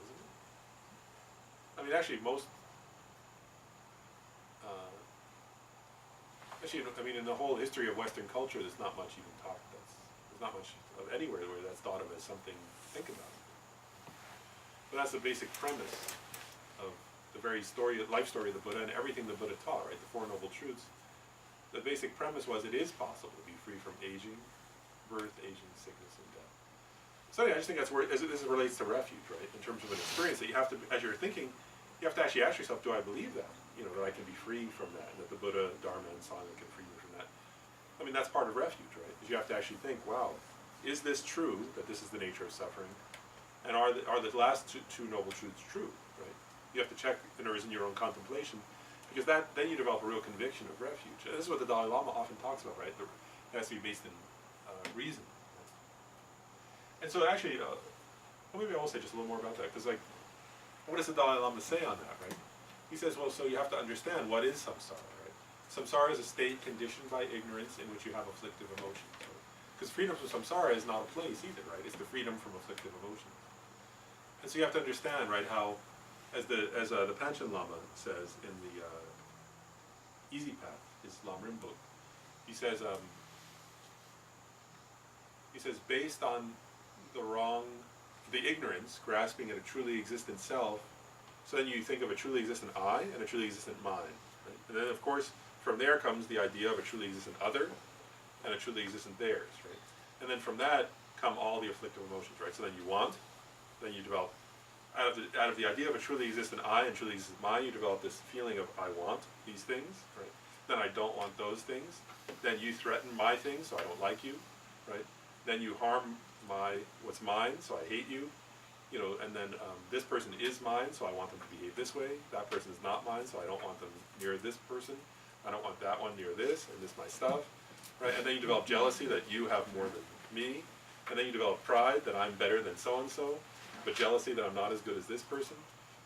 isn't it? Actually, most, in the whole history of Western culture, there's not much even talk that's There's not much of anywhere where that's thought of as something to think about. But that's the basic premise of the very life story of the Buddha and everything the Buddha taught, right? The Four Noble Truths. The basic premise was it is possible to be free from aging, birth, aging, sickness, and death. So yeah, I just think that's where, as this relates to refuge, right? In terms of an experience that you have to, as you're thinking, you have to actually ask yourself, do I believe that? You know, that I can be free from that, and that the Buddha, Dharma, and Sangha can free me from that. I mean, that's part of refuge, right? Is you have to actually think, wow, is this true, that this is the nature of suffering? And are the last two Noble Truths true, right? You have to check, in your own contemplation, because then you develop a real conviction of refuge. And this is what the Dalai Lama often talks about, right? It has to be based in reason. And so actually, well, maybe I will say just a little more about that, because like, what does the Dalai Lama say on that, right? He says, well, so you have to understand what is samsara, right? Samsara is a state conditioned by ignorance in which you have afflictive emotions. Because freedom from samsara is not a place either, right? It's the freedom from afflictive emotions. And so you have to understand, right, how, as the Panchen Lama says in the Easy Path, his Lamrim book, he says, based on the ignorance, grasping at a truly existent self, so then you think of a truly existent I and a truly existent mind, right? And then of course, from there comes the idea of a truly existent other and a truly existent theirs, right? And then from that come all the afflictive emotions, right? So then you want, then you develop, out of the idea of a truly existent I and truly existent mind, you develop this feeling of I want these things, right? Then I don't want those things. Then you threaten my things, so I don't like you, right? Then you harm what's mine, so I hate you, you know, and then this person is mine, so I want them to behave this way. That person is not mine, so I don't want them near this person. I don't want that one near this, and this is my stuff, right? And then you develop jealousy that you have more than me, and then you develop pride that I'm better than so-and-so, but jealousy that I'm not as good as this person,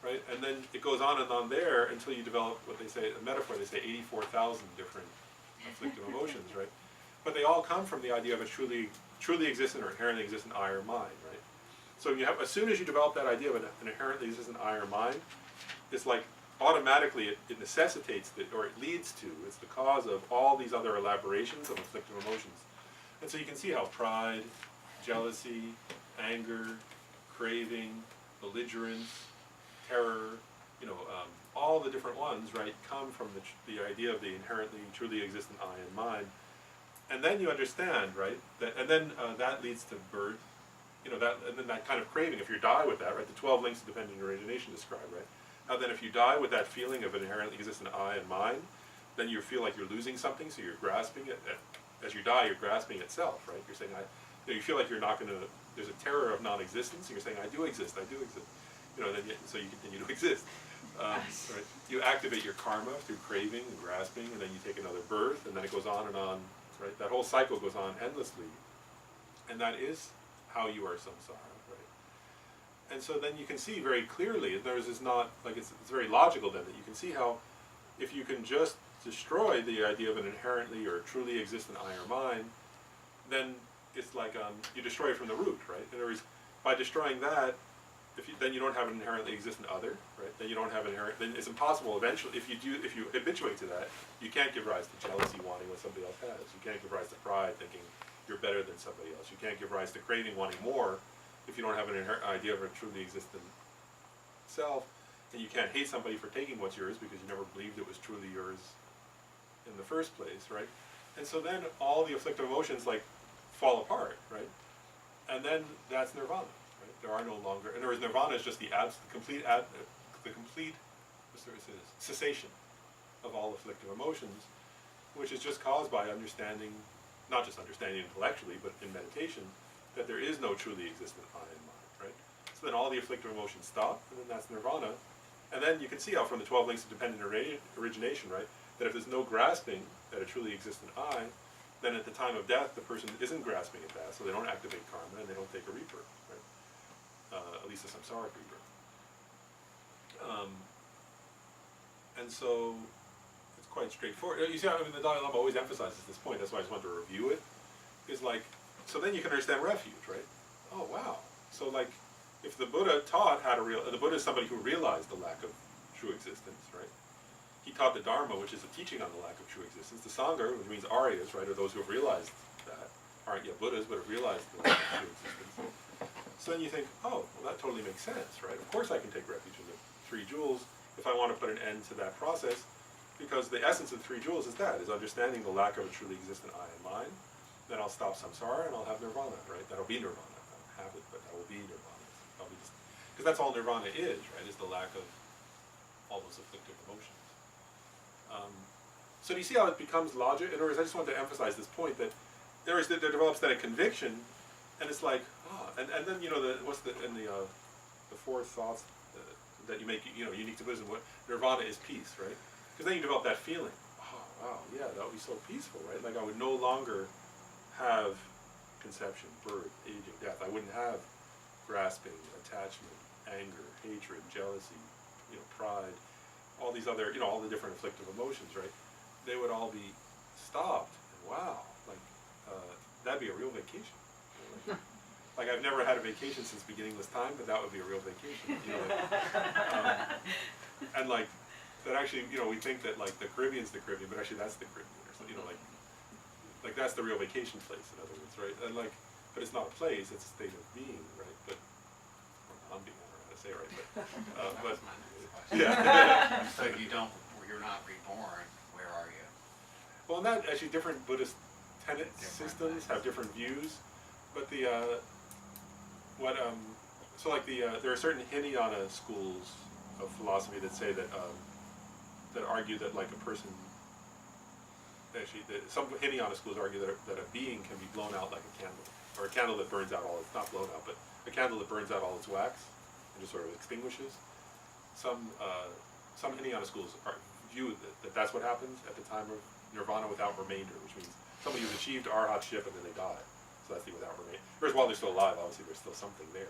right? And then it goes on and on there until you develop what they say, a metaphor, they say 84,000 different afflictive emotions, right? But they all come from the idea of a truly existent or inherently existent I or mind, right? So as soon as you develop that idea of an inherently existent I or mind, it's like automatically it necessitates or it leads to, it's the cause of all these other elaborations of afflictive emotions. And so you can see how pride, jealousy, anger, craving, belligerence, terror, all the different ones, right, come from the idea of the inherently, truly existent I and mind. And then you understand, right, and then that leads to birth, and then that kind of craving, if you die with that, right, the 12 links of dependent origination described, right, how then if you die with that feeling of an inherently existent I and mind, then you feel like you're losing something, so you're grasping it. As you die, you're grasping itself, right, you're saying, you feel like you're not going to, there's a terror of non-existence, and you're saying, I do exist, so you continue to exist. Right? You activate your karma through craving and grasping, and then you take another birth, and then it goes on and on, right? That whole cycle goes on endlessly. And that is how you are samsara, right? And so then you can see very clearly, it's very logical then, that you can see how if you can just destroy the idea of an inherently or truly existent I or mind, then it's like you destroy it from the root, right? In other words, by destroying that, then you don't have an inherently existent other, right? Then you don't have then it's impossible eventually, if you habituate to that, you can't give rise to jealousy wanting what somebody else has. You can't give rise to pride thinking you're better than somebody else. You can't give rise to craving wanting more if you don't have an inherent idea of a truly existent self. And you can't hate somebody for taking what's yours because you never believed it was truly yours in the first place, right? And so then all the afflictive emotions fall apart, right? And then that's nirvana. There are no longer, in other words, nirvana is just the complete cessation of all afflictive emotions, which is just caused by understanding, not just understanding intellectually, but in meditation, that there is no truly existent I and mind, right? So then all the afflictive emotions stop, and then that's nirvana. And then you can see how from the 12 links of dependent origination, right, that if there's no grasping at a truly existent I, then at the time of death, the person isn't grasping at that, so they don't activate karma and they don't take a rebirth, right? At least a samsaric rebirth. And so it's quite straightforward. You see, the Dalai Lama always emphasizes this point. That's why I just wanted to review it. So then you can understand refuge, right? Oh wow. So if the Buddha taught the Buddha is somebody who realized the lack of true existence, right? He taught the Dharma, which is a teaching on the lack of true existence. The Sangha, which means Aryas, right, are those who have realized that. aren't yet Buddhas, but have realized the true existence. So then you think, oh, well, that totally makes sense, right? Of course I can take refuge in the three jewels if I want to put an end to that process, because the essence of the three jewels is that, is understanding the lack of a truly existent I and mind. Then I'll stop samsara and I'll have nirvana, right? That'll be nirvana. I don't have it, but that will be nirvana. I'll be just, because that's all nirvana is, right? Is the lack of all those afflictive emotions. So do you see how it becomes logic? In other words, I just wanted to emphasize this point that there develops then a conviction, and it's like, and then the four thoughts that you make, unique to Buddhism. What nirvana is peace, right? Because then you develop that feeling. Oh, wow, yeah, that would be so peaceful, right? Like I would no longer have conception, birth, aging, death. I wouldn't have grasping, attachment, anger, hatred, jealousy, pride, all these other, all the different afflictive emotions, right? They would all be stopped. And wow, like that'd be a real vacation. Like I've never had a vacation since beginningless time, but that would be a real vacation. And like that actually, we think that like the Caribbean's the Caribbean, but actually that's the Caribbean, or something, like that's the real vacation place, in other words, right? And like, but it's not a place; it's a state of being, right? But I'm being, I don't know how to say it right, but yeah. So you're not reborn. Where are you? Well, and that actually different Buddhist tenet systems have different views, but there are certain Hinayana schools of philosophy that say that that argue that like a person, actually some Hinayana schools argue that a being can be blown out like a candle, or a candle that burns out not blown out, but a candle that burns out all its wax and just sort of extinguishes. Some Hinayana schools view that that's what happens at the time of nirvana without remainder, which means somebody who's achieved arhatship and then they die. So that's the without remainder. Whereas while they're still alive, obviously there's still something there.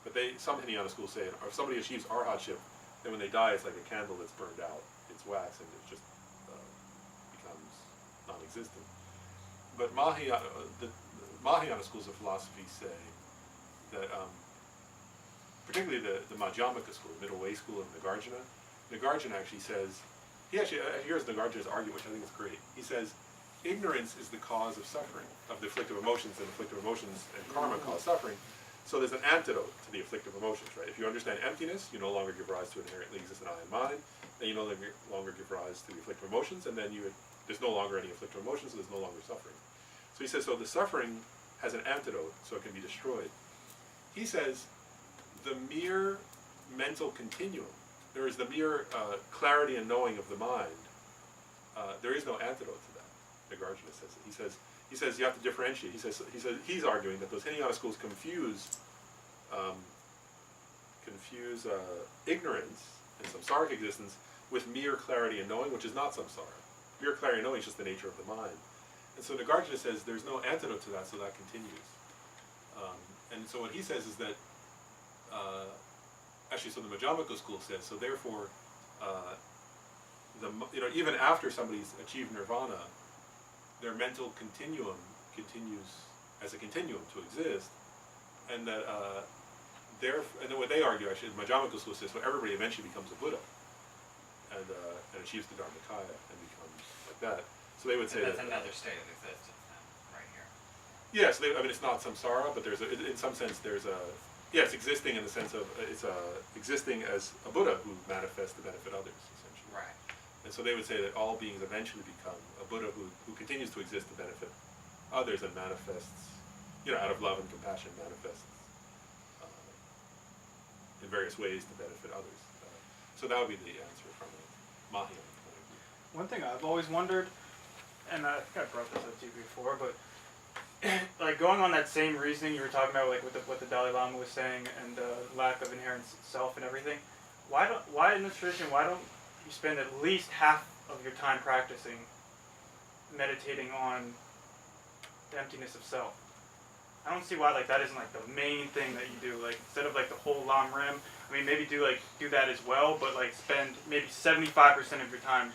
But some Hinayana schools say, if somebody achieves arhatship, then when they die, it's like a candle that's burned out, its wax, and it just becomes non-existent. But the Mahayana schools of philosophy say that, particularly the Madhyamaka school, middle way school of Nagarjuna actually says, here's Nagarjuna's argument, which I think is great. He says, ignorance is the cause of suffering, of the afflictive emotions, and afflictive emotions and karma cause suffering. So there's an antidote to the afflictive emotions, right? If you understand emptiness, you no longer give rise to an inherently existent I and mind, then you no longer give rise to the afflictive emotions, and then there's no longer any afflictive emotions, so there's no longer suffering. So he says, so the suffering has an antidote, so it can be destroyed. He says, the mere mental continuum, there is the mere clarity and knowing of the mind, there is no antidote to that. Nagarjuna says it. He says you have to differentiate. He says he's arguing that those Hinayana schools confuse ignorance and samsaric existence with mere clarity and knowing, which is not samsara. Mere clarity and knowing is just the nature of the mind. And so Nagarjuna says there's no antidote to that, so that continues. And so what he says is that so the Madhyamaka school says, so therefore, even after somebody's achieved nirvana, their mental continuum continues as a continuum to exist, and that and then what they argue actually, the Madhyamaka school says, so everybody eventually becomes a Buddha, and achieves the Dharmakaya and becomes like that. So they would say that's that another state of existence then, right here. Yes, it's not samsara, but in some sense it's existing in the sense of it's existing as a Buddha who manifests to benefit others, essentially. Right. And so they would say that all beings eventually become a Buddha who continues to exist to benefit others and manifests, out of love and compassion, manifests in various ways to benefit others. So that would be the answer from a Mahayana point of view. One thing I've always wondered, and I think I brought this up to you before, but like going on that same reasoning you were talking about, like with what the Dalai Lama was saying, and the lack of inherent self and everything. Why in this tradition? Why don't you spend at least half of your time practicing, meditating on the emptiness of self? I don't see why that isn't the main thing that you do. Instead of the whole Lam Rim, I mean maybe do that as well, but spend maybe 75% of your time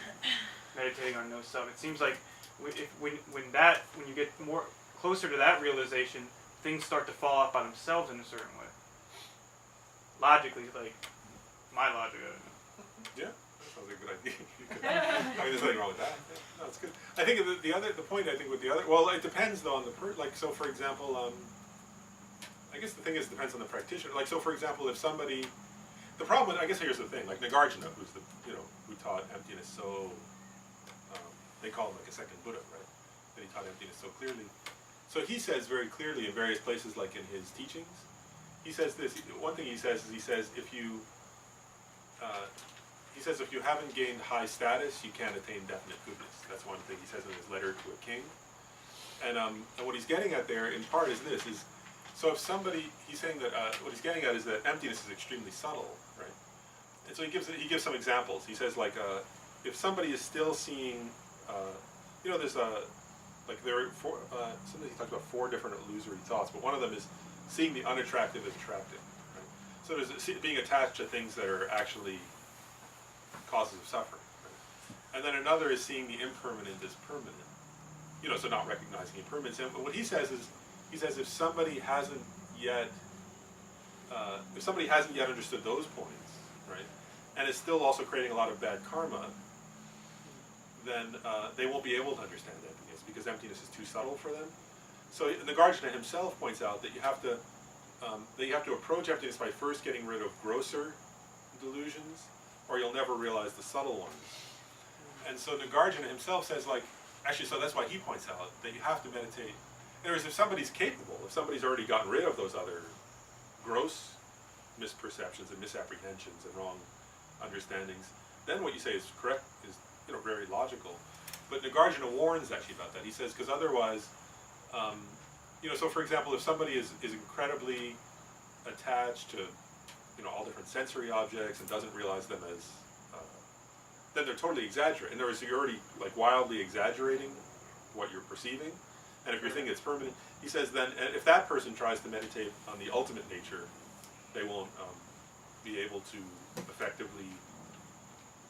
meditating on no self. It seems like when you get more closer to that realization, things start to fall off by themselves in a certain way. Logically, my logic. I don't know. Yeah. That sounds like a good idea. I mean, there's nothing wrong with that. Yeah, no, it's good. I think the point I think with the other, well, it depends though on the like, so for example, I guess the thing is, it depends on the practitioner. Like, so for example, if somebody, the problem with, I guess here's the thing, like Nagarjuna, who's the, who taught emptiness so, they call him like a second Buddha, right? That he taught emptiness so clearly. So he says very clearly in various places, like in his teachings, he says this, one thing he says is, he says if you haven't gained high status, you can't attain definite goodness. That's one thing he says in his letter to a king. And what he's getting at there, in part, is this, is, so if somebody, he's saying that, what he's getting at is that emptiness is extremely subtle, right? And so he gives some examples. He says, like, if somebody is still seeing, there's like there are sometimes he talks about 4 different illusory thoughts, but one of them is seeing the unattractive as attractive, right? So there's being attached to things that are actually causes of suffering, right? And then another is seeing the impermanent as permanent, so not recognizing impermanence. And what he says is, if somebody hasn't yet understood those points, right, and is still also creating a lot of bad karma, then they won't be able to understand emptiness because emptiness is too subtle for them. So Nagarjuna himself points out that you have to approach emptiness by first getting rid of grosser delusions, or you'll never realize the subtle ones. And so Nagarjuna himself says, like, actually, so that's why he points out that you have to meditate. In other words, if somebody's capable, if somebody's already gotten rid of those other gross misperceptions and misapprehensions and wrong understandings, then what you say is correct, is very logical. But Nagarjuna warns actually about that. He says, because otherwise, so for example, if somebody is incredibly attached to all different sensory objects and doesn't realize them as, then they're totally exaggerating. In other words, you're already like wildly exaggerating what you're perceiving. And if you're thinking it's permanent, he says then, if that person tries to meditate on the ultimate nature, they won't be able to effectively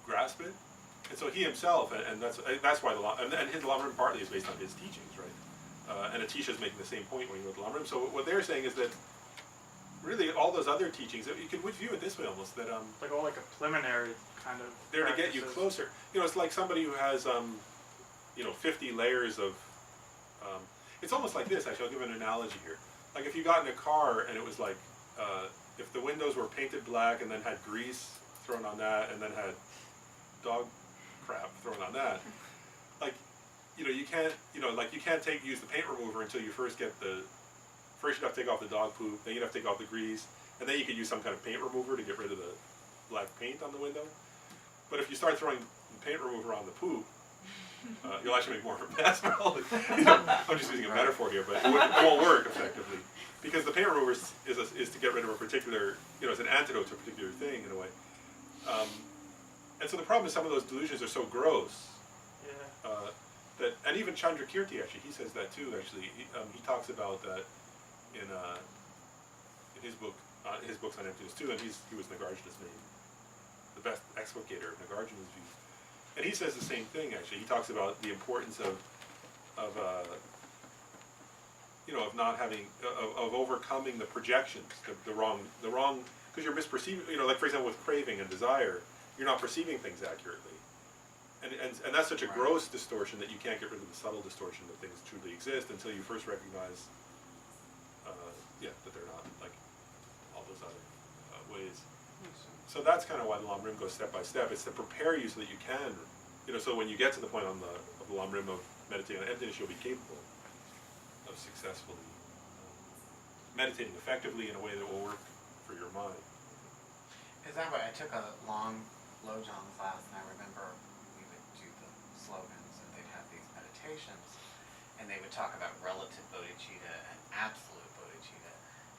grasp it. And so he himself, and that's why and his Lamrim partly is based on his teachings, right? And Atisha is making the same point when he wrote the Lamrim. So what they're saying is that really all those other teachings, you could view it this way almost, that like all like a preliminary kind of they're to get you closer. It's like somebody who has 50 layers of it's almost like this. Actually, I'll give an analogy here. Like if you got in a car and it was like if the windows were painted black and then had grease thrown on that and then had dog crap thrown on that, like you can't use the paint remover until you first you have to take off the dog poop, then you'd have to take off the grease, and then you could use some kind of paint remover to get rid of the black paint on the window. But if you start throwing paint remover on the poop, you'll actually make more of a mess. I'm just using a metaphor here, but it won't work effectively because the paint remover is to get rid of a particular, it's an antidote to a particular thing in a way. And so the problem is some of those delusions are so gross. That, and even Chandrakirti actually, he says that too. Actually, he talks about that in his books on emptiness too, and he was Nagarjuna's the best explicator of Nagarjuna's views. And he says the same thing actually. He talks about the importance of not having of overcoming the projections, the wrong, because you're misperceiving. Like for example with craving and desire, you're not perceiving things accurately. And that's such a gross distortion that you can't get rid of the subtle distortion that things truly exist until you first recognize, that they're not like all those other ways. So that's kind of why the Lamrim goes step by step. It's to prepare you so that you can, so when you get to the point of the Lamrim of meditating on emptiness, you'll be capable of successfully meditating effectively in a way that will work for your mind. Is that right? I took a long Lojong class, and I remember we would do the slogans, and they'd have these meditations, and they would talk about relative bodhicitta and absolute bodhicitta,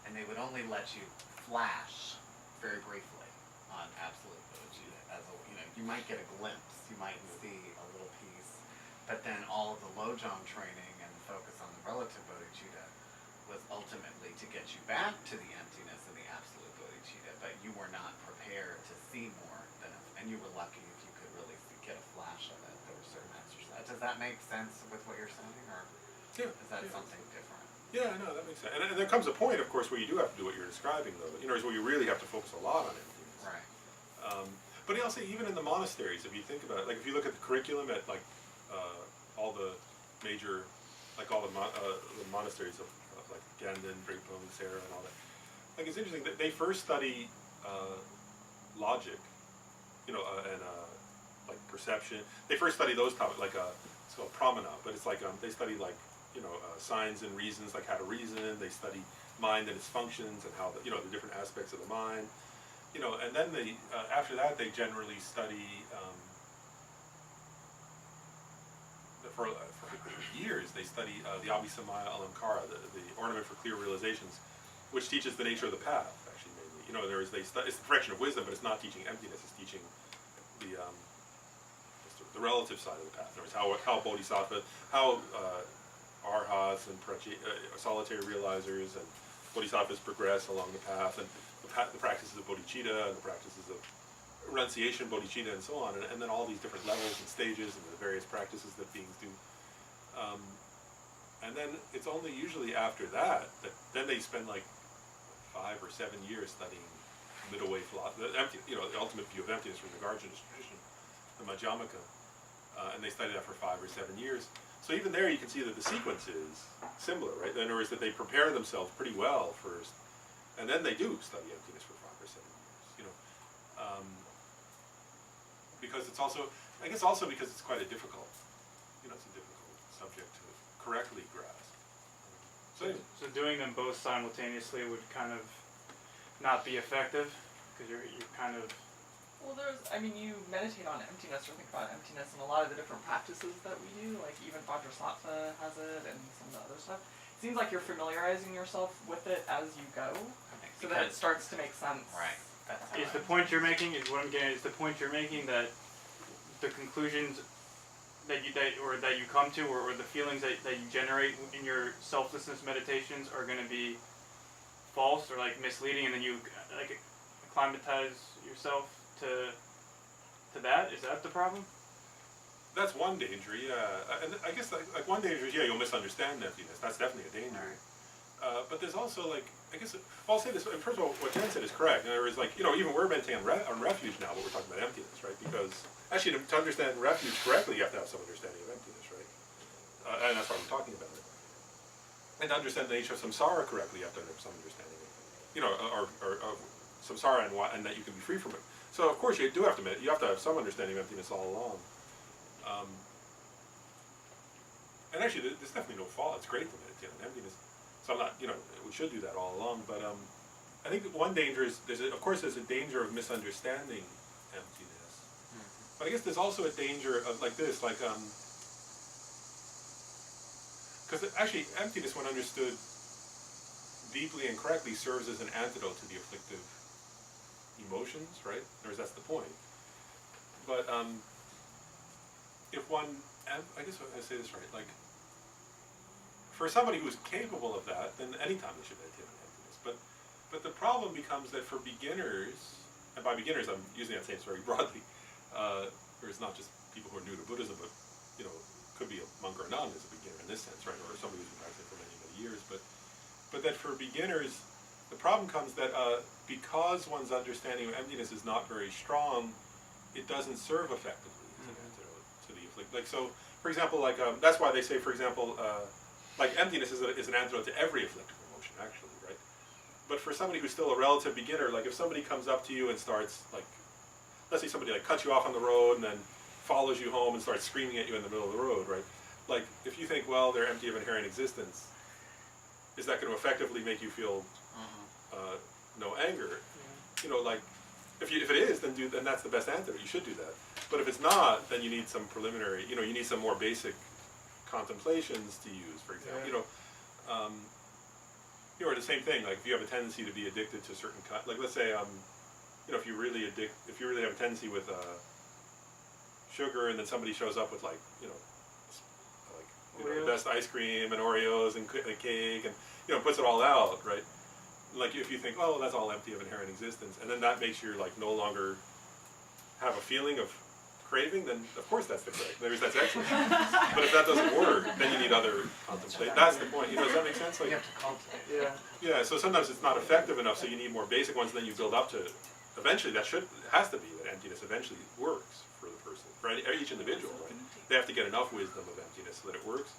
and they would only let you flash very briefly on absolute bodhicitta. You might get a glimpse, you might see a little piece, but then all of the Lojong training and the focus on the relative bodhicitta was ultimately to get you back to the emptiness of the absolute bodhicitta, but you were not prepared to see more than and you were lucky if you could really get a flash of it. There were certain exercises. Does that make sense with what you're saying, or is that something different? Yeah, no, that makes sense. And there comes a point, of course, where you do have to do what you're describing, though. Where you really have to focus a lot on emptiness. Right. But I'll say even in the monasteries, if you think about it, like if you look at the curriculum at like all the major, like all the monasteries of like Ganden, Drepung, Sarah, and all that. Like it's interesting that they first study logic, and like perception. They first study those topics, like it's called pramana, but it's like they study like signs and reasons, like how to reason. They study mind and its functions and how the different aspects of the mind. And then they after that they generally study for years they study the Abhisamaya Alamkara, the ornament for clear realizations, which teaches the nature of the path. Actually, mainly, it's the perfection of wisdom, but it's not teaching emptiness. It's teaching the relative side of the path. In other words, how bodhisattva, how arhats and solitary realizers and bodhisattvas progress along the path, and the practices of bodhicitta and the practices of renunciation, bodhicitta, and so on, and then all these different levels and stages and the various practices that beings do. And then it's only usually after that then they spend like 5 or 7 years studying middle way philosophy, the ultimate view of emptiness from the Garjanist tradition, the Madhyamaka, and they study that for 5 or 7 years. So even there you can see that the sequence is similar, right? In other words, that they prepare themselves pretty well first, and then they do study emptiness for 5 or 7 years, because it's also, I guess also because it's quite a difficult, it's a difficult subject to correctly grasp. So doing them both simultaneously would kind of not be effective, because you're kind of... Well, you meditate on emptiness or think about emptiness in a lot of the different practices that we do, like even Vajrasattva has it and some of the other stuff. It seems like you're familiarizing yourself with it as you go, so that it starts to make sense. Right. Is the point you're making, is what I'm getting, is the point you're making that the conclusions that you come to, or the feelings that you generate in your selflessness meditations are going to be false or like misleading, and then you like acclimatize yourself to that? Is that the problem? That's one danger, yeah. And I guess like one danger is, you'll misunderstand emptiness. That's definitely a danger. But there's also like, I guess, I'll say this, first of all, what Jen said is correct. In other words, like, even we're meditating on refuge now, but we're talking about emptiness, right? Because actually to understand refuge correctly, you have to have some understanding of emptiness, right? And that's why I'm talking about it. And to understand the nature of samsara correctly, you have to have some understanding of samsara and that you can be free from it. So of course you do have to have some understanding of emptiness all along. And actually there's definitely no fault. It's great to meditate on emptiness. So I'm not, we should do that all along, but I think that one danger is, there's a danger of misunderstanding emptiness. But I guess there's also a danger of like this, like, because actually emptiness, when understood deeply and correctly, serves as an antidote to the afflictive emotions, right? In other words, that's the point. But if one, I guess I say this right, like, for somebody who's capable of that, then anytime they should meditate on emptiness. But the problem becomes that for beginners, and by beginners I'm using that same very broadly, where it's not just people who are new to Buddhism, but could be a monk or a nun is a beginner in this sense, right? Or somebody who's been practicing for many, many years. But that for beginners, the problem comes that because one's understanding of emptiness is not very strong, it doesn't serve effectively as an antidote to the afflict. Like, so, for example, like that's why they say, for example, like emptiness is an antidote to every afflictive emotion, actually, right? But for somebody who's still a relative beginner, like if somebody comes up to you and starts, like, let's say somebody like cuts you off on the road and then follows you home and starts screaming at you in the middle of the road, right? Like, if you think, well, they're empty of inherent existence, is that going to effectively make you feel no anger? Like, if it is, then that's the best antidote. You should do that. But if it's not, then you need some preliminary, you need some more basic contemplations to use, for example. Or the same thing, like if you have a tendency to be addicted to certain like let's say if you really have a tendency with sugar, and then somebody shows up with like the best ice cream and Oreos and cake and puts it all out, right? Like if you think, oh, that's all empty of inherent existence, and then that makes you like no longer have a feeling of craving, then of course that's the correct. That's excellent. But if that doesn't work, then you need other contemplation. That's the point. Does that make sense? Like, you have to cultivate. Yeah. Yeah. So sometimes it's not effective enough, so you need more basic ones. Then you build up to eventually has to be that emptiness eventually works for the person, for each individual, right? They have to get enough wisdom of emptiness so that it works.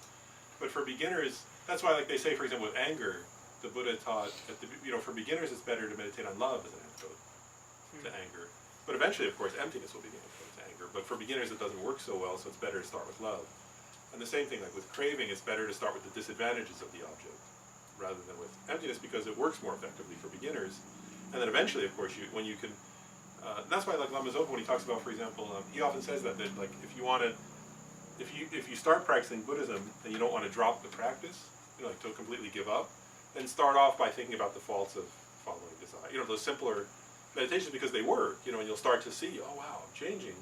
But for beginners, that's why, like they say, for example, with anger, the Buddha taught that for beginners it's better to meditate on love as an antidote to anger. But eventually, of course, emptiness will be the antidote to anger. But for beginners, it doesn't work so well, so it's better to start with love. And the same thing, like with craving, it's better to start with the disadvantages of the object rather than with emptiness because it works more effectively for beginners. And then eventually, of course, when you can, that's why, like Lama Zopa, when he talks about, for example, he often says that like if you start practicing Buddhism and you don't want to drop the practice, like to completely give up, then start off by thinking about the faults of following desire. Those simpler meditations because they work. And you'll start to see, oh wow, I'm changing.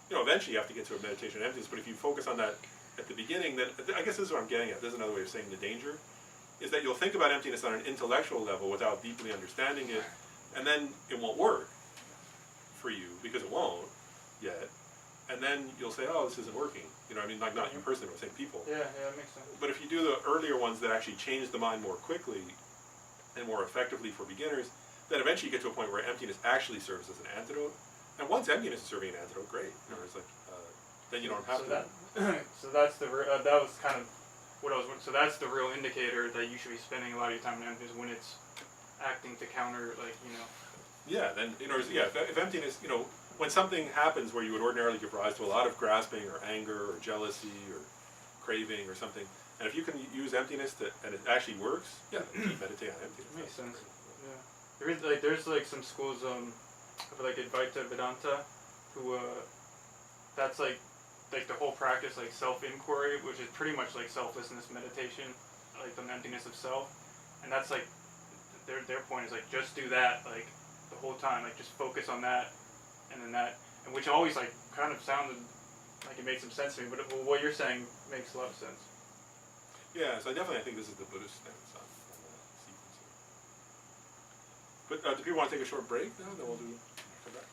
Eventually you have to get to a meditation of emptiness. But if you focus on that at the beginning, then I guess this is what I'm getting at. This is another way of saying the danger, is that you'll think about emptiness on an intellectual level without deeply understanding it, and then it won't work for you because it won't yet. And then you'll say, oh, this isn't working. Like not you personally, but I'm saying people. Yeah, that makes sense. But if you do the earlier ones that actually change the mind more quickly and more effectively for beginners, then eventually you get to a point where emptiness actually serves as an antidote. And once emptiness is serving an antidote, great. It's like, then you don't have to. So that's that was kind of what I was. So that's the real indicator that you should be spending a lot of your time in emptiness when it's acting to counter, Yeah, then if emptiness, when something happens where you would ordinarily give rise to a lot of grasping or anger or jealousy or craving or something, and if you can use emptiness and it actually works, meditate on emptiness. Makes sense. Yeah, there's some schools of Advaita Vedanta who that's like the whole practice self-inquiry, which is pretty much like selflessness meditation, like the emptiness of self, and that's their point is just do that the whole time, just focus on that, and then that, and which always kind of sounded like it made some sense to me, but what you're saying makes a lot of sense. Yeah, so I think this is the Buddhist stance on that sequencing. But do people want to take a short break now? Then we'll come back.